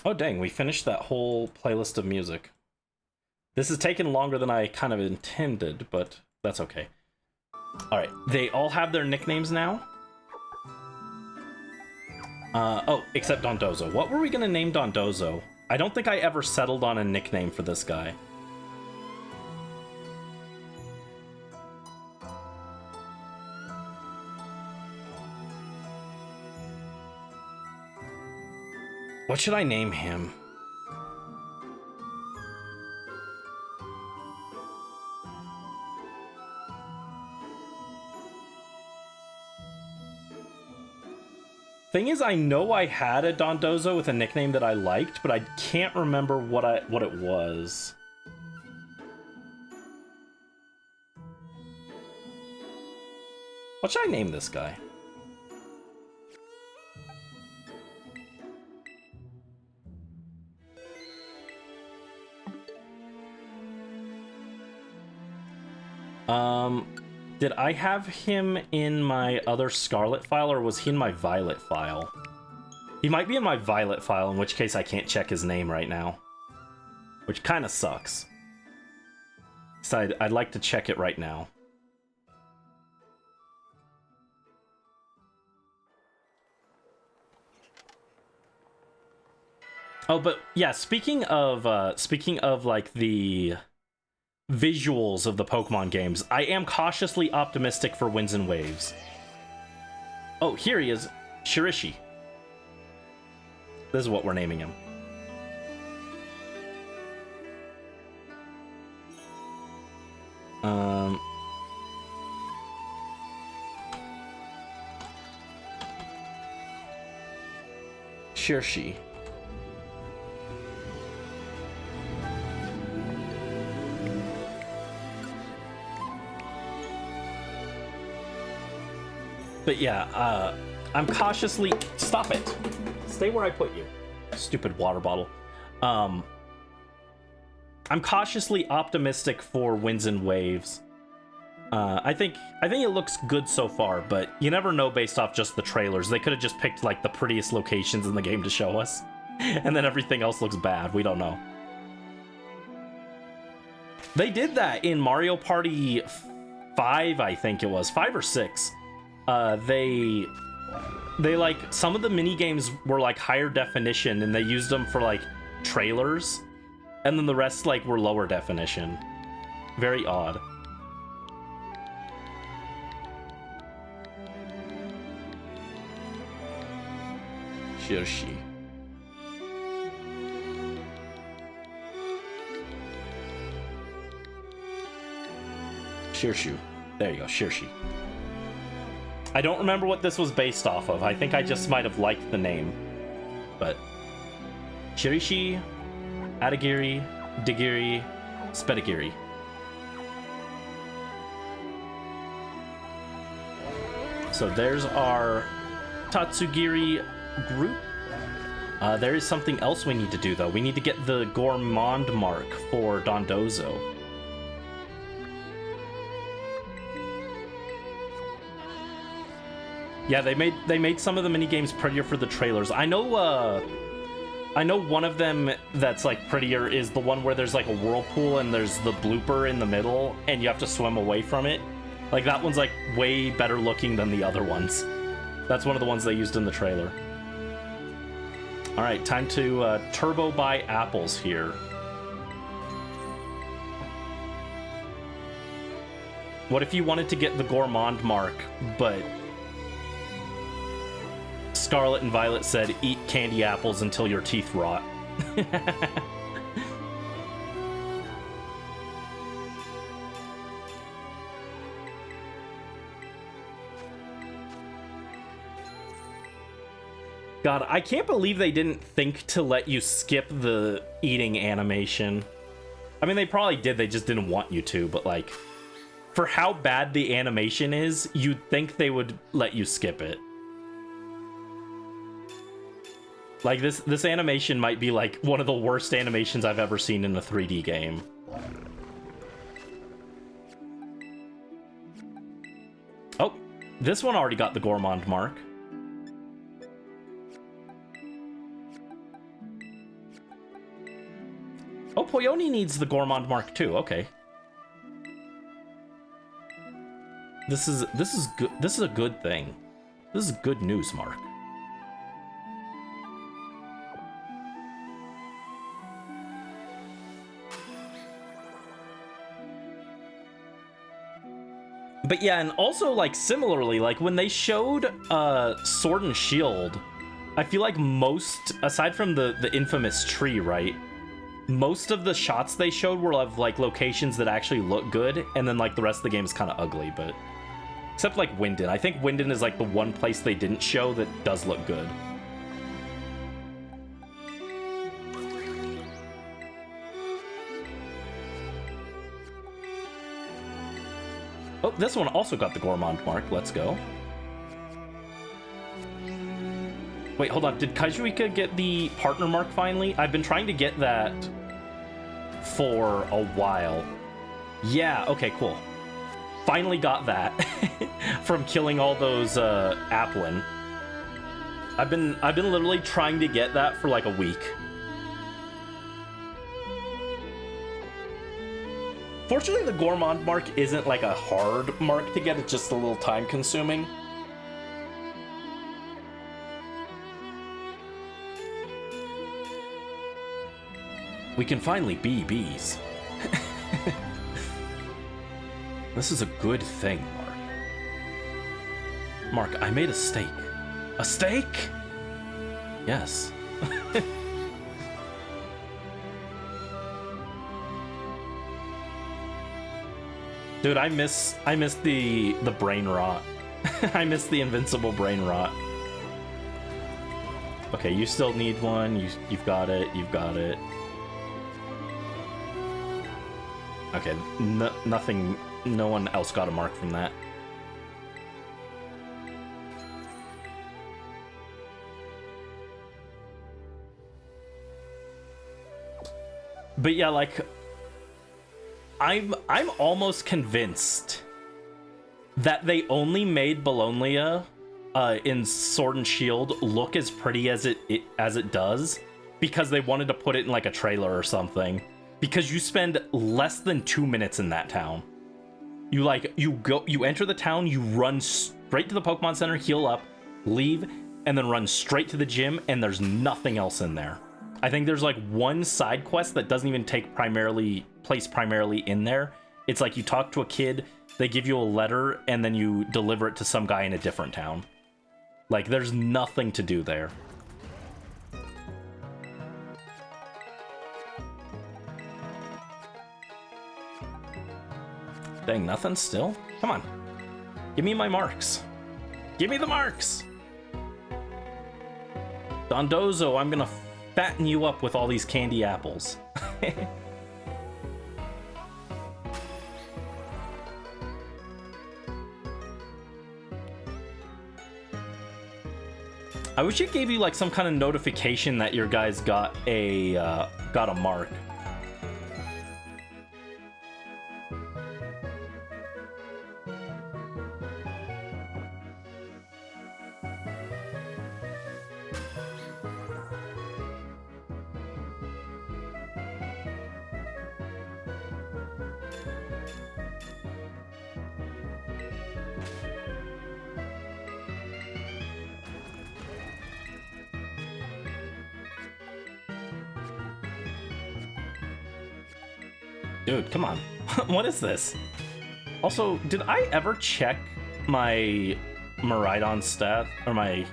[SPEAKER 1] Oh dang, we finished that whole playlist of music. This is taking longer than I kind of intended, but that's okay. Alright, they all have their nicknames now. Oh, except Dondozo. What were we gonna name Dondozo? I don't think I ever settled on a nickname for this guy. What should I name him? Thing is, I know I had a Dondozo with a nickname that I liked, but I can't remember what it was. What should I name this guy? Did I have him in my other Scarlet file, or was he in my Violet file? He might be in my Violet file, in which case I can't check his name right now. Which kind of sucks. So I'd like to check it right now. Oh, but yeah, speaking of like the visuals of the Pokemon games, I am cautiously optimistic for Winds and Waves. Oh, here he is, Shirishi. This is what we're naming him. Shirishi. But yeah, I'm cautiously... Stop it! Stay where I put you. Stupid water bottle. I'm cautiously optimistic for Winds and Waves. I think it looks good so far, but you never know based off just the trailers. They could have just picked like the prettiest locations in the game to show us, and then everything else looks bad. We don't know. They did that in Mario Party 5, I think it was 5 or 6. They like, some of the mini games were like higher definition, and they used them for like trailers, and then the rest like were lower definition. Very odd. Shirishi. Shirshu. There you go, Shirshi. I don't remember what this was based off of. I think I just might have liked the name. But Shirishi, Adagiri, Digiri, Spedagiri. So there's our Tatsugiri group. There is something else we need to do, though. We need to get the Gourmand mark for Dondozo. Yeah, they made some of the mini games prettier for the trailers. I know one of them that's like prettier is the one where there's like a whirlpool and there's the blooper in the middle and you have to swim away from it. Like that one's like way better looking than the other ones. That's one of the ones they used in the trailer. All right, time to turbo buy apples here. What if you wanted to get the Gourmand mark, but Scarlet and Violet said, eat candy apples until your teeth rot. God, I can't believe they didn't think to let you skip the eating animation. I mean, they probably did, they just didn't want you to, but like, for how bad the animation is, you'd think they would let you skip it. Like, this animation might be, like, one of the worst animations I've ever seen in a 3D game. Oh, this one already got the Gourmand mark. Oh, Poyoni needs the Gourmand mark too. Okay. This is good. This is a good thing. This is good news, Mark. But yeah, and also, like, similarly, like, when they showed Sword and Shield, I feel like most, aside from the infamous tree, right? Most of the shots they showed were of, like, locations that actually look good, and then, like, the rest of the game is kind of ugly, but... Except, like, Winden. I think Winden is, like, the one place they didn't show that does look good. Oh, this one also got the Gourmand mark. Let's go. Wait, hold on. Did Kaijuika get the partner mark finally? I've been trying to get that for a while. Yeah, okay, cool. Finally got that from killing all those Applin. I've been literally trying to get that for like a week. Fortunately, the Gourmand mark isn't like a hard mark to get, it's just a little time consuming. We can finally be bees. This is a good thing, Mark. Mark, I made a steak. A steak? Yes. Dude, I miss the brain rot. I miss the invincible brain rot. Okay, you still need one. You've got it. You've got it. Okay, nothing. No one else got a mark from that. But yeah, like, I'm almost convinced that they only made Bologna in Sword and Shield look as pretty as it does because they wanted to put it in like a trailer or something. Because you spend less than 2 minutes in that town. You enter the town, you run straight to the Pokemon Center, heal up, leave, and then run straight to the gym, and there's nothing else in there. I think there's like one side quest that doesn't even take place primarily in there. It's like you talk to a kid, they give you a letter, and then you deliver it to some guy in a different town. Like, there's nothing to do there. Dang, nothing still? Come on. Give me my marks. Give me the marks! Dondozo, I'm gonna fatten you up with all these candy apples. I wish it gave you like some kind of notification that your guys got a mark. Dude, come on. What is this? Also, did I ever check my Miraidon stat? Or my...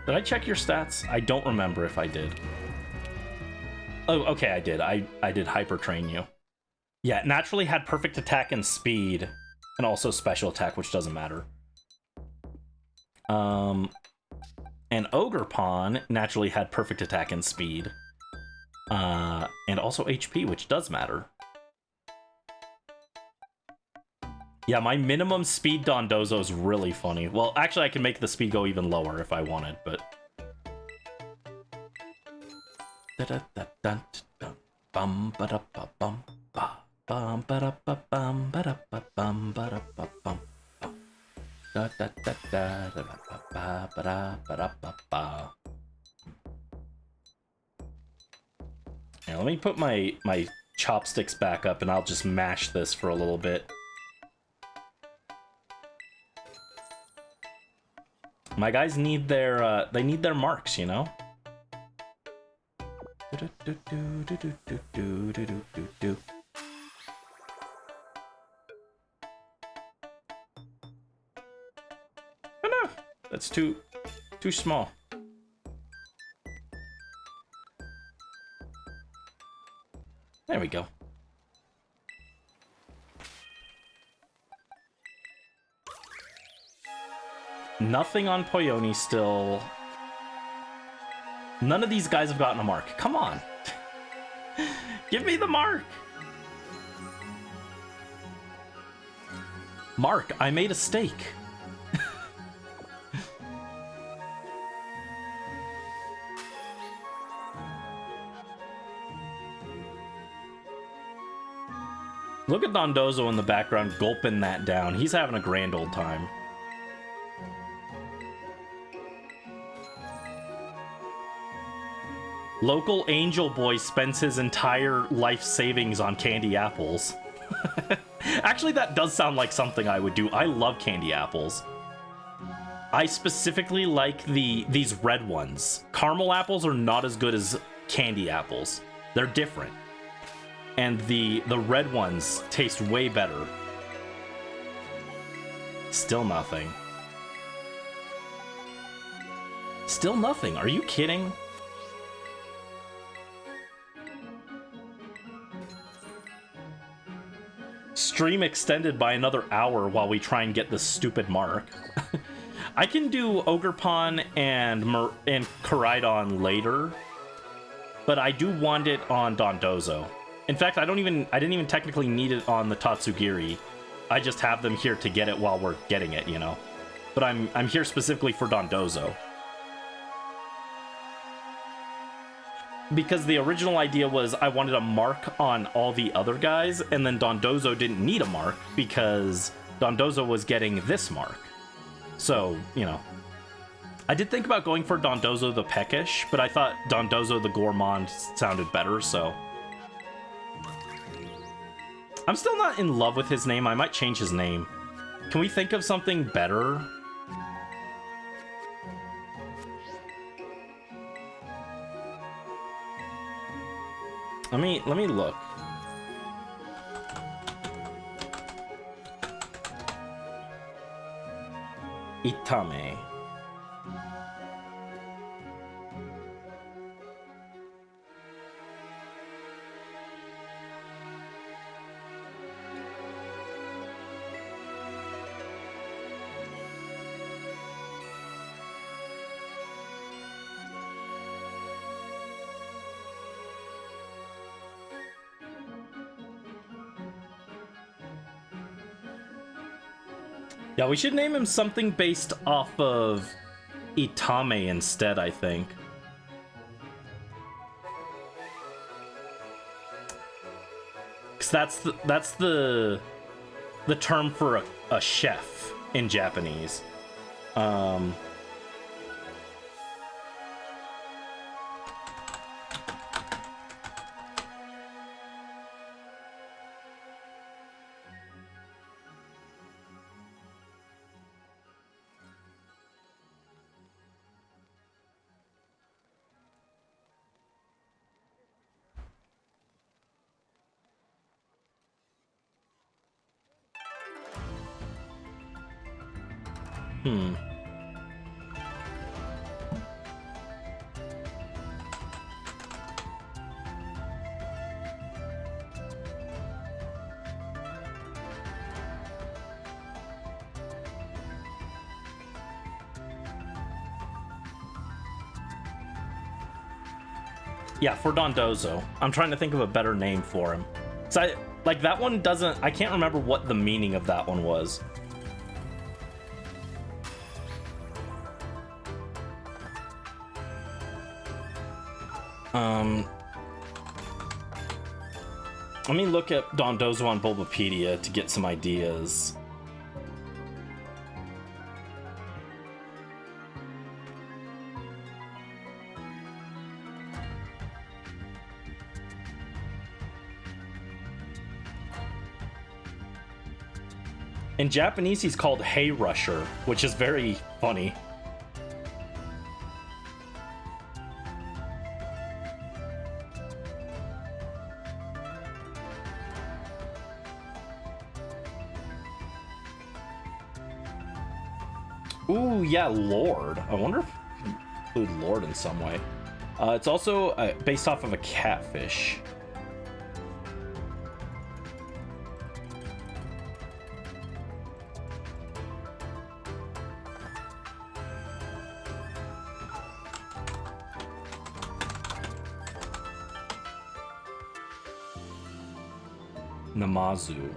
[SPEAKER 1] Did I check your stats? I don't remember if I did. Oh, okay, I did. I did hyper train you. Yeah, it naturally had perfect attack and speed. And also special attack, which doesn't matter. And Ogre Pawn naturally had perfect attack and speed. And also HP, which does matter. Yeah, my minimum speed Dondozo is really funny. Well, actually, I can make the speed go even lower if I wanted, but... Yeah, let me put my chopsticks back up and I'll just mash this for a little bit. My guys need their they need their marks, you know? Oh no, that's too small. There we go. Nothing on Poyoni still. None of these guys have gotten a mark. Come on. Give me the mark. Mark, I made a steak. Look at Dondozo in the background gulping that down. He's having a grand old time. Local angel boy spends his entire life savings on candy apples. Actually, that does sound like something I would do. I love candy apples. I specifically like these red ones. Caramel apples are not as good as candy apples. They're different. And the red ones taste way better. Still nothing. Still nothing. Are you kidding? Stream extended by another hour while we try and get this stupid mark. I can do Ogre Pawn and Koraidon later, but I do want it on Dondozo. In fact, I didn't even technically need it on the Tatsugiri. I just have them here to get it while we're getting it, you know. But I'm here specifically for Dondozo. Because the original idea was I wanted a mark on all the other guys, and then Dondozo didn't need a mark because Dondozo was getting this mark. So, you know. I did think about going for Dondozo the Peckish, but I thought Dondozo the Gourmand sounded better, so... I'm still not in love with his name. I might change his name. Can we think of something better? Let me look. Itame. Yeah, we should name him something based off of Itame instead, I think. Cause that's the term for a chef in Japanese. Yeah, for Dondozo. I'm trying to think of a better name for him. So like that one doesn't, I can't remember what the meaning of that one was. Let me look at Dondozo on Bulbapedia to get some ideas. In Japanese, he's called Hay Rusher, which is very funny. Ooh, yeah, Lord. I wonder if you include Lord in some way. It's also based off of a catfish. Namazu.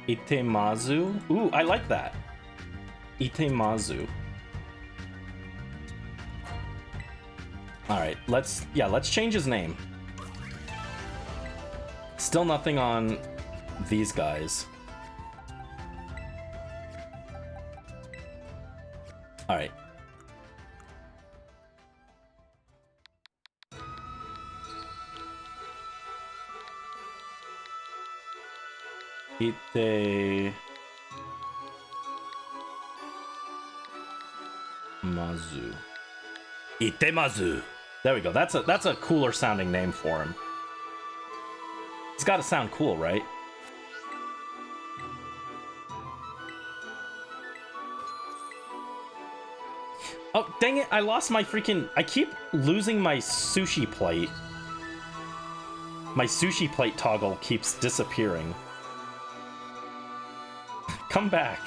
[SPEAKER 1] Itemazu? Ooh, I like that. Itemazu. Alright, let's change his name. Still nothing on these guys. Alright. Itemazu. Itemazu. There we go. That's a cooler sounding name for him. It's got to sound cool, right? Oh, dang it. I lost my freaking... I keep losing my sushi plate. My sushi plate toggle keeps disappearing. Come back.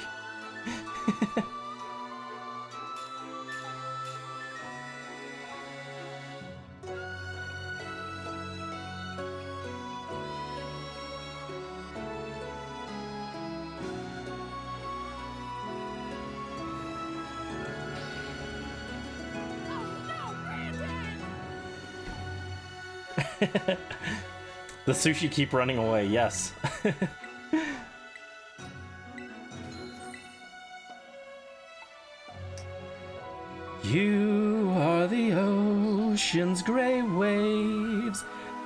[SPEAKER 1] The sushi keep running away, yes. You are the ocean's gray waves,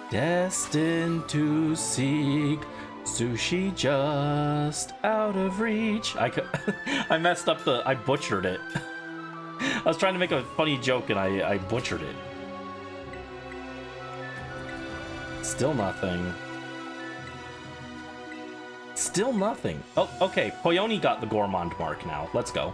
[SPEAKER 1] destined to seek sushi just out of reach. I messed up I butchered it. I was trying to make a funny joke and I butchered it. Still nothing. Still nothing. Oh, okay. Poyoni got the Gourmand mark now. Let's go.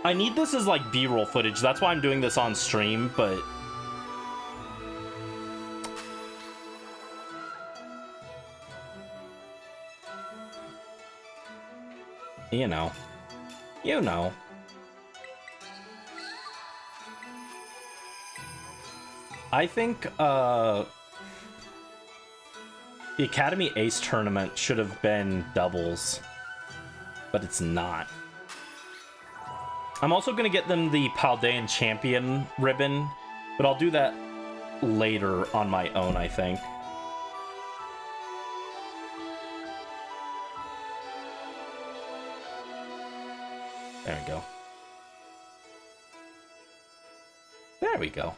[SPEAKER 1] I need this as like B-roll footage. That's why I'm doing this on stream, but... You know. You know. I think, the Academy Ace tournament should have been doubles, but it's not. I'm also gonna get them the Paldean Champion ribbon, but I'll do that later on my own, I think. There we go. There we go.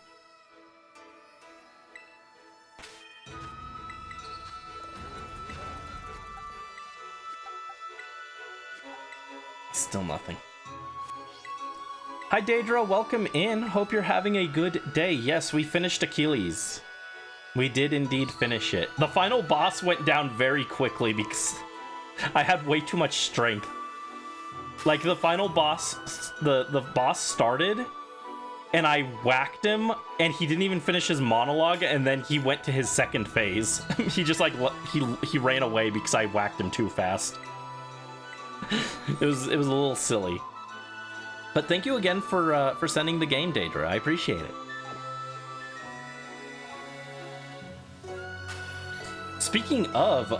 [SPEAKER 1] Still nothing. Hi Daedra, welcome in. Hope you're having a good day. Yes, we finished Achilles. We did indeed finish it. The final boss went down very quickly because I had way too much strength. Like the final boss, the boss started and I whacked him and he didn't even finish his monologue and then he went to his second phase. He just like, he ran away because I whacked him too fast. It was a little silly. But thank you again for sending the game, Daedra. I appreciate it. Speaking of,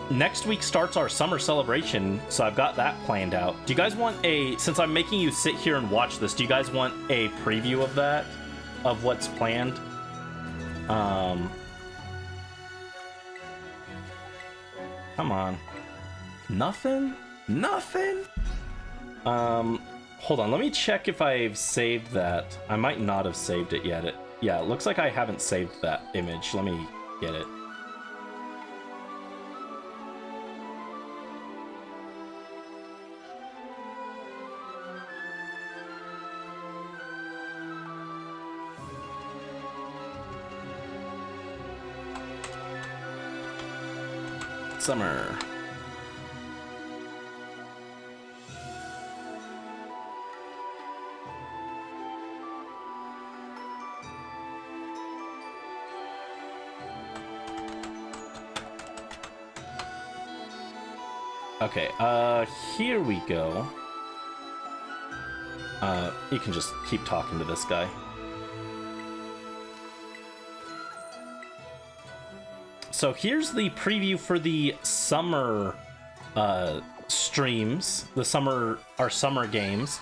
[SPEAKER 1] next week starts our summer celebration, so I've got that planned out. Do you guys want since I'm making you sit here and watch this, do you guys want a preview of that? Of what's planned? Come on. Nothing? Nothing? Hold on, let me check if I've saved that. I might not have saved it yet. Yeah, it looks like I haven't saved that image. Let me get it. Summer. Okay, here we go. You can just keep talking to this guy. So here's the preview for the summer streams, our summer games.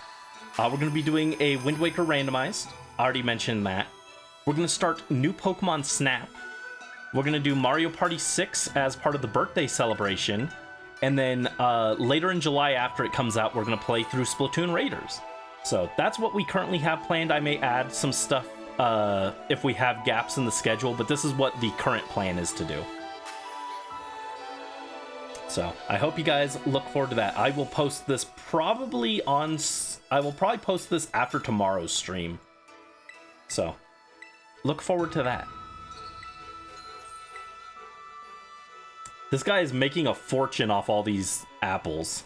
[SPEAKER 1] We're going to be doing a Wind Waker randomized. I already mentioned that. We're going to start new Pokemon Snap. We're going to do Mario Party 6 as part of the birthday celebration. And then later in July, after it comes out, we're going to play through Splatoon Raiders. So that's what we currently have planned. I may add some stuff if we have gaps in the schedule, but this is what the current plan is to do. So I hope you guys look forward to that. I will post this probably post this after tomorrow's stream. So look forward to that. This guy is making a fortune off all these apples.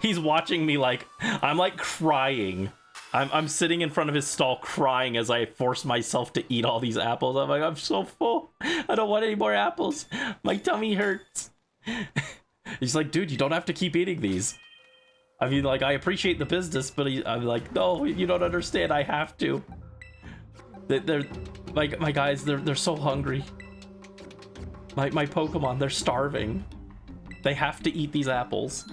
[SPEAKER 1] He's watching me like, I'm like crying. I'm sitting in front of his stall crying as I force myself to eat all these apples. I'm like, I'm so full. I don't want any more apples. My tummy hurts. He's like, dude, you don't have to keep eating these. I mean, like, I appreciate the business, but I'm like, no, you don't understand. I have to. They're like, my guys, they're so hungry. My Pokemon, they're starving. They have to eat these apples.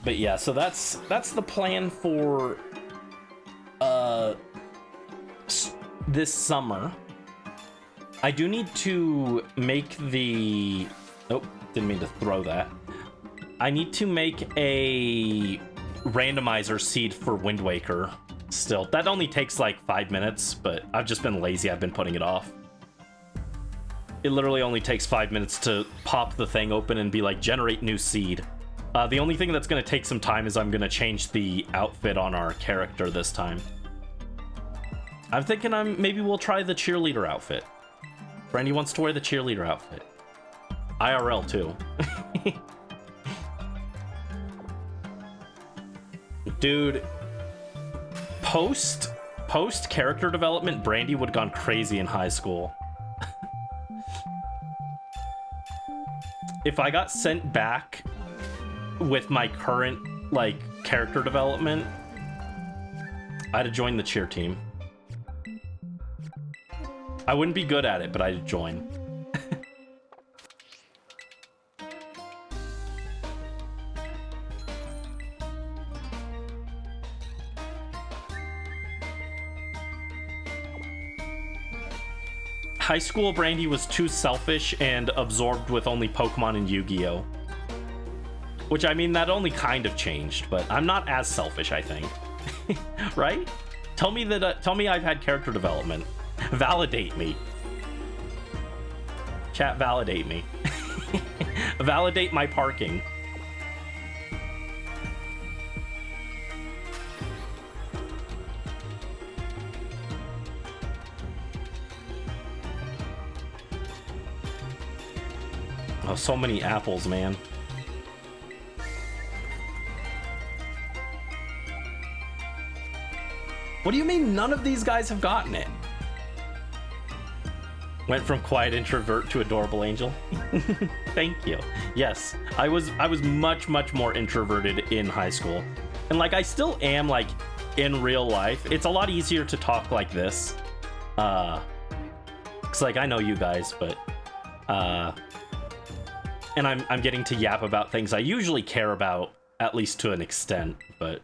[SPEAKER 1] But yeah, so that's the plan for this summer. I do need to make the... Oh, didn't mean to throw that. I need to make a randomizer seed for Wind Waker still. That only takes like 5 minutes, but I've just been lazy. I've been putting it off. It literally only takes 5 minutes to pop the thing open and be like, generate new seed. The only thing that's going to take some time is I'm going to change the outfit on our character this time. I'm thinking maybe we'll try the cheerleader outfit. Brandy wants to wear the cheerleader outfit. IRL too. Dude, post post character development, Brandy would have gone crazy in high school. If I got sent back with my current, like, character development, I'd have joined the cheer team. I wouldn't be good at it, but I'd join. High school Brandy was too selfish and absorbed with only Pokemon and Yu-Gi-Oh! Which, I mean, that only kind of changed, but I'm not as selfish, I think. Right? Tell me that. Tell me I've had character development. Validate me. Chat, validate me. Validate my parking. Oh, so many apples, man. What do you mean none of these guys have gotten it? Went from quiet introvert to adorable angel. Thank you. Yes, I was much more introverted in high school. And like I still am, like, in real life. It's a lot easier to talk like this. Cause like I know you guys, but and I'm getting to yap about things I usually care about, at least to an extent, but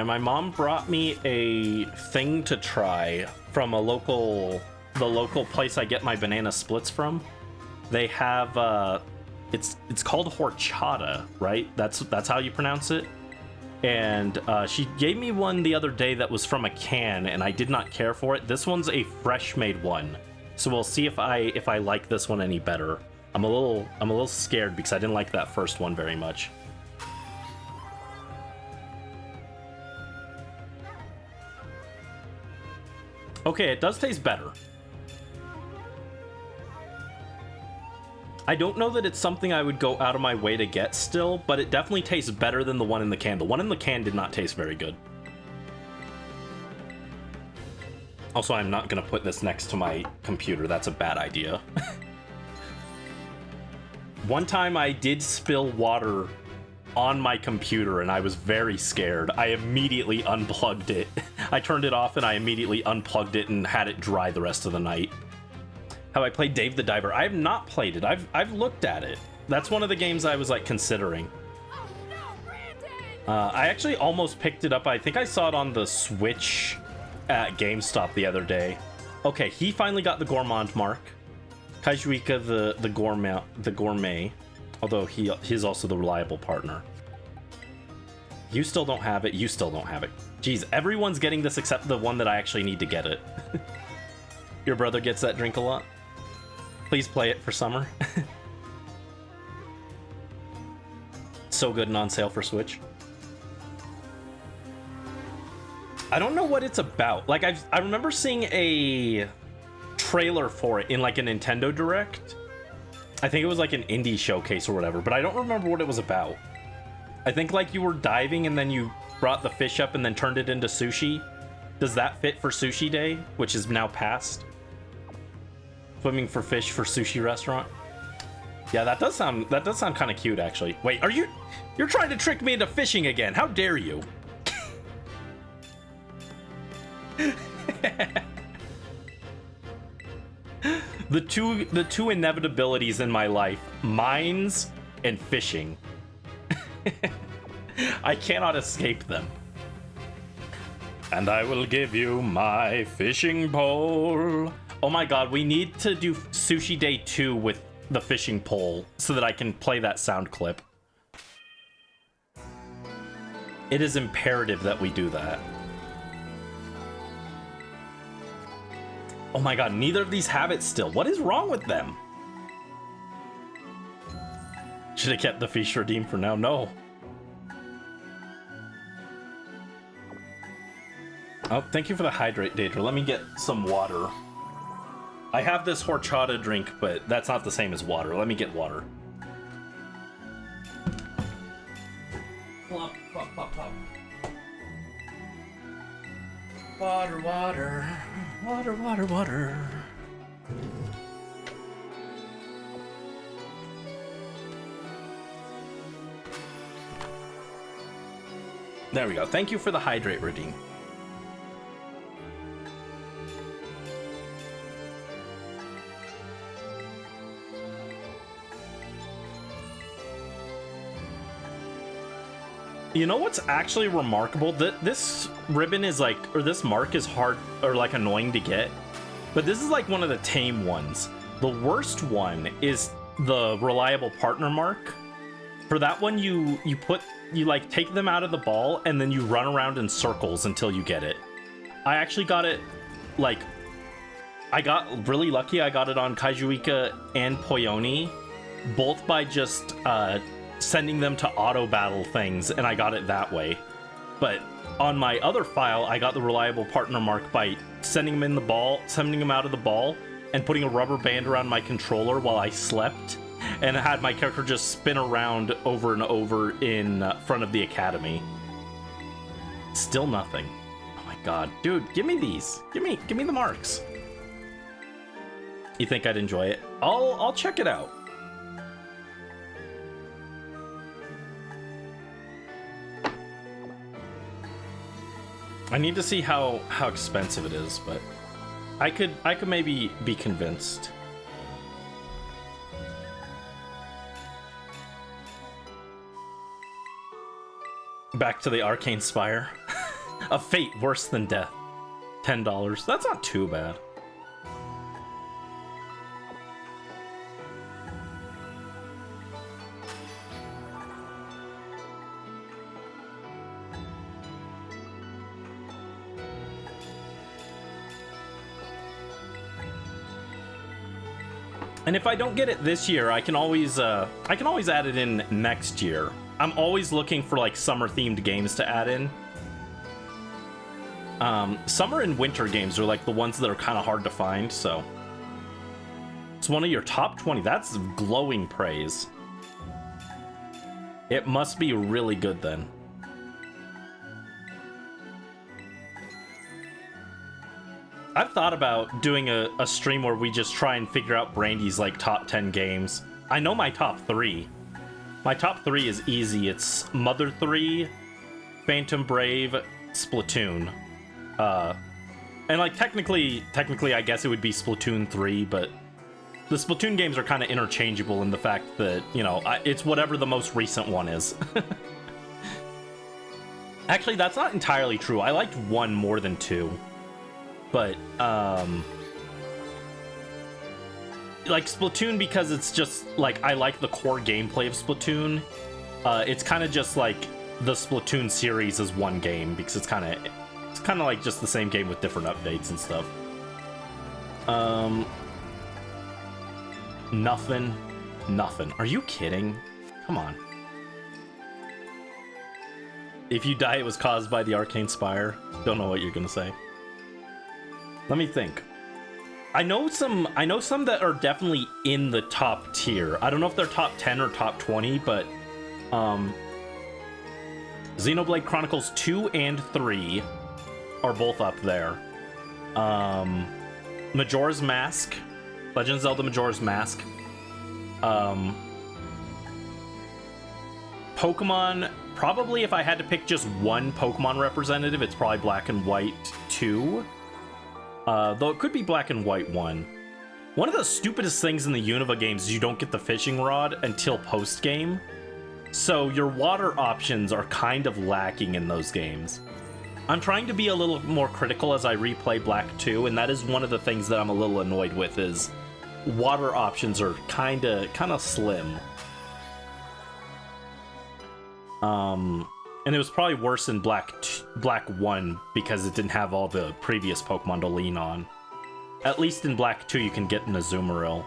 [SPEAKER 1] my mom brought me a thing to try from the local place I get my banana splits from. They have it's called horchata, right? That's how you pronounce it. And she gave me one the other day that was from a can, and I did not care for it. This one's a fresh made one, so we'll see if I like this one any better. I'm a little scared because I didn't like that first one very much. Okay, it does taste better. I don't know that it's something I would go out of my way to get still, but it definitely tastes better than the one in the can. The one in the can did not taste very good. Also, I'm not gonna put this next to my computer. That's a bad idea. One time I did spill water on my computer and I was very scared. I immediately unplugged it. I turned it off and I immediately unplugged it and had it dry the rest of the night. Have I played Dave the Diver? I have not played it. I've looked at it. That's one of the games I was like considering. I actually almost picked it up. I think I saw it on the Switch at GameStop the other day. Okay, he finally got the Gourmand mark. Kaijuika the gourmet. Although he's also the reliable partner. You still don't have it. You still don't have it. Jeez, everyone's getting this except the one that I actually need to get it. Your brother gets that drink a lot. Please play it for summer. So good and on sale for Switch. I don't know what it's about. Like I remember seeing a trailer for it in like a Nintendo Direct. I think it was like an indie showcase or whatever, but I don't remember what it was about. I think like you were diving and then you brought the fish up and then turned it into sushi. Does that fit for Sushi Day, which is now past? Swimming for fish for sushi restaurant? Yeah, that does sound kind of cute actually. Wait, you're trying to trick me into fishing again? How dare you? The two inevitabilities in my life, mines and fishing. I cannot escape them. And I will give you my fishing pole. Oh my god, we need to do Sushi Day 2 with the fishing pole so that I can play that sound clip. It is imperative that we do that. Oh my god, neither of these have it still. What is wrong with them? Should have kept the fish redeem for now. No. Oh, thank you for the hydrate, Daedra. Let me get some water. I have this horchata drink, but that's not the same as water. Let me get water. Plop, plop, plop, plop. Water, water. Water, water, water. There we go. Thank you for the hydrate redeem. You know what's actually remarkable? That this ribbon is like, or this mark is hard or like annoying to get, but this is like one of the tame ones. The worst one is the reliable partner mark. For that one, you like take them out of the ball and then you run around in circles until you get it. I actually got it, like, I got really lucky. I got it on Kaijuika and Poyoni, both by just sending them to auto battle things, and I got it that way. But on my other file, I got the reliable partner mark by sending them in the ball, sending them out of the ball, and putting a rubber band around my controller while I slept, and I had my character just spin around over and over in front of the academy. Still nothing. Oh my god, dude, give me these. Give me the marks. You think I'd enjoy it? I'll check it out. I need to see how expensive it is, but I could maybe be convinced. Back to the Arcane Spire. A fate worse than death. $10. That's not too bad. And if I don't get it this year, I can always add it in next year. I'm always looking for like summer themed games to add in. Summer and winter games are like the ones that are kind of hard to find, so. It's one of your top 20. That's glowing praise. It must be really good then. I've thought about doing a stream where we just try and figure out Brandy's like top 10 games. I know my top 3. My top 3 is easy. It's Mother 3, Phantom Brave, Splatoon. And like technically I guess it would be Splatoon 3, but the Splatoon games are kind of interchangeable in the fact that, you know, it's whatever the most recent one is. Actually, that's not entirely true. I liked 1 more than 2. But, like Splatoon, because it's just, like, I like the core gameplay of Splatoon. It's kind of just like the Splatoon series is one game, because it's kind of like just the same game with different updates and stuff. Nothing. Are you kidding? Come on. If you die, it was caused by the Arcane Spire. Don't know what you're gonna say. Let me think. I know some that are definitely in the top tier. I don't know if they're top 10 or top 20, but Xenoblade Chronicles 2 and 3 are both up there. Majora's Mask, Legend of Zelda Majora's Mask. Pokemon, probably if I had to pick just one Pokemon representative, it's probably Black and White 2. Though it could be Black and White 1. One of the stupidest things in the Unova games is you don't get the fishing rod until post-game. So your water options are kind of lacking in those games. I'm trying to be a little more critical as I replay Black 2, and that is one of the things that I'm a little annoyed with is water options are kind of slim. And it was probably worse in Black 1 because it didn't have all the previous Pokemon to lean on. At least in Black 2 you can get an Azumarill.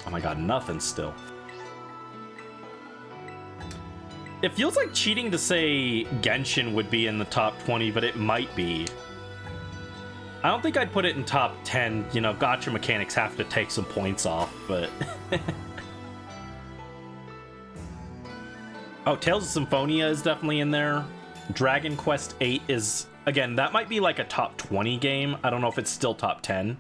[SPEAKER 1] Oh my god, nothing still. It feels like cheating to say Genshin would be in the top 20, but it might be. I don't think I'd put it in top 10. You know, gacha mechanics have to take some points off, but... Oh, Tales of Symphonia is definitely in there. Dragon Quest VIII is... Again, that might be like a top 20 game. I don't know if it's still top 10.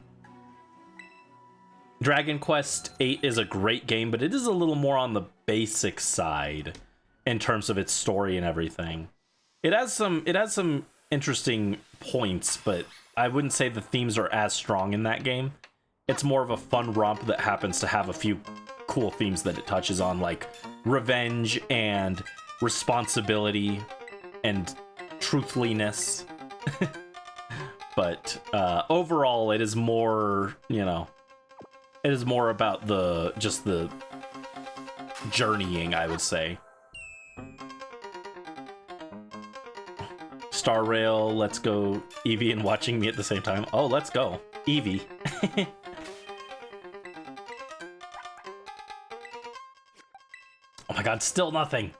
[SPEAKER 1] Dragon Quest VIII is a great game, but it is a little more on the basic side in terms of its story and everything. It has some interesting points, but I wouldn't say the themes are as strong in that game. It's more of a fun romp that happens to have a few cool themes that it touches on, like revenge and responsibility and truthfulness. But overall, it is more, you know, it is more about just the journeying, I would say. Star Rail, let's go. Eevee and watching me at the same time. Oh, let's go. Eevee. Oh my god, still nothing.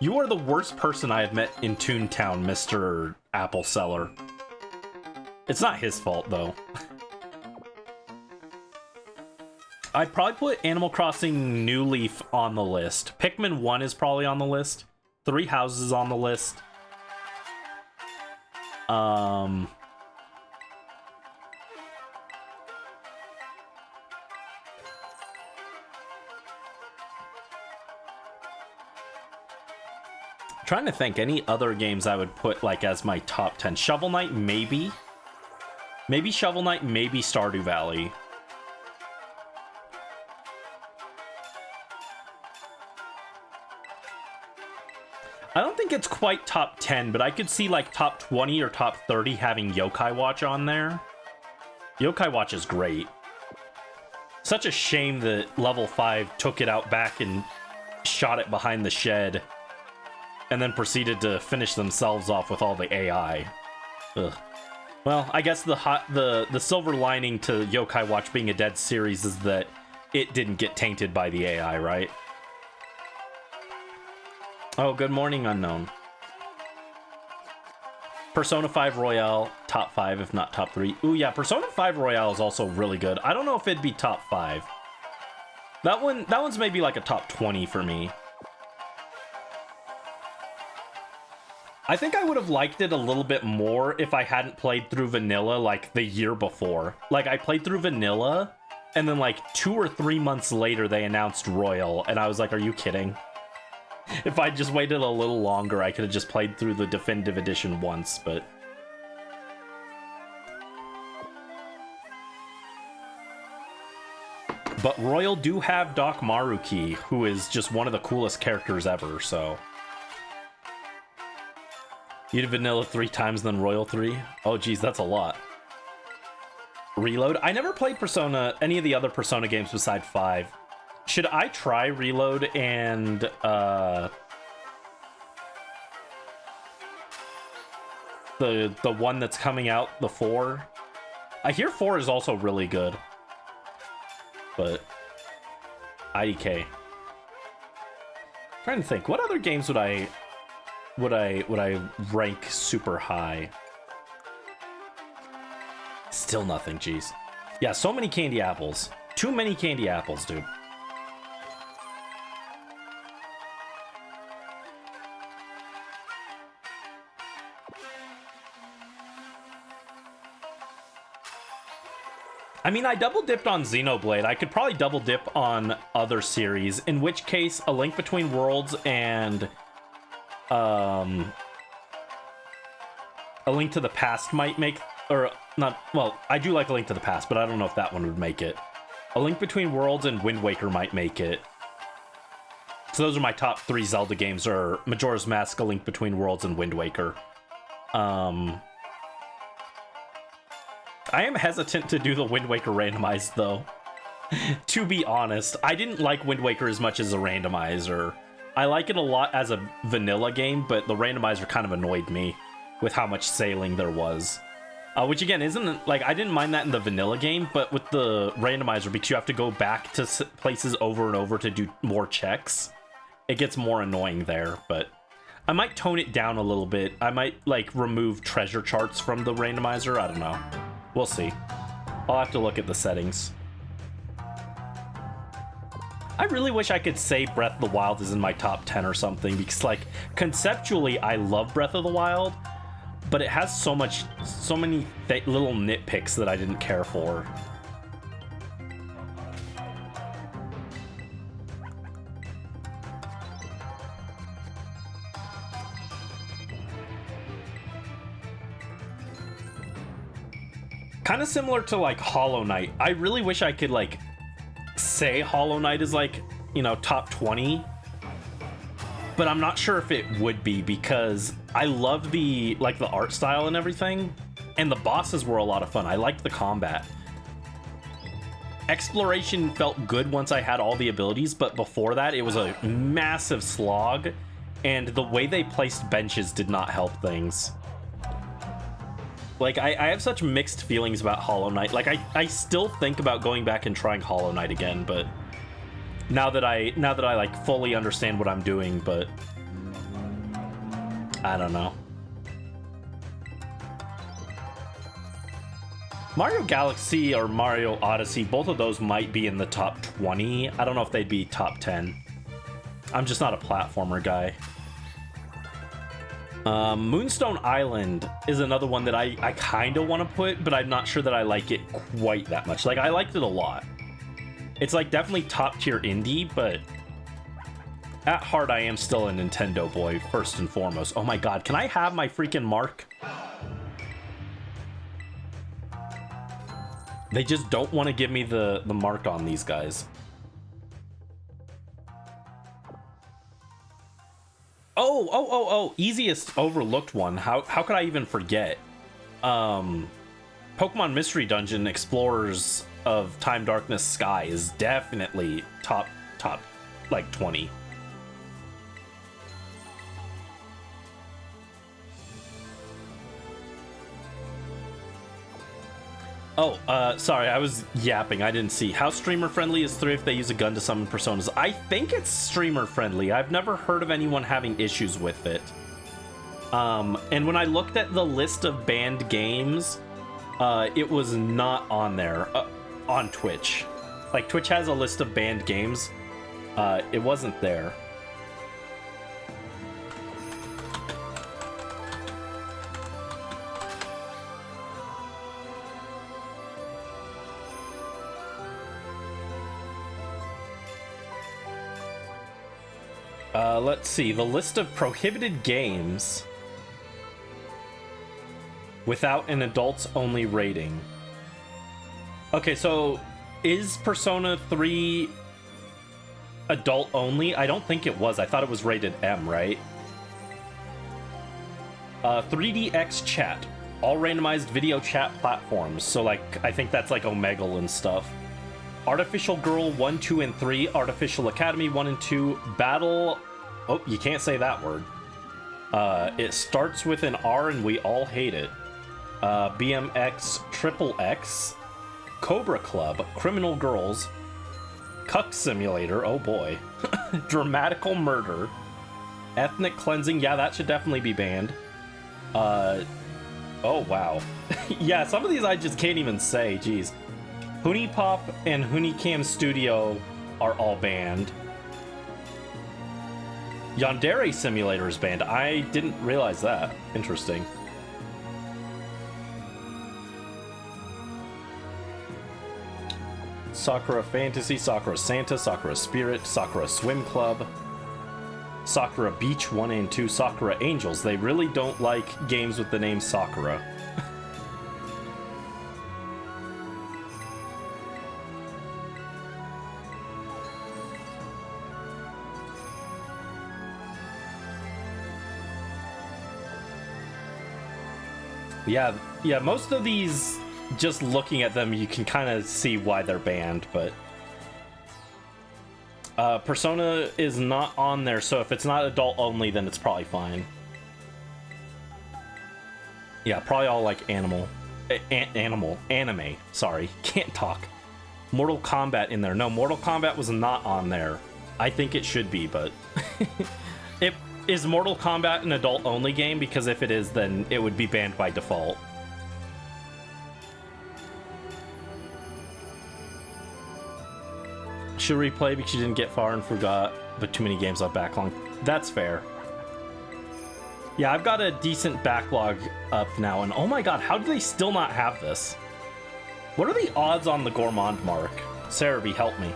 [SPEAKER 1] You are the worst person I have met in Toontown, Mr. Apple Seller. It's not his fault, though. I'd probably put Animal Crossing New Leaf on the list. Pikmin 1 is probably on the list. Three Houses on the list. Trying to think any other games I would put like as my top 10. Shovel Knight, maybe. Maybe Shovel Knight, maybe Stardew Valley. I don't think it's quite top 10, but I could see like top 20 or top 30 having Yokai Watch on there. Yokai Watch is great. Such a shame that Level 5 took it out back and shot it behind the shed and then proceeded to finish themselves off with all the AI. Ugh. Well, I guess the silver lining to Yokai Watch being a dead series is that it didn't get tainted by the AI, right? Oh, good morning, Unknown. Persona 5 Royale, top 5, if not top 3. Ooh, yeah, Persona 5 Royale is also really good. I don't know if it'd be top 5. That one's maybe like a top 20 for me. I think I would have liked it a little bit more if I hadn't played through Vanilla like the year before. Like, I played through Vanilla, and then like 2 or 3 months later they announced Royal, and I was like, are you kidding? If I just waited a little longer, I could have just played through the Definitive Edition once, but... But Royal do have Doc Maruki, who is just one of the coolest characters ever, so... You did Vanilla 3 times, then Royal 3? Oh, geez, that's a lot. Reload? I never played Persona, any of the other Persona games beside 5. Should I try Reload and, the one that's coming out, the 4? I hear 4 is also really good. But... IDK. Trying to think, what other games would I rank super high? Still nothing, jeez. Yeah, so many candy apples. Too many candy apples, dude. I mean, I double dipped on Xenoblade. I could probably double dip on other series, in which case A Link Between Worlds and A Link to the Past might make, or not, well, I do like A Link to the Past, but I don't know if that one would make it. A Link Between Worlds and Wind Waker might make it. So those are my top 3 Zelda games, are Majora's Mask, A Link Between Worlds, and Wind Waker. I am hesitant to do the Wind Waker randomized, though. To be honest, I didn't like Wind Waker as much as a randomizer. I like it a lot as a vanilla game, but the randomizer kind of annoyed me with how much sailing there was. Which again, isn't, like, I didn't mind that in the vanilla game, but with the randomizer, because you have to go back to places over and over to do more checks, it gets more annoying there. But I might tone it down a little bit. I might, like, remove treasure charts from the randomizer. I don't know. We'll see. I'll have to look at the settings. I really wish I could say Breath of the Wild is in my top 10 or something, because, like, conceptually, I love Breath of the Wild, but it has so many little nitpicks that I didn't care for. Kind of similar to, like, Hollow Knight. I really wish I could, like, say Hollow Knight is, like, you know, top 20, but I'm not sure if it would be, because I love the, like, the art style and everything, and the bosses were a lot of fun. I liked the combat. Exploration felt good once I had all the abilities, but before that it was a massive slog, and the way they placed benches did not help things. Like, I have such mixed feelings about Hollow Knight. Like, I still think about going back and trying Hollow Knight again, but now that I like fully understand what I'm doing, but I don't know. Mario Galaxy or Mario Odyssey, both of those might be in the top 20. I don't know if they'd be top 10. I'm just not a platformer guy. Moonstone Island is another one that I kind of want to put, but I'm not sure that I like it quite that much. Like, I liked it a lot. It's, like, definitely top tier indie, but at heart I am still a Nintendo boy, first and foremost. Oh my god, can I have my freaking mark? They just don't want to give me the mark on these guys. Oh, easiest overlooked one. How could I even forget? Pokemon Mystery Dungeon Explorers of Time Darkness Sky is definitely top like 20. Oh, sorry, I was yapping. I didn't see. How streamer friendly is 3 if they use a gun to summon personas? I think it's streamer friendly. I've never heard of anyone having issues with it. And when I looked at the list of banned games, it was not on there on Twitch. Like, Twitch has a list of banned games. It wasn't there. Let's see, the list of prohibited games without an adults-only rating. Okay, so is Persona 3 adult-only? I don't think it was. I thought it was rated M, right? 3DX Chat. All randomized video chat platforms. So, like, I think that's like Omegle and stuff. Artificial Girl 1, 2, and 3. Artificial Academy 1 and 2. Battle... Oh, you can't say that word. It starts with an R and we all hate it. BMX Triple X. Cobra Club. Criminal Girls. Cuck Simulator. Oh boy. Dramatical Murder. Ethnic Cleansing. Yeah, that should definitely be banned. Oh, wow. Yeah, some of these I just can't even say. Jeez. Hunipop and Hunicam Studio are all banned. Yandere Simulator is banned. I didn't realize that. Interesting. Sakura Fantasy, Sakura Santa, Sakura Spirit, Sakura Swim Club, Sakura Beach 1 and 2, Sakura Angels. They really don't like games with the name Sakura. Yeah, most of these just looking at them, you can kind of see why they're banned, but Persona is not on there, so if it's not adult only, then it's probably fine. Yeah, probably all like anime. Sorry, can't talk. Mortal Kombat in there. No, Mortal Kombat was not on there. I think it should be, but is Mortal Kombat an adult only game? Because if it is, then it would be banned by default. Should replay because you didn't get far and forgot, but too many games on backlog. That's fair. Yeah, I've got a decent backlog up now, and oh my god, how do they still not have this? What are the odds on the Gourmand mark? Cerebi, help me.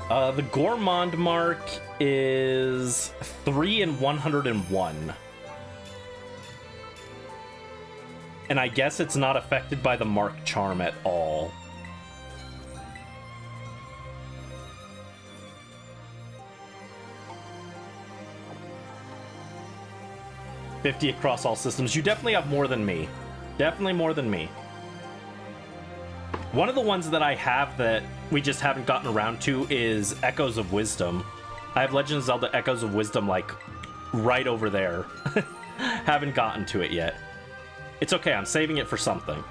[SPEAKER 1] The Gourmand mark is 3 in 101. And I guess it's not affected by the mark charm at all. $50 across all systems. You definitely have more than me. Definitely more than me. One of the ones that I have that we just haven't gotten around to is Echoes of Wisdom. I have Legend of Zelda Echoes of Wisdom, like, right over there. Haven't gotten to it yet. It's okay, I'm saving it for something.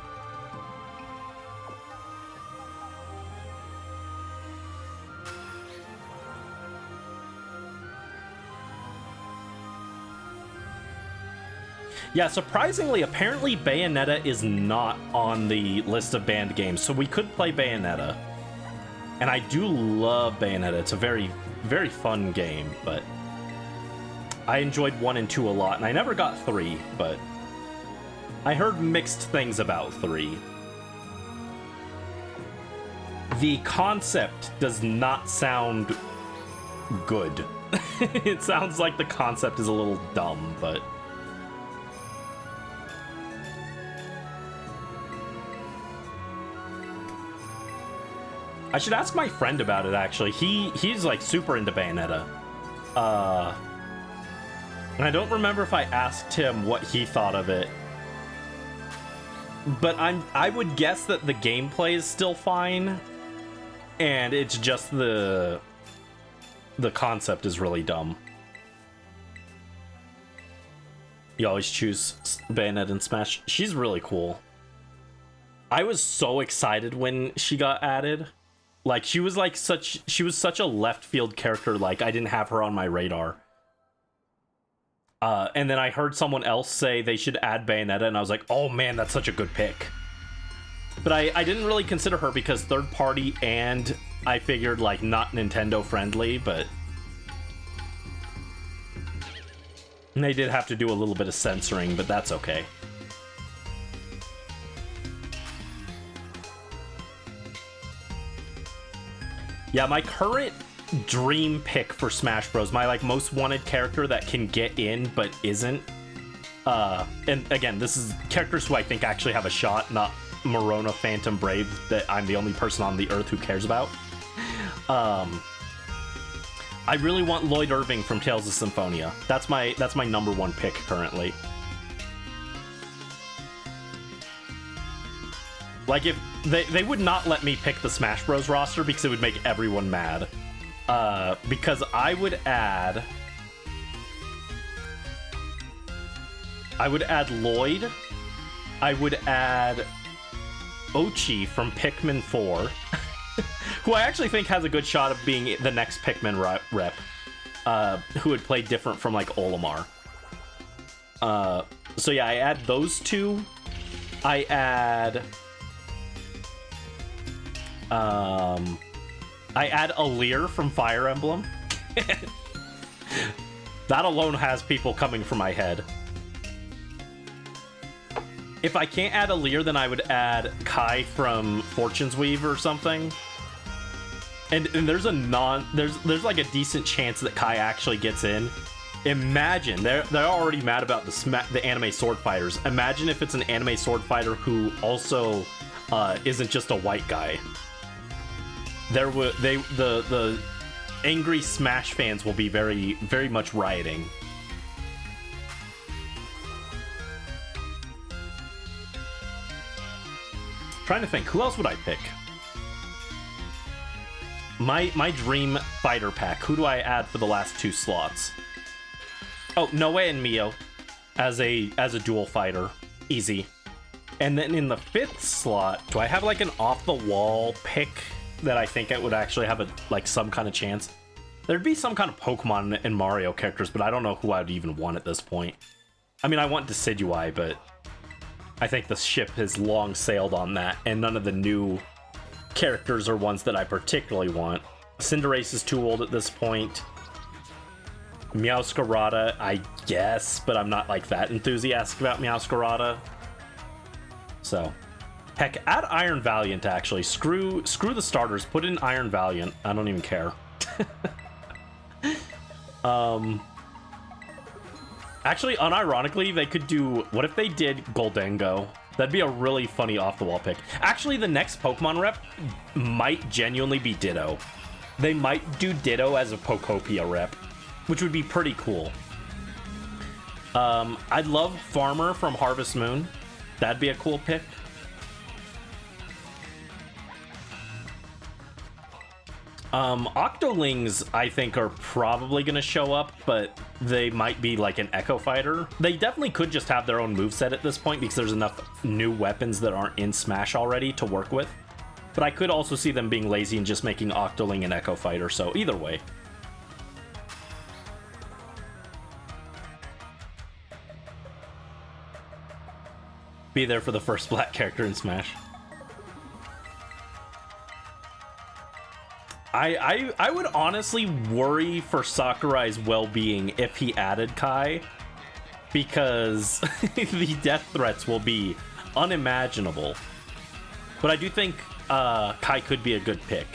[SPEAKER 1] Yeah, surprisingly, apparently Bayonetta is not on the list of banned games, so we could play Bayonetta. And I do love Bayonetta. It's a very, very fun game, but I enjoyed 1 and 2 a lot, and I never got 3, but I heard mixed things about 3. The concept does not sound good. It sounds like the concept is a little dumb, but I should ask my friend about it, actually. He's like super into Bayonetta. And I don't remember if I asked him what he thought of it. But I would guess that the gameplay is still fine, and it's just the concept is really dumb. You always choose Bayonetta and Smash. She's really cool. I was so excited when she got added. Like, she was such a left field character, like I didn't have her on my radar. And then I heard someone else say they should add Bayonetta, and I was like, oh man, that's such a good pick. But I didn't really consider her because third party, and I figured like not Nintendo friendly, but and they did have to do a little bit of censoring, but that's okay. Yeah, my current dream pick for Smash Bros, my like most wanted character that can get in but isn't, and again, this is characters who I think actually have a shot, not Morona Phantom Brave that I'm the only person on the earth who cares about. I really want Lloyd Irving from Tales of Symphonia. That's my number one pick currently. Like, if they would not let me pick the Smash Bros roster because it would make everyone mad. Because I would add Lloyd. I would add Ochi from Pikmin 4, who I actually think has a good shot of being the next Pikmin rep, who would play different from like Olimar. So yeah, I add those two. I add Alear from Fire Emblem. That alone has people coming from my head. If I can't add Alear, then I would add Kai from Fortune's Weave or something. And there's like a decent chance that Kai actually gets in. Imagine they're already mad about the anime sword fighters. Imagine if it's an anime sword fighter who also isn't just a white guy. The angry Smash fans will be very, very much rioting. Trying to think, who else would I pick? My dream fighter pack. Who do I add for the last 2 slots? Oh, Noe and Mio as a dual fighter. Easy. And then in the 5th slot, do I have like an off-the-wall pick that I think it would actually have some kind of chance? There'd be some kind of Pokemon and Mario characters, but I don't know who I'd even want at this point. I mean, I want Decidueye, but I think the ship has long sailed on that, and none of the new characters are ones that I particularly want. Cinderace is too old at this point. Meowscarada, I guess, but I'm not like that enthusiastic about Meowscarada. So, heck, add Iron Valiant actually. Screw the starters. Put in Iron Valiant. I don't even care. Actually, unironically, they could do... What if they did Goldengo? That'd be a really funny off-the-wall pick. Actually, the next Pokemon rep might genuinely be Ditto. They might do Ditto as a Pokopia rep, which would be pretty cool. I'd love Farmer from Harvest Moon. That'd be a cool pick. Octolings, I think, are probably going to show up, but they might be like an Echo Fighter. They definitely could just have their own moveset at this point because there's enough new weapons that aren't in Smash already to work with. But I could also see them being lazy and just making Octoling an Echo Fighter, so either way. Be there for the first black character in Smash. I would honestly worry for Sakurai's well-being if he added Kai, because the death threats will be unimaginable. But I do think Kai could be a good pick.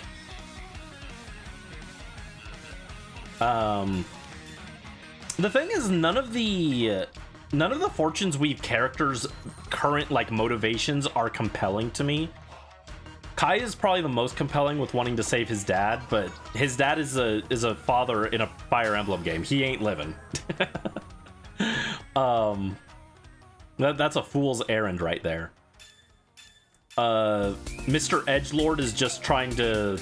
[SPEAKER 1] The thing is, none of the Fortune's Weave characters' current motivations are compelling to me. Kai is probably the most compelling with wanting to save his dad, but his dad is a father in a Fire Emblem game. He ain't living. That's a fool's errand right there. Mr. Edgelord is just trying to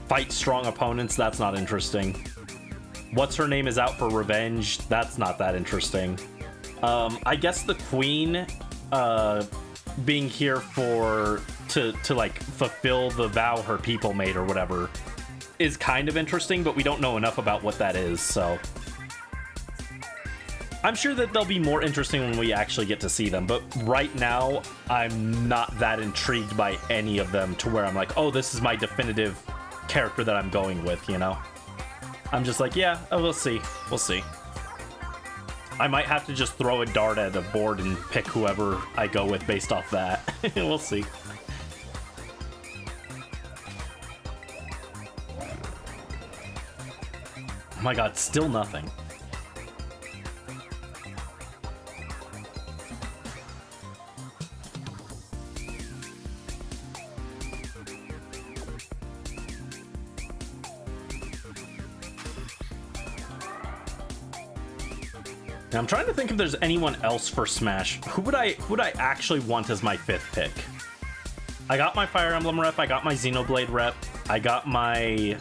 [SPEAKER 1] fight strong opponents. That's not interesting. What's her name is out for revenge. That's not that interesting. I guess the queen being here to fulfill the vow her people made or whatever is kind of interesting, but we don't know enough about what that is, so I'm sure that they'll be more interesting when we actually get to see them, but right now I'm not that intrigued by any of them to where I'm like, oh, this is my definitive character that I'm going with, you know? I'm just like, yeah, we'll see. We'll see. I might have to just throw a dart at a board and pick whoever I go with based off that. We'll see. Oh my god, still nothing. Now I'm trying to think if there's anyone else for Smash. Who would I actually want as my 5th pick? I got my Fire Emblem rep, I got my Xenoblade rep, I got my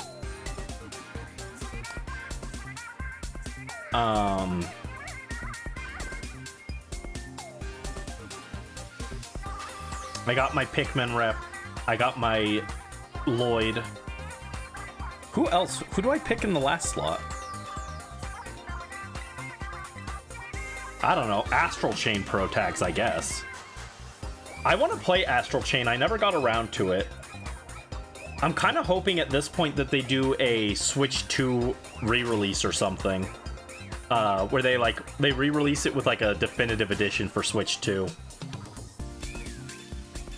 [SPEAKER 1] I got my Pikmin rep, I got my Lloyd. Who else? Who do I pick in the last slot? I don't know, Astral Chain Pro Tags, I guess. I want to play Astral Chain, I never got around to it. I'm kind of hoping at this point that they do a Switch 2 re-release or something. Where they re-release it with a definitive edition for Switch 2.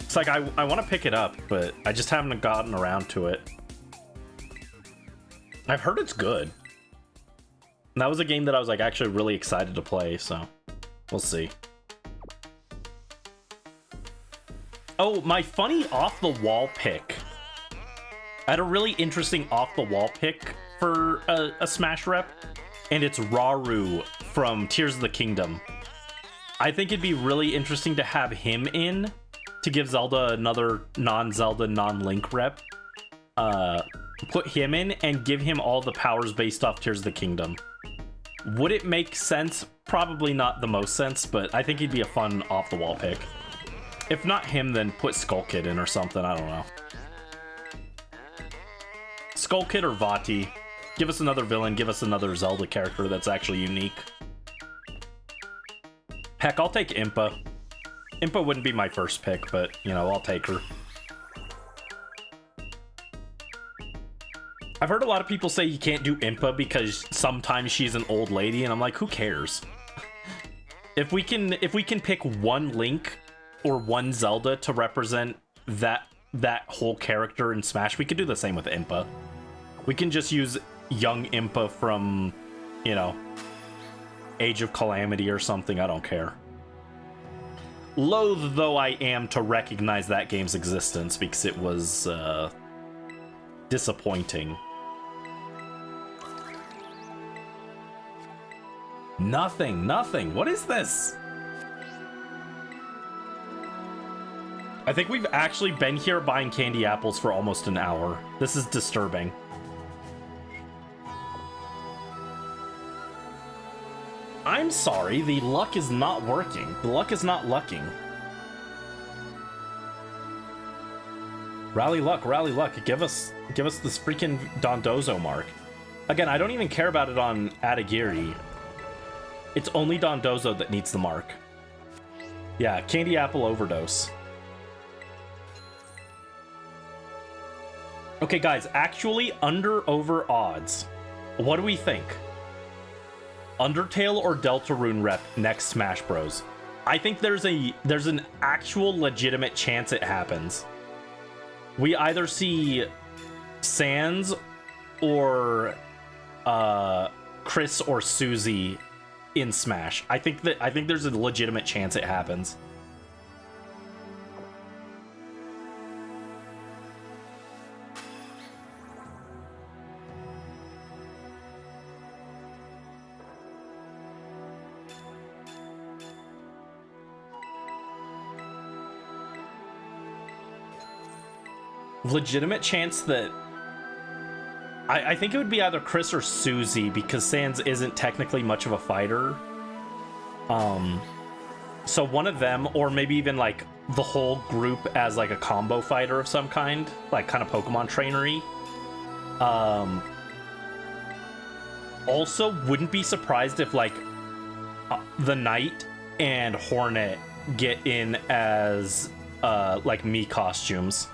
[SPEAKER 1] It's like, I want to pick it up, but I just haven't gotten around to it. I've heard it's good. And that was a game that I was actually really excited to play, so we'll see. Oh, my funny off-the-wall pick. I had a really interesting off-the-wall pick for a Smash rep, and it's Rauru from Tears of the Kingdom. I think it'd be really interesting to have him in to give Zelda another non-Zelda, non-Link rep. Put him in and give him all the powers based off Tears of the Kingdom. Would it make sense? Probably not the most sense, but I think he'd be a fun off-the-wall pick. If not him, then put Skull Kid in or something. I don't know. Skull Kid or Vati. Give us another villain. Give us another Zelda character that's actually unique. Heck, I'll take Impa. Impa wouldn't be my first pick, but, you know, I'll take her. I've heard a lot of people say you can't do Impa because sometimes she's an old lady, and I'm like, who cares? If we can pick one Link or one Zelda to represent that whole character in Smash, we could do the same with Impa. We can just use young Impa from, you know, Age of Calamity or something. I don't care. Loath though I am to recognize that game's existence because it was disappointing. Nothing. What is this? I think we've actually been here buying candy apples for almost an hour. This is disturbing. I'm sorry, the luck is not working. The luck is not lucking. Rally luck. Give us this freaking Dondozo mark. Again, I don't even care about it on Adagiri. It's only Dondozo that needs the mark. Yeah, candy apple overdose. Okay, guys, actually under/over odds. What do we think? Undertale or Deltarune rep next Smash Bros. I think there's an actual legitimate chance it happens. We either see Sans or Chris or Susie in Smash. I think there's a legitimate chance it happens. Legitimate chance that I think it would be either Chris or Susie because Sans isn't technically much of a fighter. So one of them, or maybe even like the whole group as like a combo fighter of some kind, like kind of Pokemon trainery. Also, wouldn't be surprised if like the Knight and Hornet get in as like Mii costumes.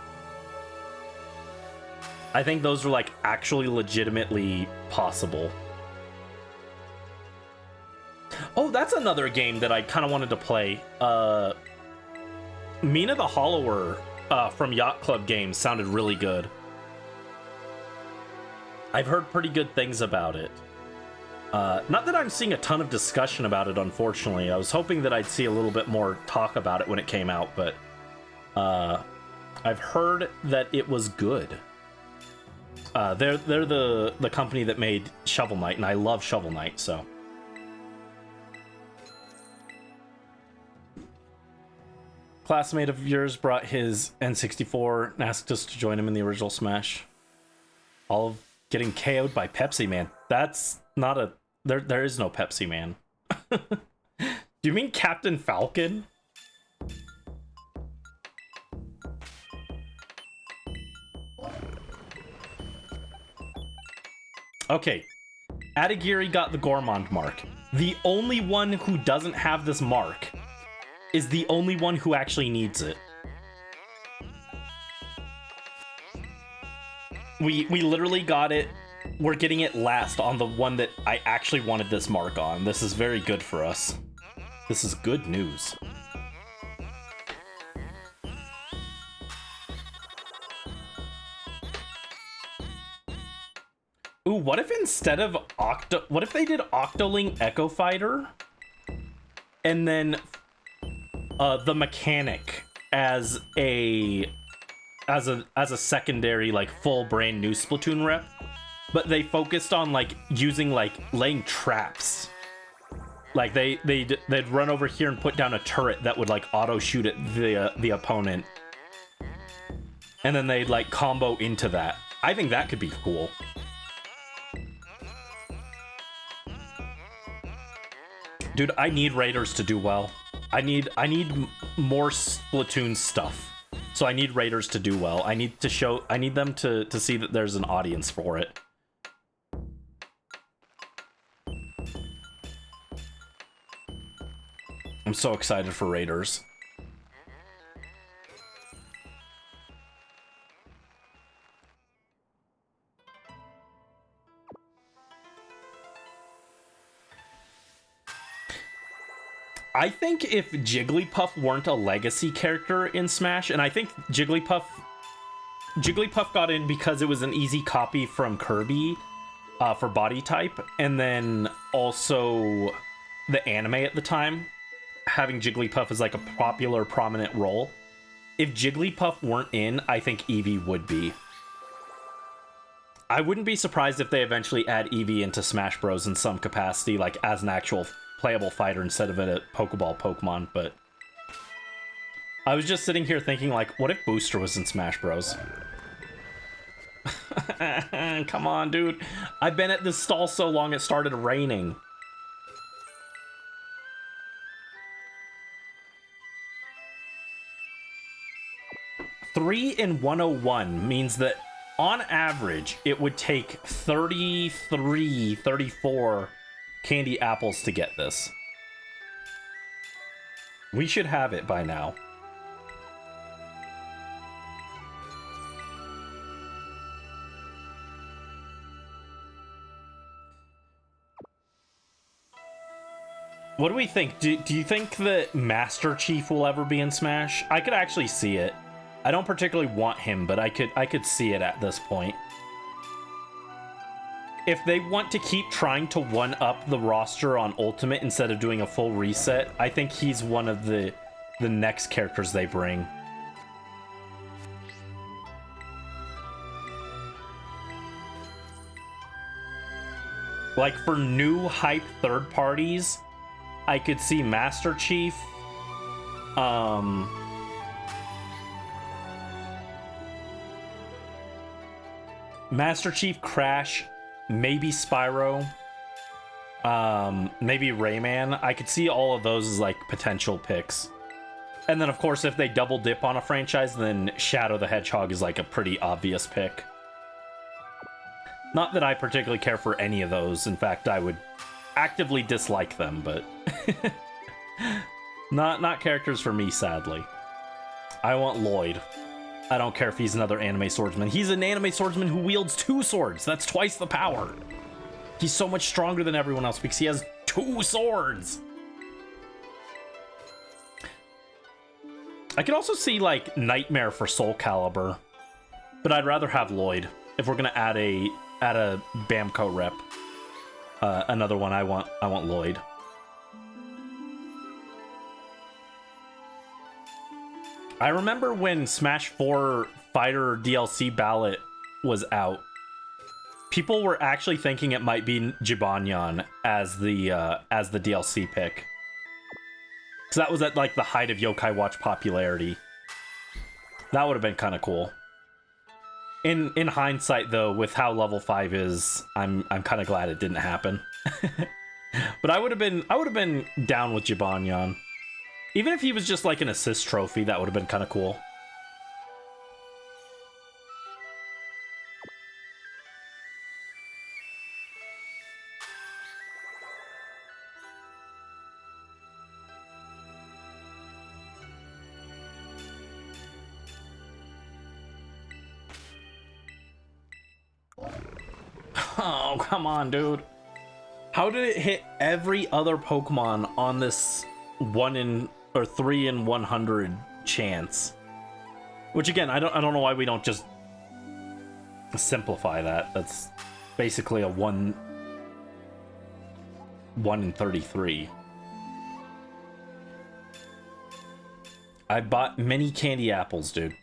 [SPEAKER 1] I think those are like actually legitimately possible. Oh, that's another game that I kind of wanted to play. Mina the Hollower from Yacht Club Games sounded really good. I've heard pretty good things about it. Not that I'm seeing a ton of discussion about it, unfortunately. I was hoping that I'd see a little bit more talk about it when it came out, but I've heard that it was good. They're the company that made Shovel Knight, and I love Shovel Knight, so. Classmate of yours brought his N64 and asked us to join him in the original Smash. All of getting KO'd by Pepsi Man. That's not a... There is no Pepsi Man. Do you mean Captain Falcon? Okay, Adagiri got the Gourmand mark. The only one who doesn't have this mark is the only one who actually needs it. We literally got it. We're getting it last on the one that I actually wanted this mark on. This is very good for us. This is good news. Ooh, what if instead of what if they did Octoling Echo Fighter and then the mechanic as a as a secondary, like, full brand new Splatoon rep, but they focused on, like, using, like, laying traps. Like, they'd run over here and put down a turret that would, like, auto shoot at the opponent, and then they'd, like, combo into that. I think that could be cool. Dude, I need Raiders to do well. I need more Splatoon stuff. So I need Raiders to do well. I need them to see that there's an audience for it. I'm so excited for Raiders. I think if Jigglypuff weren't a legacy character in Smash, and I think Jigglypuff got in because it was an easy copy from Kirby for body type, and then also the anime at the time, having Jigglypuff as like a popular, prominent role. If Jigglypuff weren't in, I think Eevee would be. I wouldn't be surprised if they eventually add Eevee into Smash Bros. In some capacity, like as an actual playable fighter instead of a Pokeball Pokemon, but I was just sitting here thinking, like, what if Booster was in Smash Bros? Come on, dude. I've been at this stall so long it started raining. Three in 101 means that on average it would take 34 candy apples to get this. We should have it by now. What do we think? Do you think that Master Chief will ever be in Smash? I could actually see it. I don't particularly want him, but I could see it at this point. If they want to keep trying to one-up the roster on Ultimate instead of doing a full reset, I think he's one of the next characters they bring. Like, for new hype third parties, I could see Master Chief, Crash, maybe Spyro, maybe Rayman. I could see all of those as like potential picks. And then of course if they double dip on a franchise, then Shadow the Hedgehog is like a pretty obvious pick. Not that I particularly care for any of those. In fact, I would actively dislike them, but not characters for me, sadly. I want Lloyd. I don't care if he's another anime swordsman. He's an anime swordsman who wields 2 swords. That's twice the power. He's so much stronger than everyone else because he has 2 swords. I could also see like Nightmare for Soul Calibur, but I'd rather have Lloyd. If we're gonna add a Bamco rep, another one, I want Lloyd. I remember when Smash 4 Fighter DLC ballot was out, people were actually thinking it might be Jibanyan as the DLC pick. Because that was at like the height of Yokai Watch popularity. That would have been kind of cool. In hindsight, though, with how level 5 is, I'm kind of glad it didn't happen. But I would have been down with Jibanyan. Even if he was just like an assist trophy, that would have been kind of cool. Oh, come on, dude. How did it hit every other Pokemon on this 3 in 100 chance? Which again, I don't know why we don't just simplify that. That's basically a 1 in 33. I bought many candy apples, dude.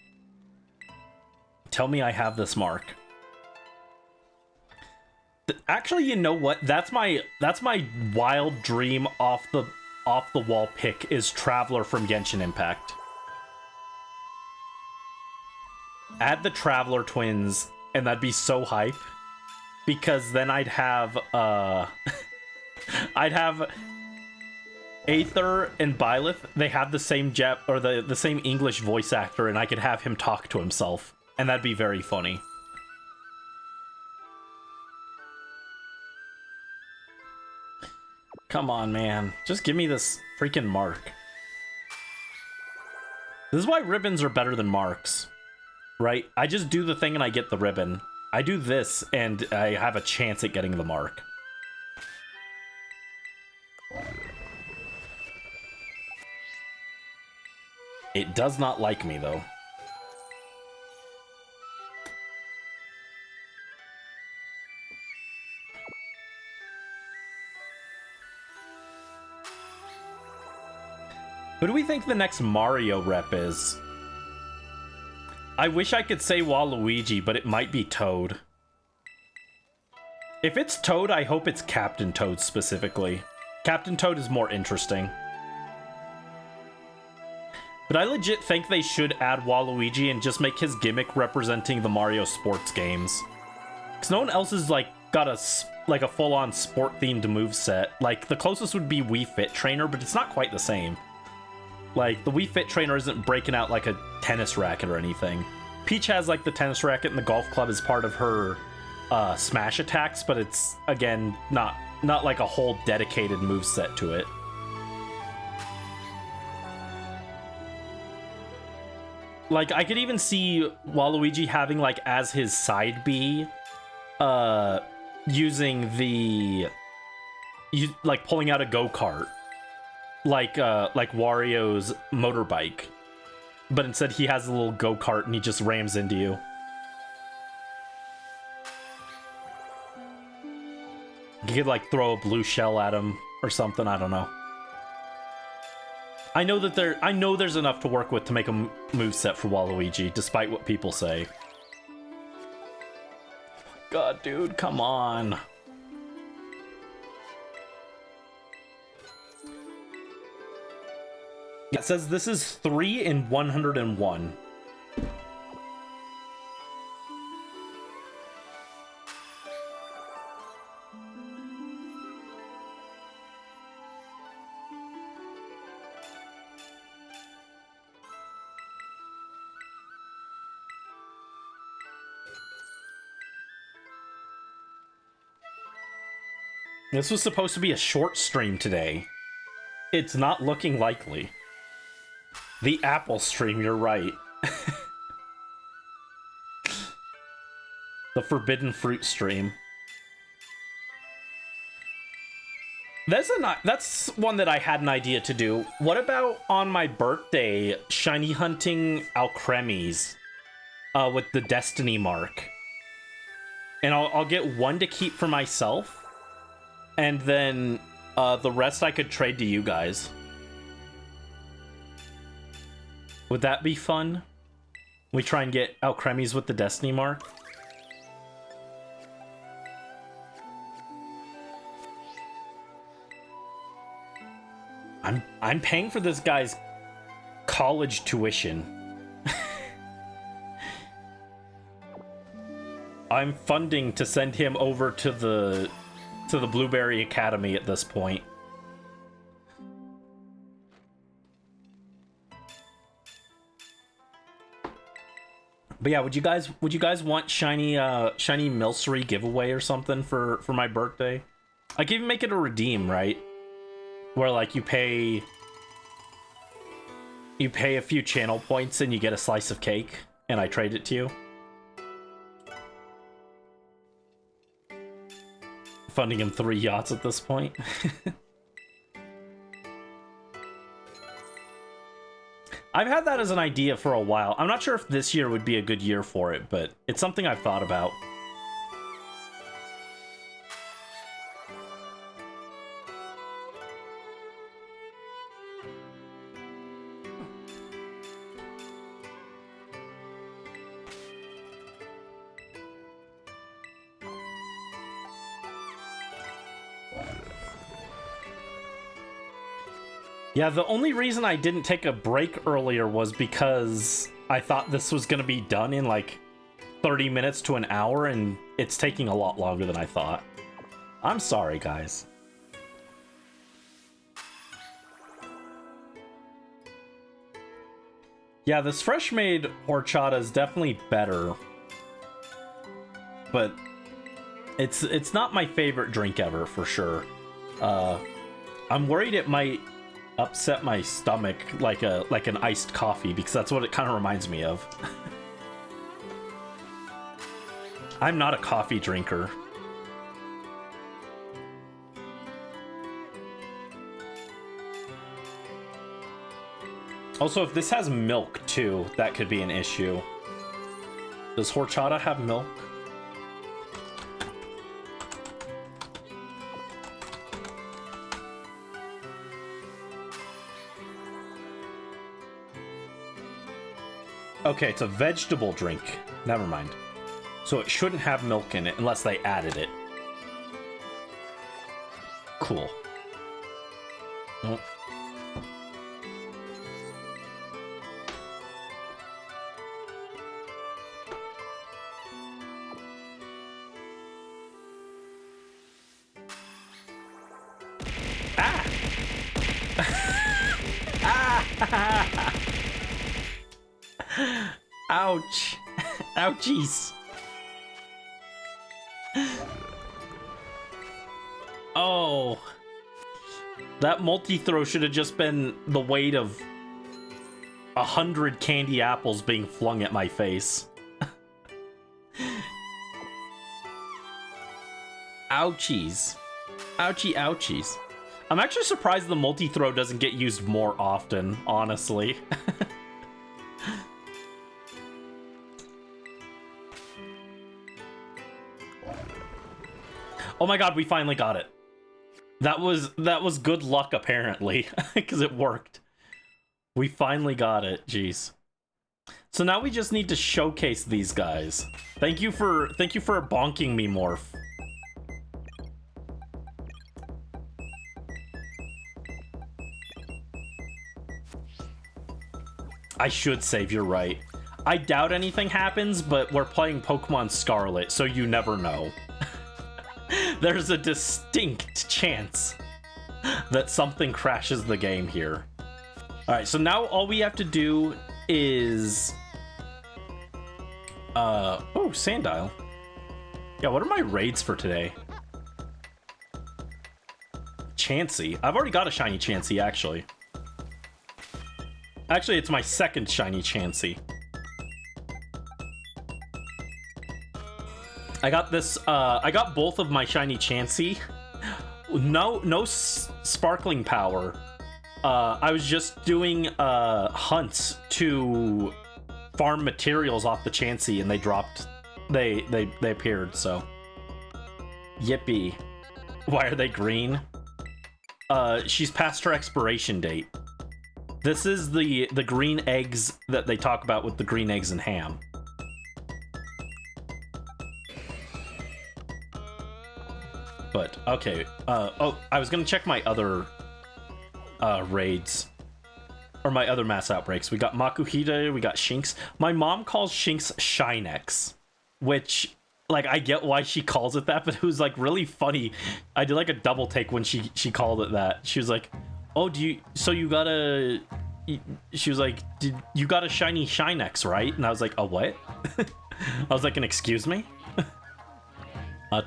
[SPEAKER 1] Tell me I have this mark. Actually, you know what? That's my wild dream off the wall pick is Traveler from Genshin Impact. Add the Traveler twins, and that'd be so hype. Because then I'd have I'd have Aether and Byleth. They have the same the same English voice actor, and I could have him talk to himself, and that'd be very funny. Come on, man. Just give me this freaking mark. This is why ribbons are better than marks, right? I just do the thing and I get the ribbon. I do this and I have a chance at getting the mark. It does not like me, though. Who do we think the next Mario rep is? I wish I could say Waluigi, but it might be Toad. If it's Toad, I hope it's Captain Toad specifically. Captain Toad is more interesting. But I legit think they should add Waluigi and just make his gimmick representing the Mario sports games. Because no one else has, like, got a full-on sport-themed moveset. Like, the closest would be Wii Fit Trainer, but it's not quite the same. Like, the Wii Fit Trainer isn't breaking out like a tennis racket or anything. Peach has, like, the tennis racket and the golf club as part of her smash attacks, but it's, again, not like a whole dedicated moveset to it. Like, I could even see Waluigi having, like, as his side B, using like, pulling out a go-kart. Like Wario's motorbike. But instead he has a little go-kart and he just rams into you. You could, like, throw a blue shell at him or something, I don't know. I know there's enough to work with to make a moveset for Waluigi, despite what people say. God, dude, come on. It says this is 3 in 101. This was supposed to be a short stream today. It's not looking likely. The Apple stream, you're right. The Forbidden Fruit stream. That's one that I had an idea to do. What about on my birthday, shiny hunting Alcremies with the Destiny mark? And I'll get one to keep for myself. And then the rest I could trade to you guys. Would that be fun? We try and get Alcremies with the Destiny mark? I'm paying for this guy's college tuition. I'm funding to send him over to the Blueberry Academy at this point. But yeah, would you guys want shiny Milcery giveaway or something for my birthday? I can even make it a redeem, right? Where, like, you pay a few channel points and you get a slice of cake, and I trade it to you. Funding him 3 yachts at this point. I've had that as an idea for a while. I'm not sure if this year would be a good year for it, but it's something I've thought about. Yeah, the only reason I didn't take a break earlier was because I thought this was going to be done in like 30 minutes to an hour, and it's taking a lot longer than I thought. I'm sorry, guys. Yeah, this fresh-made horchata is definitely better, but it's not my favorite drink ever, for sure. I'm worried it might upset my stomach like an iced coffee, because that's what it kind of reminds me of. I'm not a coffee drinker. Also, if this has milk too, that could be an issue. Does horchata have milk? Okay, it's a vegetable drink. Never mind. So it shouldn't have milk in it unless they added it. Cool. Nope. Ah! Ah! Ouch. Ouchies. Oh. That multi-throw should have just been the weight of 100 candy apples being flung at my face. Ouchies. Ouchie ouchies. I'm actually surprised the multi-throw doesn't get used more often, honestly. Oh my god, we finally got it. That was good luck, apparently, because it worked. We finally got it. Jeez. So now we just need to showcase these guys. Thank you for bonking me, Morph. I should save, you're right. I doubt anything happens, but we're playing Pokemon Scarlet, so you never know. There's a distinct chance that something crashes the game here. Alright, so now all we have to do is... oh, Sandile. Yeah, what are my raids for today? Chansey. I've already got a shiny Chansey, actually. Actually, it's my second shiny Chansey. I got this, I got both of my shiny Chansey. No sparkling power. I was just doing hunts to farm materials off the Chansey, and they dropped. They appeared. So, yippee! Why are they green? She's past her expiration date. This is the green eggs that they talk about with the green eggs and ham. But, okay, oh, I was gonna check my other, raids. Or my other mass outbreaks. We got Makuhita, we got Shinx. My mom calls Shinx Shinex, which, like, I get why she calls it that, but it was, like, really funny. I did, like, a double take when she called it that. She was like, oh, so you got a... She was like, you got a shiny Shinex, right? And I was like, a what? I was like, excuse me?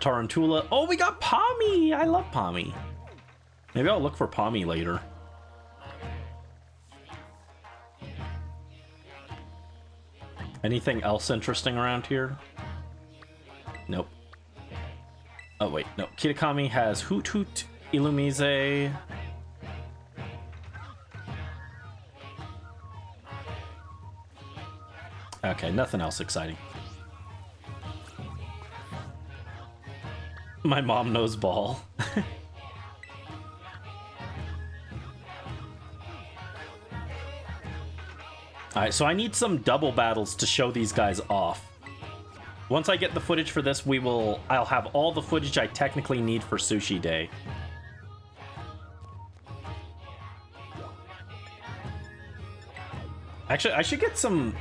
[SPEAKER 1] Tarantula. Oh, we got Pommy! I love Pommy. Maybe I'll look for Pommy later. Anything else interesting around here? Nope. Oh, wait. No. Kitakami has Hoot Hoot, Illumise. Okay, nothing else exciting. My mom knows ball. Alright, so I need some double battles to show these guys off. Once I get the footage for this, I'll have all the footage I technically need for Sushi Day. Actually, I should get some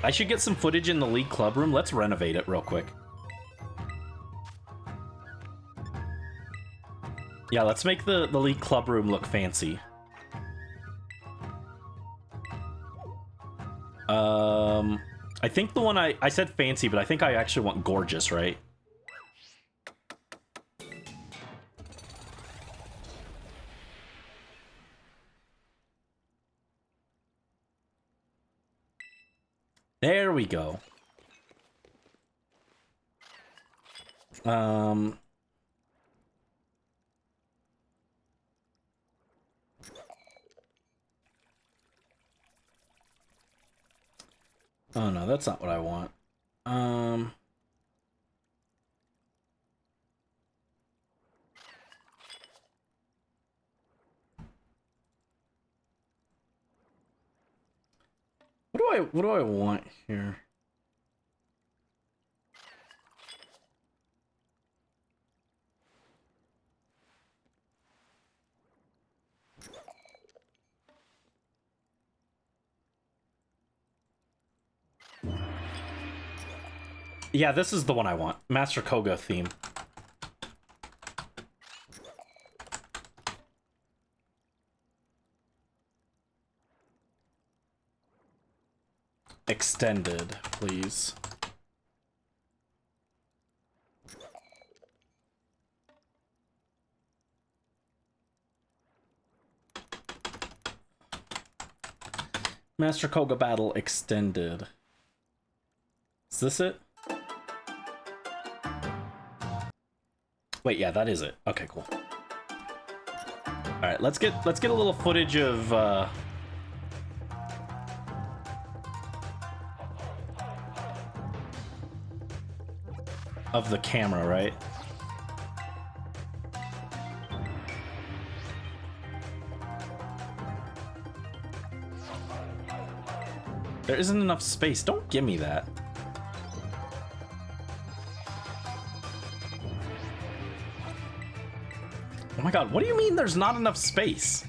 [SPEAKER 1] footage in the League Club room. Let's renovate it real quick. Yeah, let's make the League Club room look fancy. I think the one I said fancy, but I think I actually want gorgeous, right? There we go. Oh no, that's not what I want. What do I want here? Yeah, this is the one I want. Master Koga theme. Extended, please. Master Koga Battle Extended. Is this it? Wait, yeah, that is it. Okay, cool. All right, let's get a little footage of the camera, right? There isn't enough space. Don't give me that. Oh my god, what do you mean there's not enough space?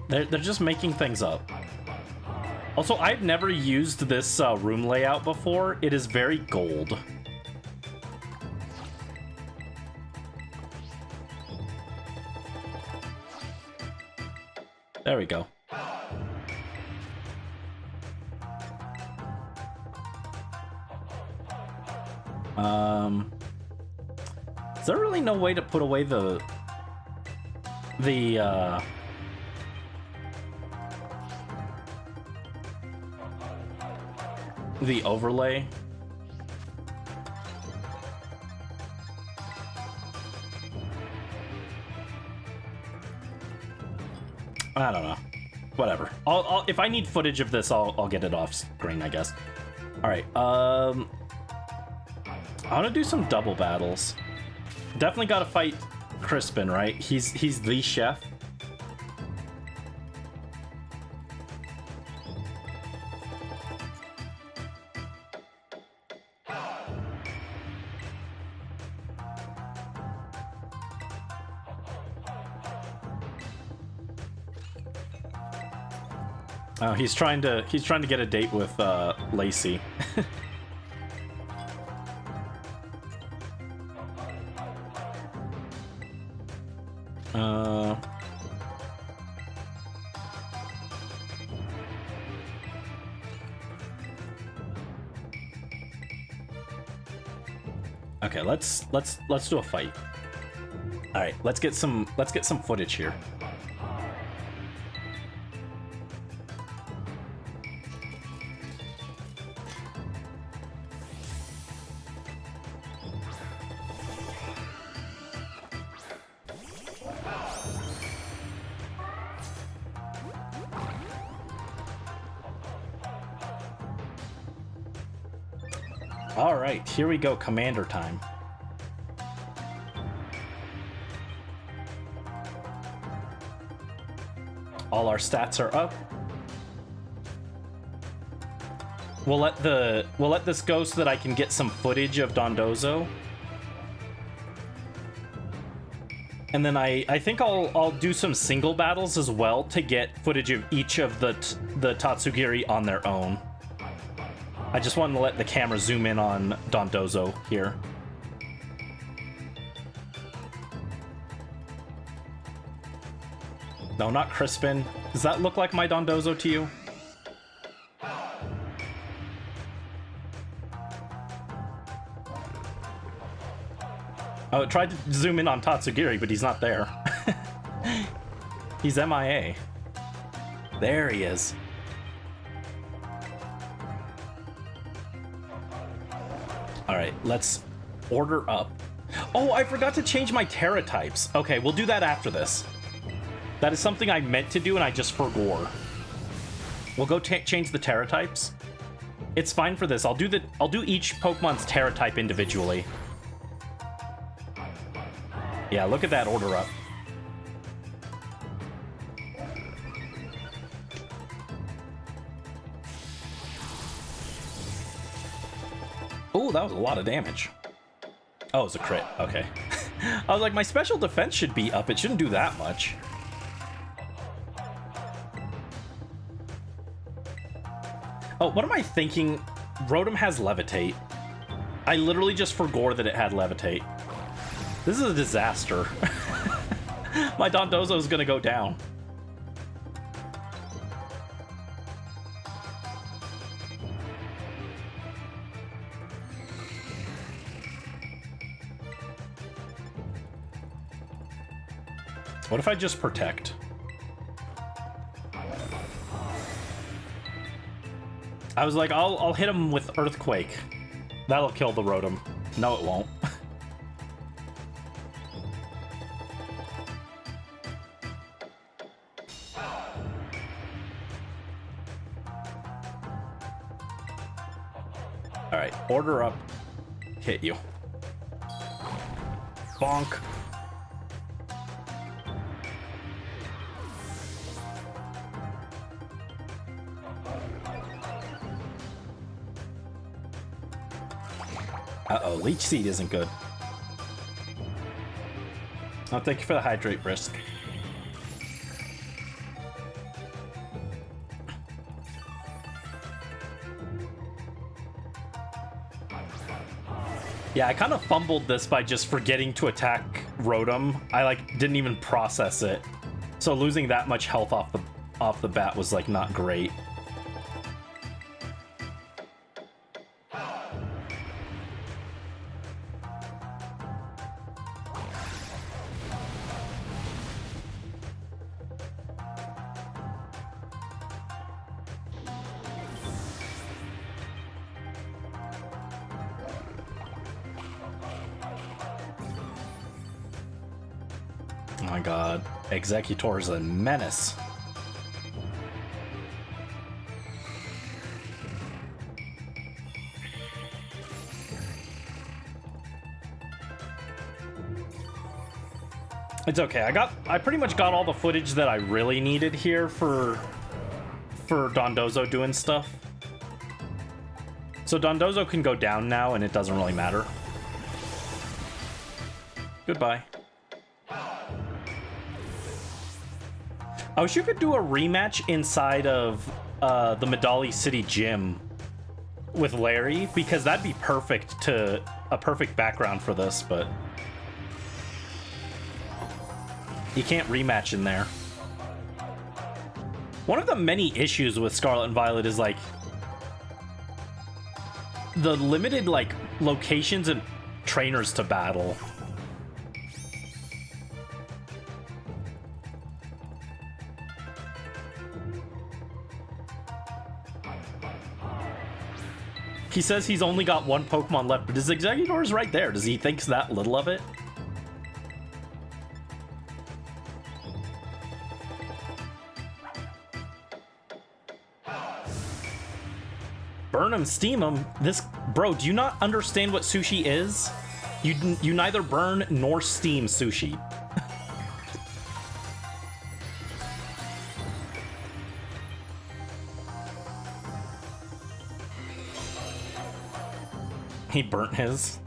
[SPEAKER 1] They're just making things up. Also, I've never used this room layout before. It is very gold. There we go. Is there really no way to put away the overlay? I don't know. Whatever. I'll if I need footage of this, I'll get it off screen, I guess. All right. I want to do some double battles. Definitely got to fight Crispin, right? He's the chef. Oh, he's trying to get a date with Lacey. Okay, let's do a fight. All right, let's get some footage here. All right, here we go, commander time. All our stats are up. We'll let this go so that I can get some footage of Dondozo. And then I think I'll do some single battles as well to get footage of each of the Tatsugiri on their own. I just wanted to let the camera zoom in on Dondozo here. No, not Crispin. Does that look like my Dondozo to you? Oh, it tried to zoom in on Tatsugiri, but he's not there. He's MIA. There he is. All right, let's order up. Oh, I forgot to change my Terra types. Okay, we'll do that after this. That is something I meant to do and I just forgot. We'll go change the Terra types. It's fine for this. I'll do each Pokemon's Terra type individually. Yeah, look at that order up. Oh, that was a lot of damage. Oh, it was a crit. Okay. I was like, my special defense should be up. It shouldn't do that much. Oh, what am I thinking? Rotom has Levitate. I literally just forgot that it had Levitate. This is a disaster. My Dondozo is gonna go down. What if I just protect? I was like, I'll hit him with Earthquake. That'll kill the Rotom. No, it won't. Alright, order up. Hit you. Bonk. Uh-oh, Leech Seed isn't good. Oh, thank you for the Hydrate, Brisk. Yeah, I kind of fumbled this by just forgetting to attack Rotom. I like didn't even process it. So losing that much health off the bat was like not great. Oh my god, Executor is a menace. It's okay. I pretty much got all the footage that I really needed here for Dondozo doing stuff. So Dondozo can go down now and it doesn't really matter. Goodbye. I wish you could do a rematch inside of the Medali City Gym with Larry, because that'd be perfect a perfect background for this, but you can't rematch in there. One of the many issues with Scarlet and Violet is like the limited like locations and trainers to battle. He says he's only got one Pokemon left, but his Exeggutor is right there. Does he think that little of it? Burn him, steam him. This, bro, do you not understand what sushi is? You neither burn nor steam sushi. He burnt his.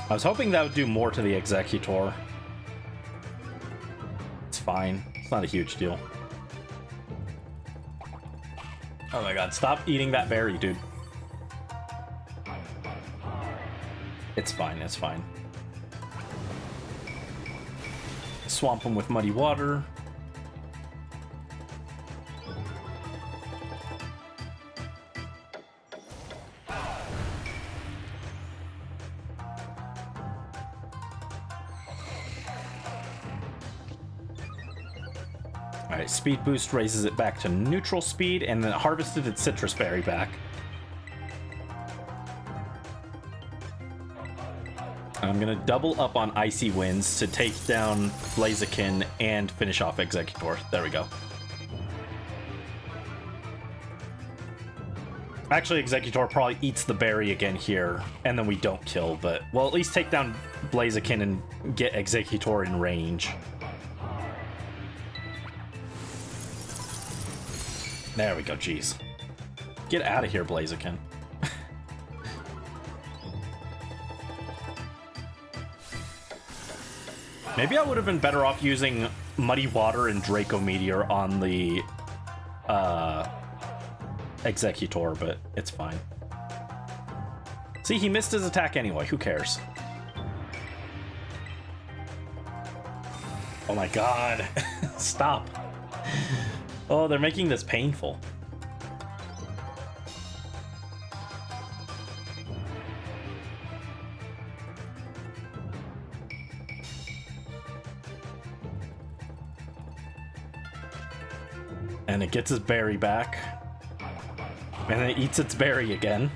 [SPEAKER 1] I was hoping that would do more to the Executor. It's fine. It's not a huge deal. Oh my god, stop eating that berry, dude. It's fine, it's fine. Swamp him with muddy water. Alright, speed boost raises it back to neutral speed, and then it harvested its citrus berry back. I'm gonna double up on Icy Winds to take down Blaziken and finish off Executor. There we go. Actually, Executor probably eats the berry again here, and then we don't kill, but we'll at least take down Blaziken and get Executor in range. There we go, jeez. Get out of here, Blaziken. Maybe I would have been better off using Muddy Water and Draco Meteor on the Executor, but it's fine. See, he missed his attack anyway. Who cares? Oh my god. Stop. Oh, they're making this painful. And it gets his berry back. And then it eats its berry again.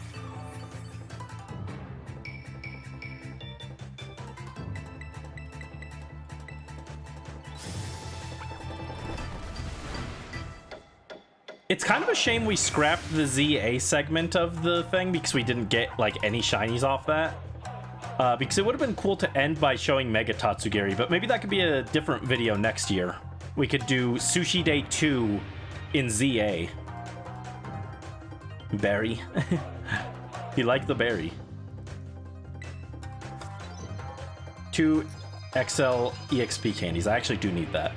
[SPEAKER 1] It's kind of a shame we scrapped the ZA segment of the thing because we didn't get like any shinies off that. Because it would have been cool to end by showing Mega Tatsugiri, but maybe that could be a different video next year. We could do Sushi Day 2 in ZA. Berry. He liked the berry. 2 XL EXP candies. I actually do need that.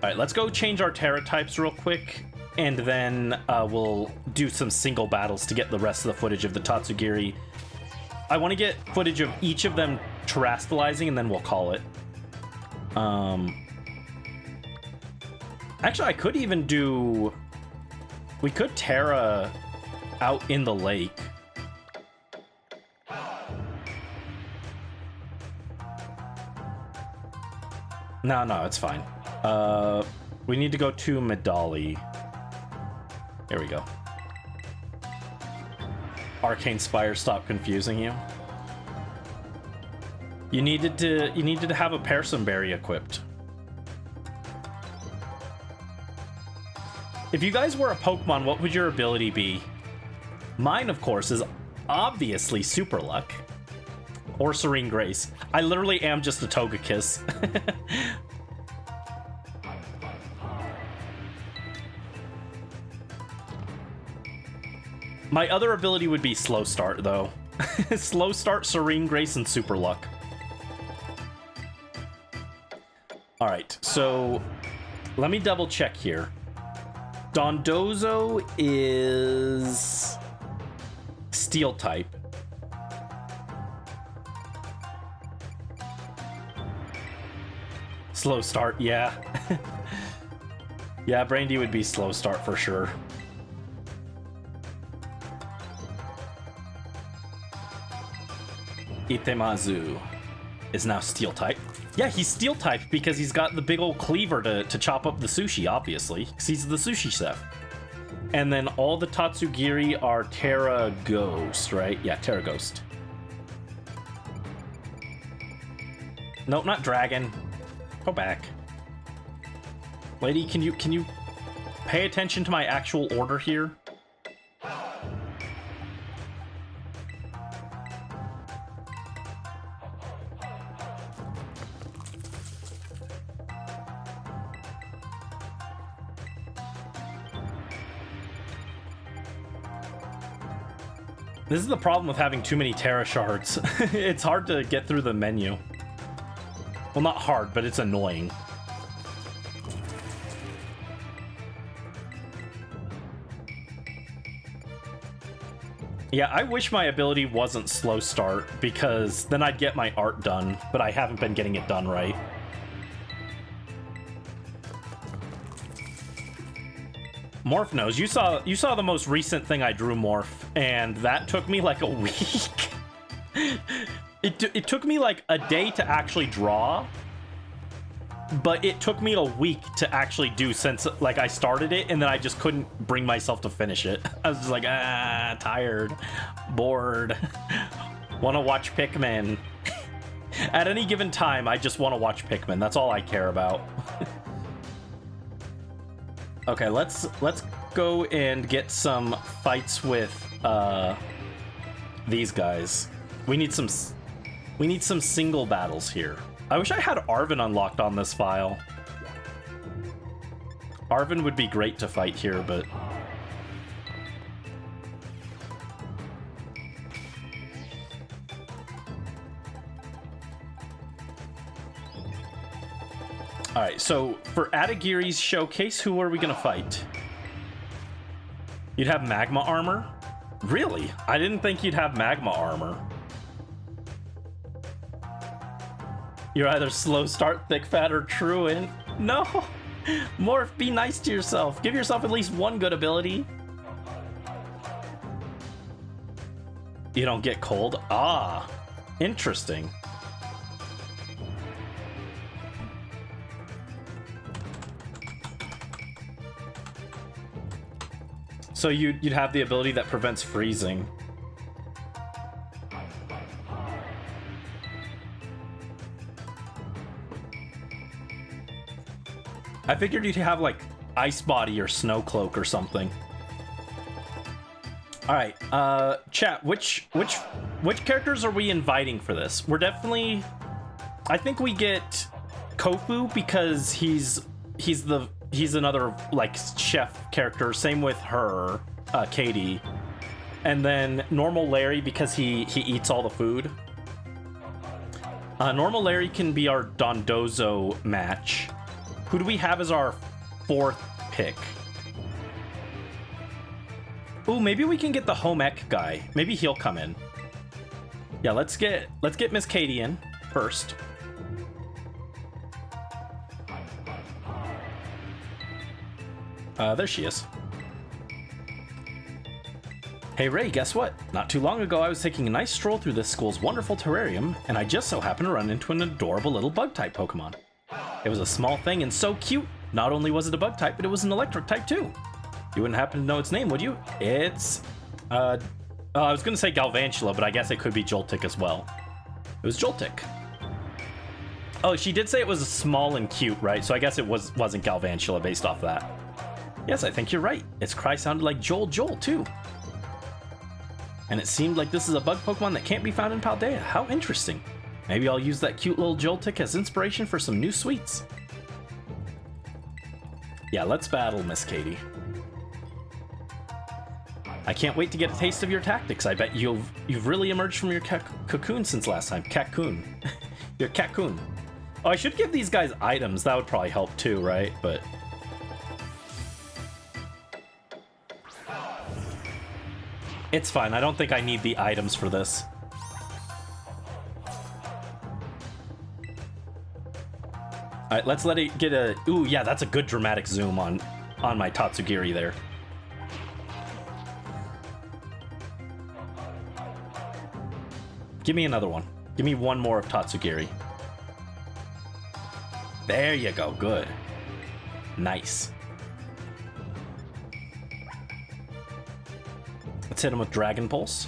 [SPEAKER 1] Alright, let's go change our Terra types real quick, and then we'll do some single battles to get the rest of the footage of the Tatsugiri. I want to get footage of each of them terastallizing, and then we'll call it. Actually, I could even do... We could Terra out in the lake. No, it's fine. We need to go to Medali. Here we go. Arcane Spire, stop confusing you. You needed to have a Personberry equipped. If you guys were a Pokemon, what would your ability be? Mine, of course, is obviously Super Luck. Or Serene Grace. I literally am just a Togekiss. My other ability would be Slow Start, though. Slow Start, Serene Grace, and Super Luck. Alright, so let me double check here. Dondozo is Steel type. Slow Start, yeah. Yeah, Brandy would be Slow Start for sure. Itemazu is now Steel type. Yeah, he's Steel type because he's got the big old cleaver to chop up the sushi, obviously, because he's the sushi chef. And then all the Tatsugiri are Terra Ghost, right? Yeah, Terra Ghost. Nope, not Dragon. Go back. Lady, can you pay attention to my actual order here? This is the problem with having too many Terra shards. It's hard to get through the menu. Well, not hard, but it's annoying. Yeah, I wish my ability wasn't slow start, because then I'd get my art done, but I haven't been getting it done right. Morph knows. You saw the most recent thing I drew, Morph, and that took me like a week. It took me like a day to actually draw, but it took me a week to actually do, since like I started it and then I just couldn't bring myself to finish it. I was just like, tired, bored, want to watch Pikmin. At any given time, I just want to watch Pikmin. That's all I care about. Okay, let's go and get some fights with these guys. We need some single battles here. I wish I had Arven unlocked on this file. Arven would be great to fight here, but all right, so for Adagiri's showcase, who are we gonna fight? You'd have magma armor? Really? I didn't think you'd have magma armor. You're either slow start, thick fat, or truant. No! Morph, be nice to yourself. Give yourself at least one good ability. You don't get cold? Ah, interesting. So you'd have the ability that prevents freezing. I figured you'd have like Ice Body or Snow Cloak or something. All right, chat. Which characters are we inviting for this? We're definitely. I think we get Kofu because he's another like chef character. Same with her, Katie, and then normal Larry because he eats all the food. Normal Larry can be our Dondozo match. Who do we have as our fourth pick? Ooh, maybe we can get the home ec guy. Maybe he'll come in. Yeah, let's get Miss Katie in first. There she is. Hey Ray, guess what? Not too long ago I was taking a nice stroll through this school's wonderful terrarium, and I just so happened to run into an adorable little bug-type Pokemon. It was a small thing and so cute. Not only was it a bug type, but it was an electric type too. You wouldn't happen to know its name, would you? It's, I was gonna say Galvantula, but I guess it could be Joltik as well. It was Joltik. Oh, she did say it was small and cute, right? So I guess it wasn't Galvantula based off that. Yes, I think you're right. Its cry sounded like Joel too. And it seemed like this is a bug Pokemon that can't be found in Paldea. How interesting. Maybe I'll use that cute little Joltik as inspiration for some new sweets. Yeah, let's battle, Miss Katie. I can't wait to get a taste of your tactics. I bet you've really emerged from your cocoon since last time. Cocoon. Your cocoon. Oh, I should give these guys items. That would probably help too, right? But it's fine. I don't think I need the items for this. All right, let's let it get a... Ooh, yeah, that's a good dramatic zoom on my Tatsugiri there. Give me another one. Give me one more of Tatsugiri. There you go, good. Nice. Let's hit him with Dragon Pulse.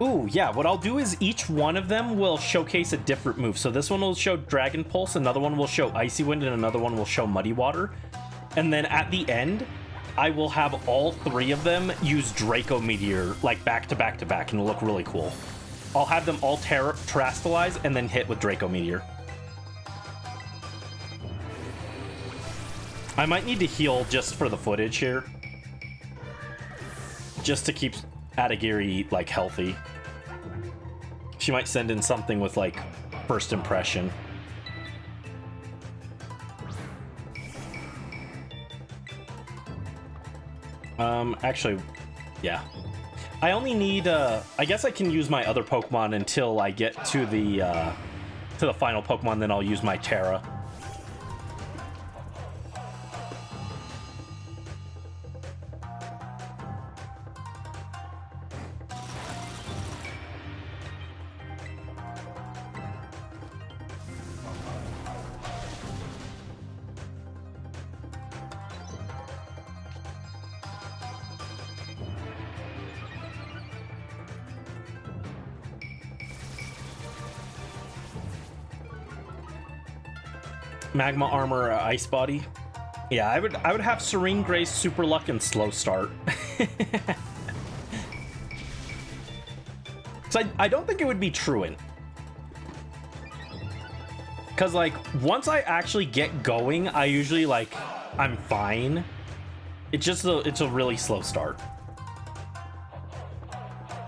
[SPEAKER 1] Ooh, yeah, what I'll do is each one of them will showcase a different move. So this one will show Dragon Pulse, another one will show Icy Wind, and another one will show Muddy Water. And then at the end, I will have all 3 of them use Draco Meteor, like back to back to back, and it'll look really cool. I'll have them all terrestrialize and then hit with Draco Meteor. I might need to heal just for the footage here. Just to keep Atagiri, like, healthy. She might send in something with, like, first impression. Actually, yeah. I only need, I guess I can use my other Pokemon until I get to the final Pokemon, then I'll use my Terra. Magma Armor, Ice Body. Yeah, I would have Serene Grace, Super Luck, and Slow Start. So I don't think it would be Truant. Because, like, once I actually get going, I usually, like, I'm fine. It's just it's a really slow start.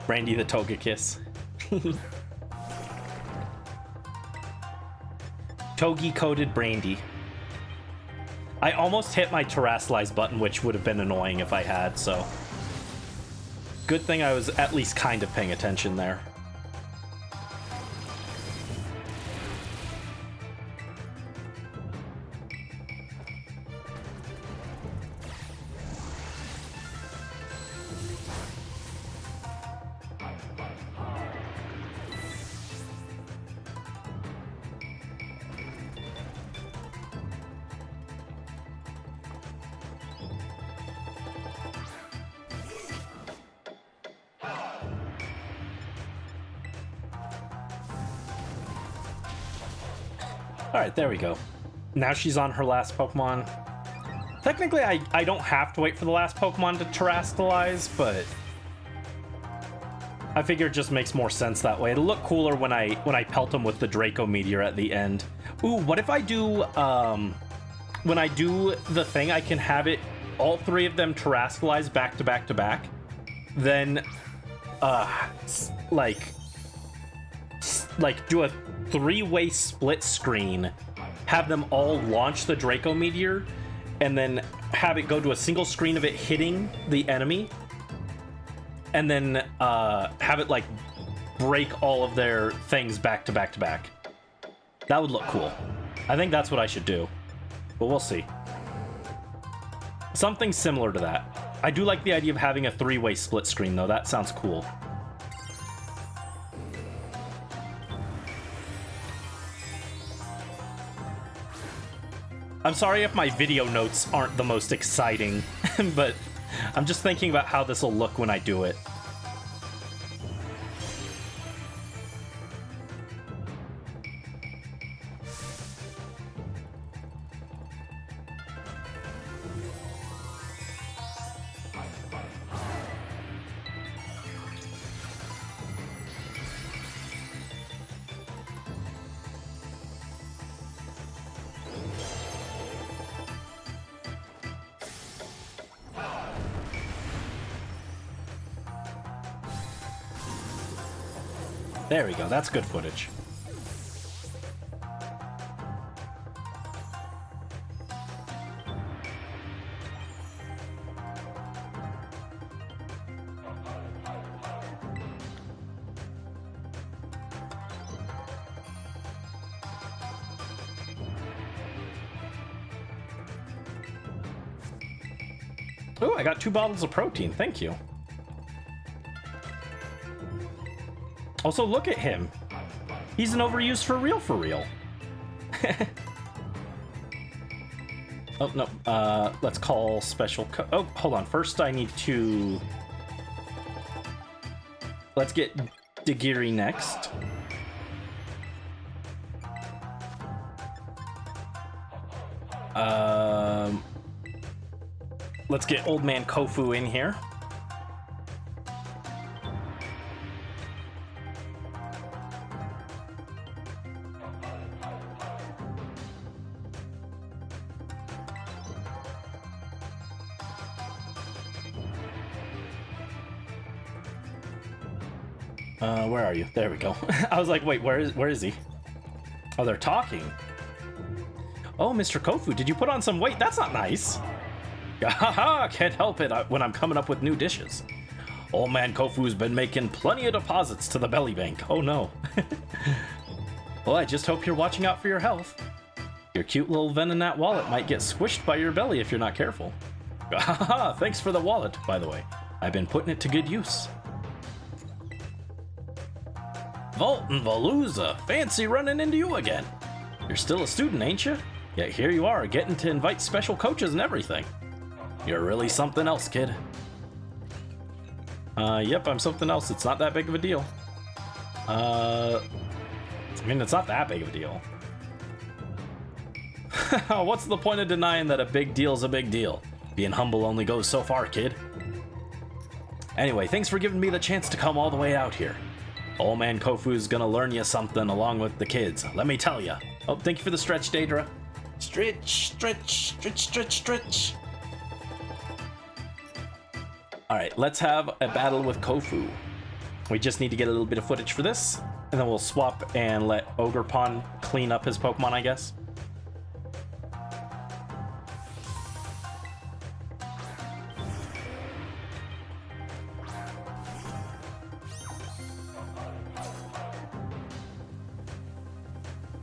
[SPEAKER 1] Brandy the Togekiss. Togi-coated Brandy. I almost hit my Terrasilize button, which would have been annoying if I had, so... Good thing I was at least kind of paying attention there. Alright, there we go. Now she's on her last Pokemon. Technically, I don't have to wait for the last Pokemon to Terrasilize, but... I figure it just makes more sense that way. It'll look cooler when I pelt them with the Draco Meteor at the end. Ooh, what if I do... when I do the thing, I can have it... all 3 of them Terrasilize back to back to back. Then... like do a 3-way split screen, have them all launch the Draco Meteor, and then have it go to a single screen of it hitting the enemy, and then have it like break all of their things back to back to back. That would look cool. I think that's what I should do, but we'll see. Something similar to that. I do like the idea of having a 3-way split screen though. That sounds cool. I'm sorry if my video notes aren't the most exciting, but I'm just thinking about how this will look when I do it. There we go, that's good footage. Oh, I got 2 bottles of protein, thank you. Also, look at him. He's an overuse for real, for real. Oh, no. Let's call special oh, hold on. First, I need to... Let's get Dagiri next. let's get old man Kofu in here. Where are you? There we go. I was like, wait, where is he? Oh, they're talking. Oh, Mr. Kofu, did you put on some weight? That's not nice. Haha, can't help it when I'm coming up with new dishes. Old man Kofu's been making plenty of deposits to the belly bank. Oh no. Well, I just hope you're watching out for your health. Your cute little ven in that wallet might get squished by your belly if you're not careful. Haha, thanks for the wallet, by the way. I've been putting it to good use. Volton Valuza, fancy running into you again. You're still a student, ain't you? Yet here you are, getting to invite special coaches and everything. You're really something else, kid. Yep, I'm something else. It's not that big of a deal. I mean, it's not that big of a deal. What's the point of denying that a big deal's a big deal? Being humble only goes so far, kid. Anyway, thanks for giving me the chance to come all the way out here. Old man Kofu's gonna learn you something along with the kids, let me tell ya. Oh, thank you for the stretch, Daedra. Stretch, stretch, stretch, stretch, stretch. Alright, let's have a battle with Kofu. We just need to get a little bit of footage for this, and then we'll swap and let Ogerpon clean up his Pokemon, I guess.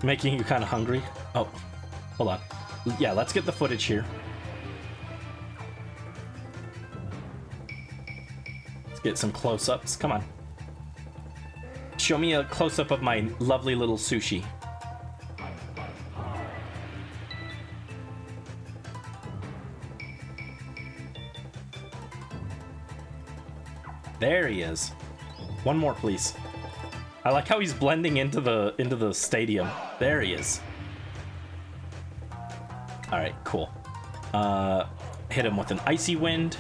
[SPEAKER 1] Making you kind of hungry. Oh, hold on. Yeah, let's get the footage here. Let's get some close-ups. Come on. Show me a close-up of my lovely little sushi. There he is. One more, please. I like how he's blending into the stadium. There he is. All right, cool. Hit him with an icy wind.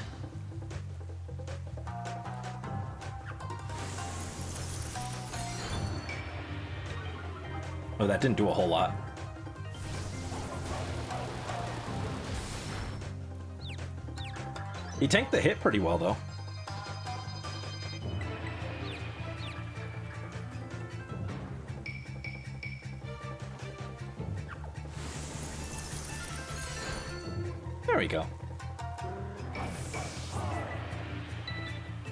[SPEAKER 1] Oh, that didn't do a whole lot. He tanked the hit pretty well, though. There we go.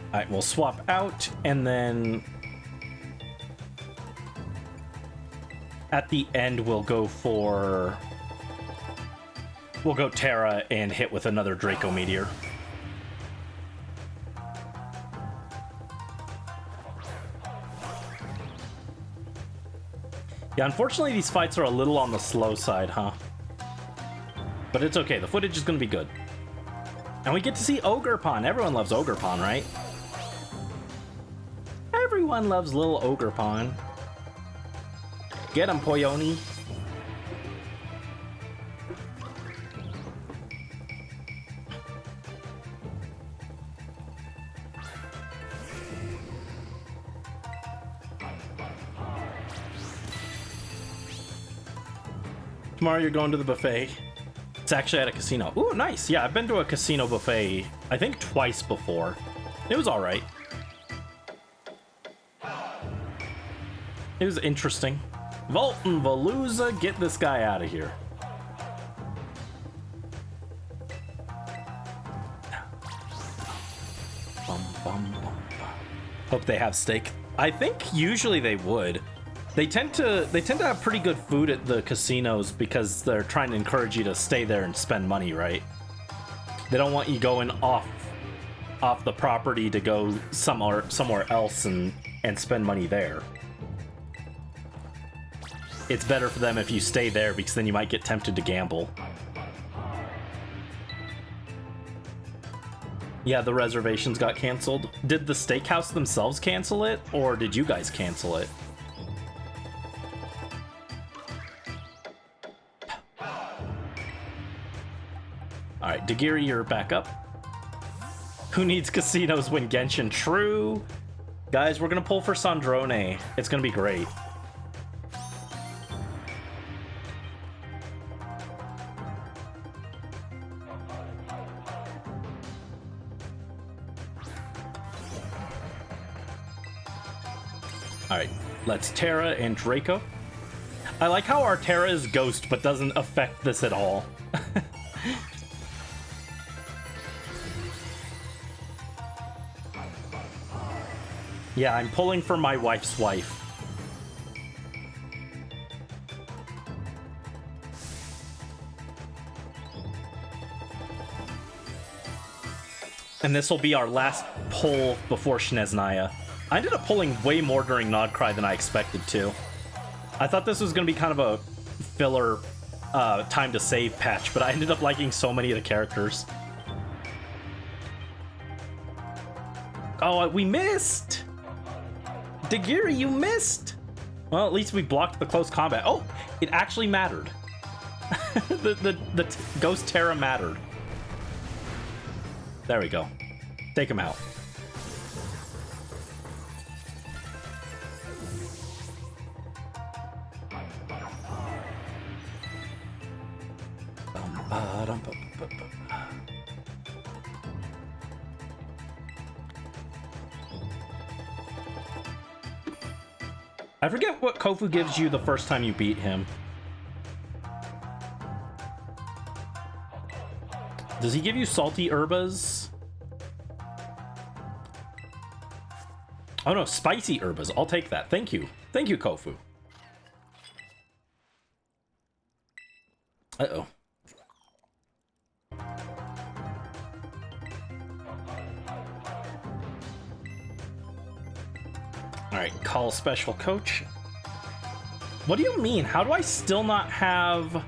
[SPEAKER 1] Alright, we'll swap out, and then at the end we'll go Terra and hit with another Draco Meteor. Yeah, unfortunately these fights are a little on the slow side, huh? But it's okay, the footage is gonna be good. And we get to see Ogerpon. Everyone loves Ogerpon, right? Everyone loves little Ogerpon. Get him, Poyoni. Tomorrow you're going to the buffet. It's actually at a casino. Ooh, nice. Yeah, I've been to a casino buffet, I think twice before. It was all right. It was interesting. Volton Valuza, get this guy out of here. Bum, bum, bum, bum. Hope they have steak. I think usually they would. They tend to have pretty good food at the casinos because they're trying to encourage you to stay there and spend money, right? They don't want you going off the property to go somewhere else and spend money there. It's better for them if you stay there because then you might get tempted to gamble. Yeah, the reservations got canceled. Did the steakhouse themselves cancel it, or did you guys cancel it? Alright, Dagiri, you're back up. Who needs casinos when Genshin? True. Guys, we're gonna pull for Sandrone. It's gonna be great. Alright, let's Terra and Draco. I like how our Terra is Ghost, but doesn't affect this at all. Yeah, I'm pulling for my wife's wife. And this will be our last pull before Sneznaya. I ended up pulling way more during Nodcry than I expected to. I thought this was going to be kind of a filler time to save patch, but I ended up liking so many of the characters. Oh, we missed! Dagiri, you missed! Well, at least we blocked the close combat. Oh, it actually mattered. the Ghost Terra mattered. There we go. Take him out. I forget what Kofu gives you the first time you beat him. Does he give you salty herbas? Oh no, spicy herbas. I'll take that. Thank you. Thank you, Kofu. Uh-oh. Alright, call special coach. What do you mean? How do I still not have...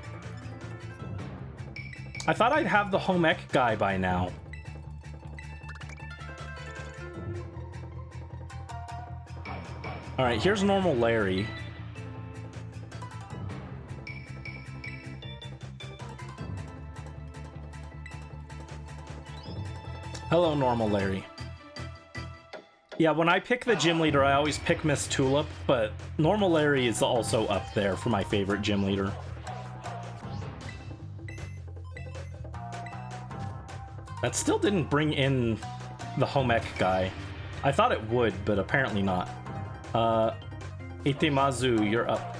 [SPEAKER 1] I thought I'd have the home ec guy by now. Alright, here's normal Larry. Hello, normal Larry. Yeah, when I pick the gym leader, I always pick Miss Tulip, but normal Larry is also up there for my favorite gym leader. That still didn't bring in the home ec guy. I thought it would, but apparently not. Itemazu, you're up.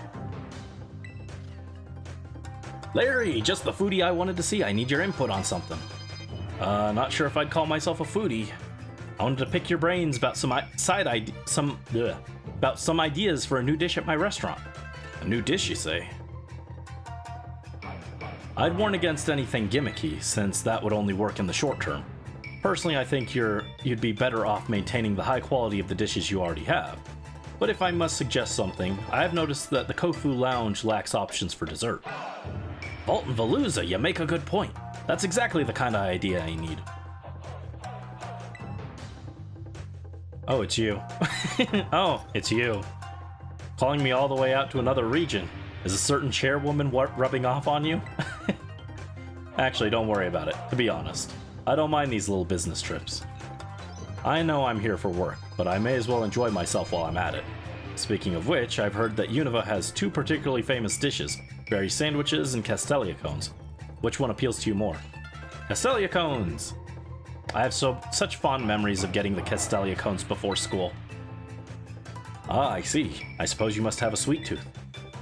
[SPEAKER 1] Larry, just the foodie I wanted to see. I need your input on something. Not sure if I'd call myself a foodie. I wanted to pick your brains about some ideas for a new dish at my restaurant. A new dish, you say? I'd warn against anything gimmicky, since that would only work in the short term. Personally, I think you'd be better off maintaining the high quality of the dishes you already have. But if I must suggest something, I have noticed that the Kofu Lounge lacks options for dessert. Bolton Veluza, you make a good point. That's exactly the kind of idea I need. Oh, it's you. Oh, it's you. Calling me all the way out to another region. Is a certain chairwoman rubbing off on you? Actually, don't worry about it, to be honest. I don't mind these little business trips. I know I'm here for work, but I may as well enjoy myself while I'm at it. Speaking of which, I've heard that Unova has two particularly famous dishes, berry sandwiches and Castelia cones. Which one appeals to you more? Castelia cones! I have such fond memories of getting the Castelia cones before school. Ah, I see. I suppose you must have a sweet tooth.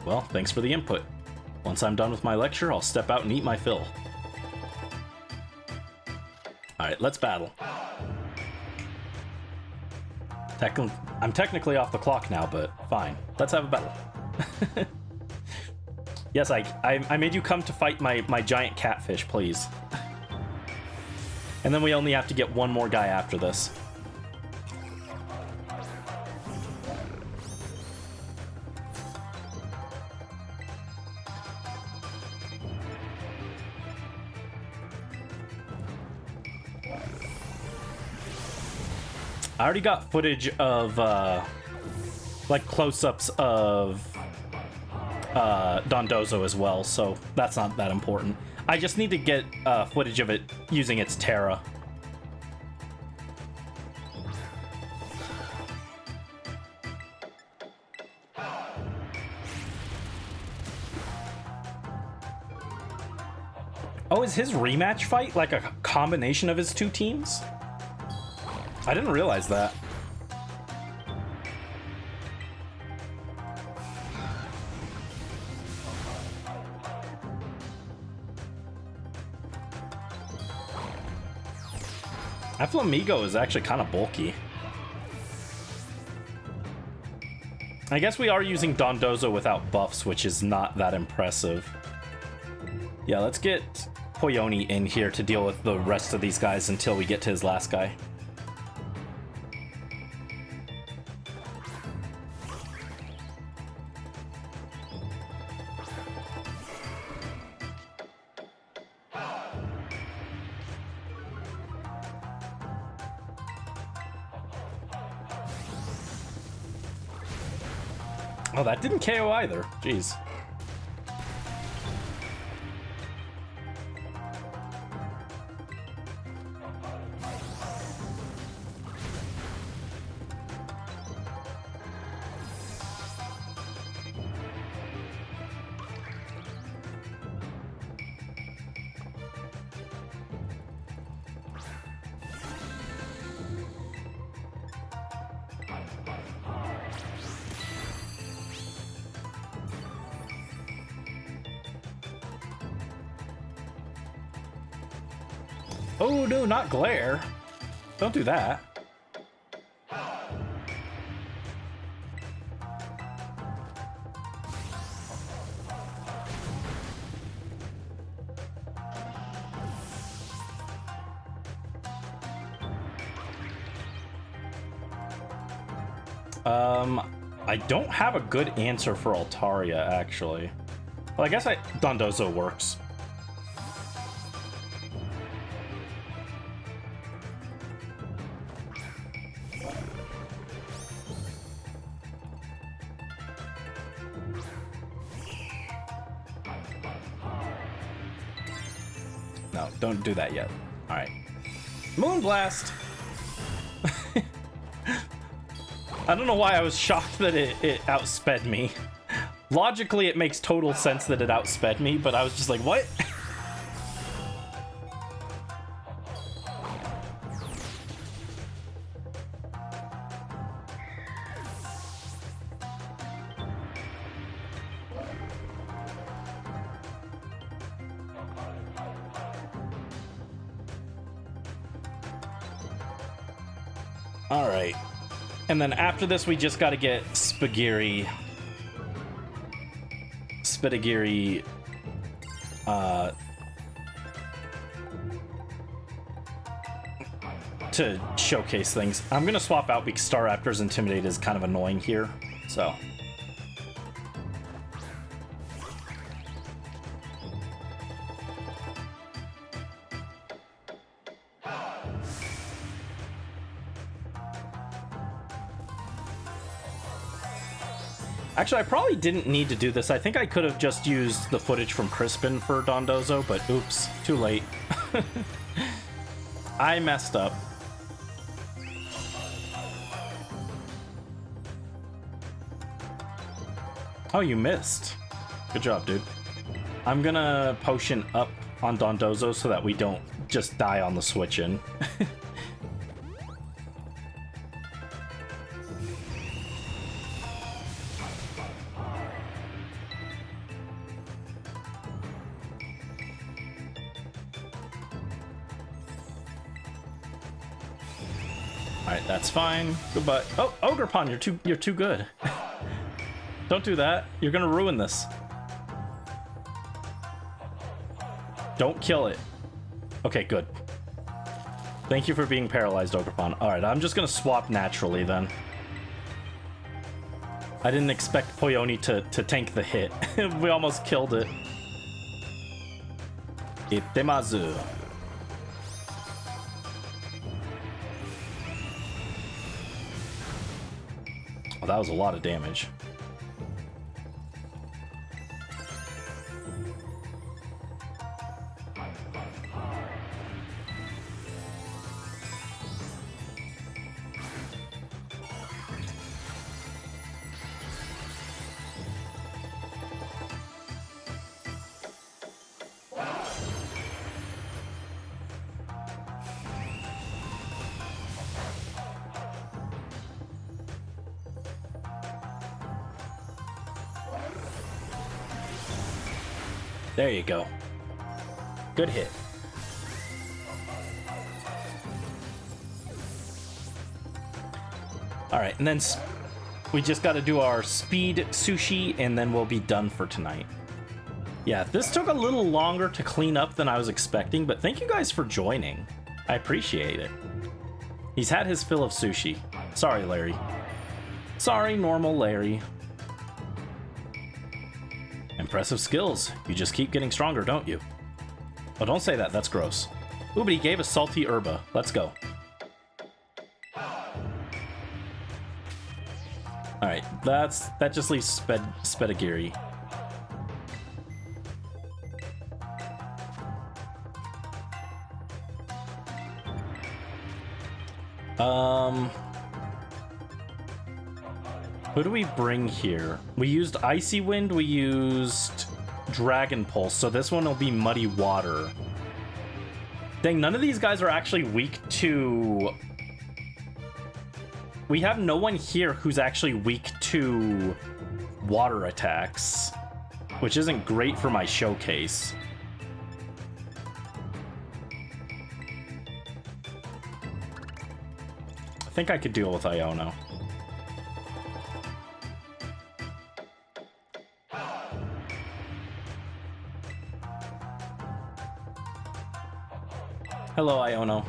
[SPEAKER 1] Well, thanks for the input. Once I'm done with my lecture, I'll step out and eat my fill. Alright, let's battle. I'm technically off the clock now, but fine. Let's have a battle. Yes, I made you come to fight my giant catfish, please. And then we only have to get one more guy after this. I already got footage of, like, close-ups of Dondozo as well, so that's not that important. I just need to get footage of it using its Terra. Oh, is his rematch fight like a combination of his two teams? I didn't realize that. That Flamigo is actually kind of bulky. I guess we are using Dondozo without buffs, which is not that impressive. Yeah, let's get Poyoni in here to deal with the rest of these guys until we get to his last guy. Oh, that didn't KO either. Jeez. Oh no, not glare. Don't do that. I don't have a good answer for Altaria, actually. Well, I guess Dondozo works. No, don't do that yet. All right. Moonblast! I don't know why I was shocked that it outsped me. Logically, it makes total sense that it outsped me, but I was just like, what? All right. And then after this, we just got to get Spigiri to showcase things. I'm going to swap out because Staraptor's Intimidate is kind of annoying here, so... Actually, I probably didn't need to do this. I think I could have just used the footage from Crispin for Dondozo, but oops, too late. I messed up. Oh, you missed. Good job, dude. I'm gonna potion up on Dondozo so that we don't just die on the switch in. Alright, that's fine. Goodbye. Oh, Ogrepon, you're too good. Don't do that. You're gonna ruin this. Don't kill it. Okay, good. Thank you for being paralyzed, Ogrepon. Alright, I'm just gonna swap naturally then. I didn't expect Poyoni to tank the hit. We almost killed it. Itemazu. Oh, that was a lot of damage. There you go. Good hit. All right, and then we just got to do our speed sushi, and then we'll be done for tonight. Yeah, this took a little longer to clean up than I was expecting, but thank you guys for joining. I appreciate it. He's had his fill of sushi. Sorry, Larry. Sorry, normal Larry. Impressive skills. You just keep getting stronger, don't you? Oh, don't say that. That's gross. Ooh, but he gave us salty herba. Let's go. All right, that just leaves Spedagiri. Who do we bring here? We used Icy Wind, we used Dragon Pulse, so this one will be Muddy Water. Dang, none of these guys are actually weak to... We have no one here who's actually weak to water attacks, which isn't great for my showcase. I think I could deal with Iono. Hello, Iono.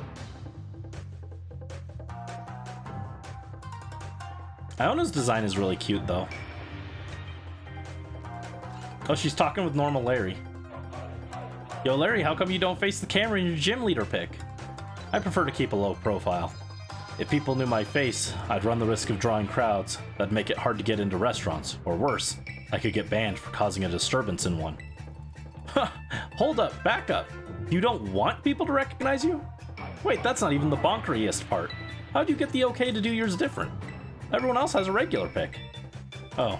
[SPEAKER 1] Iono's design is really cute, though. Oh, she's talking with normal Larry. Yo, Larry, how come you don't face the camera in your gym leader pick? I prefer to keep a low profile. If people knew my face, I'd run the risk of drawing crowds. That'd make it hard to get into restaurants. Or worse, I could get banned for causing a disturbance in one. Hold up, back up. You don't want people to recognize you? Wait, that's not even the bonkeriest part. How'd you get the okay to do yours different? Everyone else has a regular pick. Oh,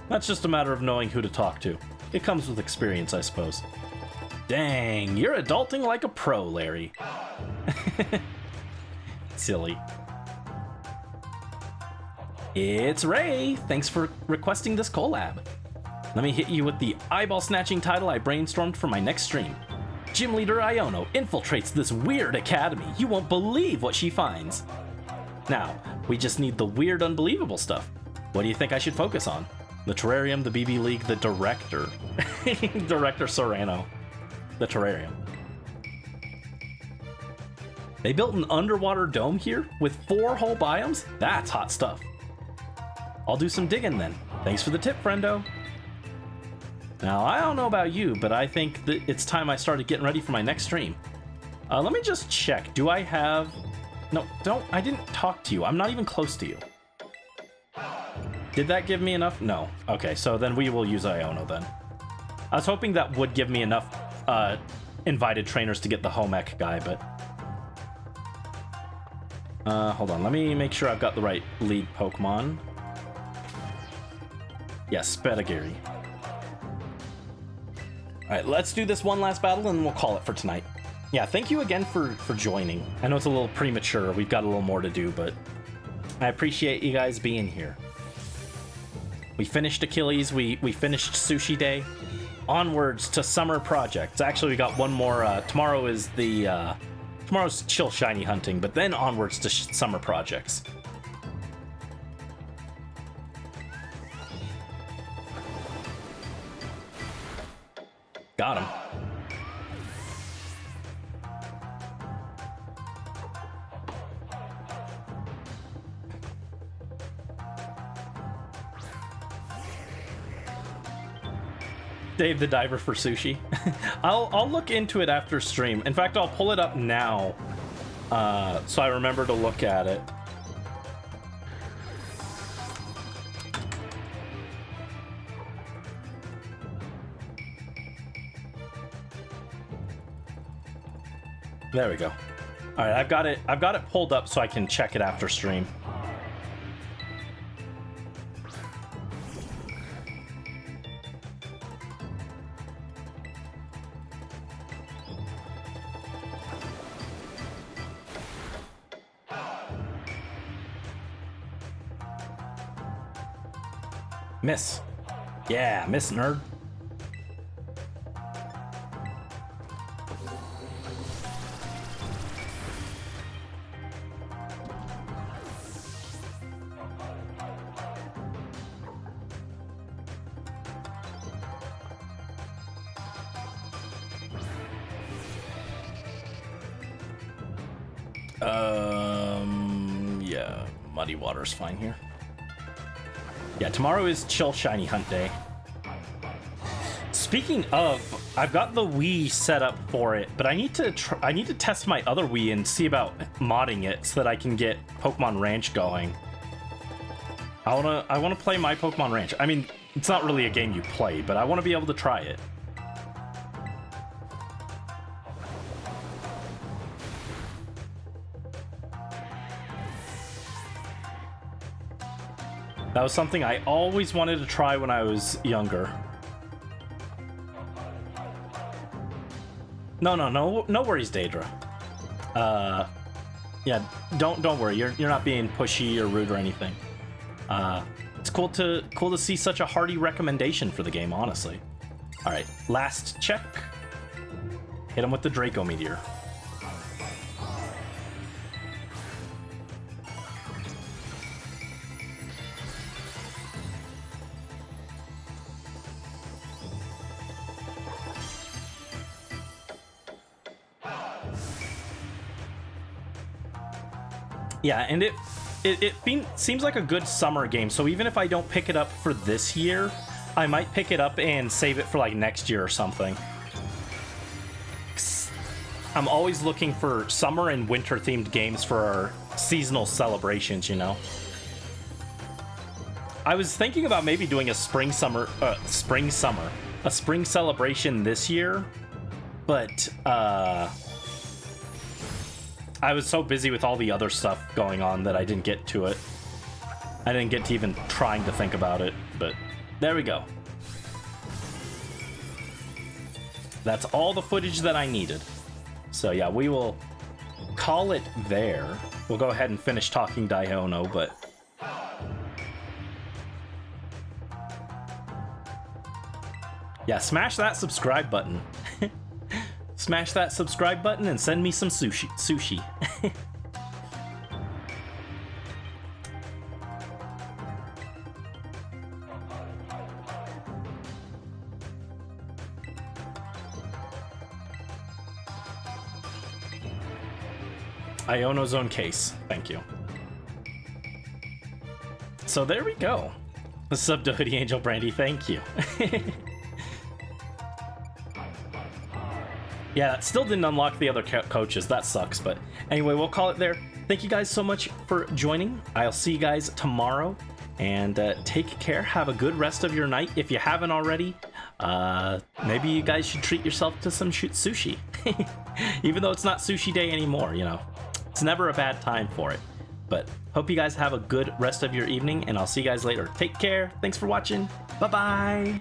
[SPEAKER 1] that's just a matter of knowing who to talk to. It comes with experience, I suppose. Dang, you're adulting like a pro, Larry. Silly. It's Ray. Thanks for requesting this collab. Let me hit you with the eyeball-snatching title I brainstormed for my next stream. Gym leader Iono infiltrates this weird academy. You won't believe what she finds. Now, we just need the weird, unbelievable stuff. What do you think I should focus on? The terrarium, the BB League, the director. Director Serrano. The terrarium. They built an underwater dome here with 4 whole biomes? That's hot stuff. I'll do some digging then. Thanks for the tip, friendo. Now, I don't know about you, but I think that it's time I started getting ready for my next stream. Let me just check. Do I have... No, I didn't talk to you. I'm not even close to you. Did that give me enough? No. Okay, so then we will use Iono then. I was hoping that would give me enough invited trainers to get the home ec guy, but... hold on. Let me make sure I've got the right lead Pokemon. Yes, Spedagiri. Alright, let's do this one last battle and we'll call it for tonight. Yeah, thank you again for joining. I know it's a little premature. We've got a little more to do, but I appreciate you guys being here. We finished Achilles. We finished Sushi Day. Onwards to summer projects. Actually, we got one more. Tomorrow is the... tomorrow's chill shiny hunting, but then onwards to summer projects. Got him. Dave the Diver for sushi. I'll look into it after stream. In fact, I'll pull it up now, so I remember to look at it. There we go. All right, I've got it pulled up so I can check it after stream. Miss. Yeah, miss, nerd. Yeah, muddy water's fine here. Yeah, tomorrow is chill shiny hunt day. Speaking of, I've got the Wii set up for it, but I need to test my other Wii and see about modding it so that I can get Pokemon Ranch going. I wanna play my Pokemon Ranch. I mean, it's not really a game you play, but I want to be able to try it. That was something I always wanted to try when I was younger. No worries, Daedra. Yeah, don't worry. You're not being pushy or rude or anything. It's cool to see such a hearty recommendation for the game, honestly. All right, last check. Hit him with the Draco Meteor. Yeah, and it seems like a good summer game, so even if I don't pick it up for this year, I might pick it up and save it for like next year or something. I'm always looking for summer and winter themed games for our seasonal celebrations, you know. I was thinking about maybe doing a spring celebration this year, but I was so busy with all the other stuff going on that I didn't get to it. I didn't get to even trying to think about it, but there we go. That's all the footage that I needed. So yeah, we will call it there. We'll go ahead and finish talking Diono, but... yeah, smash that subscribe button. Smash that subscribe button and send me some sushi. Iono's own case. Thank you. So there we go. Sub to Hoodie Angel Brandy. Thank you. Yeah, still didn't unlock the other coaches. That sucks, but anyway, we'll call it there. Thank you guys so much for joining. I'll see you guys tomorrow, and take care. Have a good rest of your night. If you haven't already, maybe you guys should treat yourself to some sushi. Even though it's not sushi day anymore, you know. It's never a bad time for it. But hope you guys have a good rest of your evening, and I'll see you guys later. Take care. Thanks for watching. Bye-bye.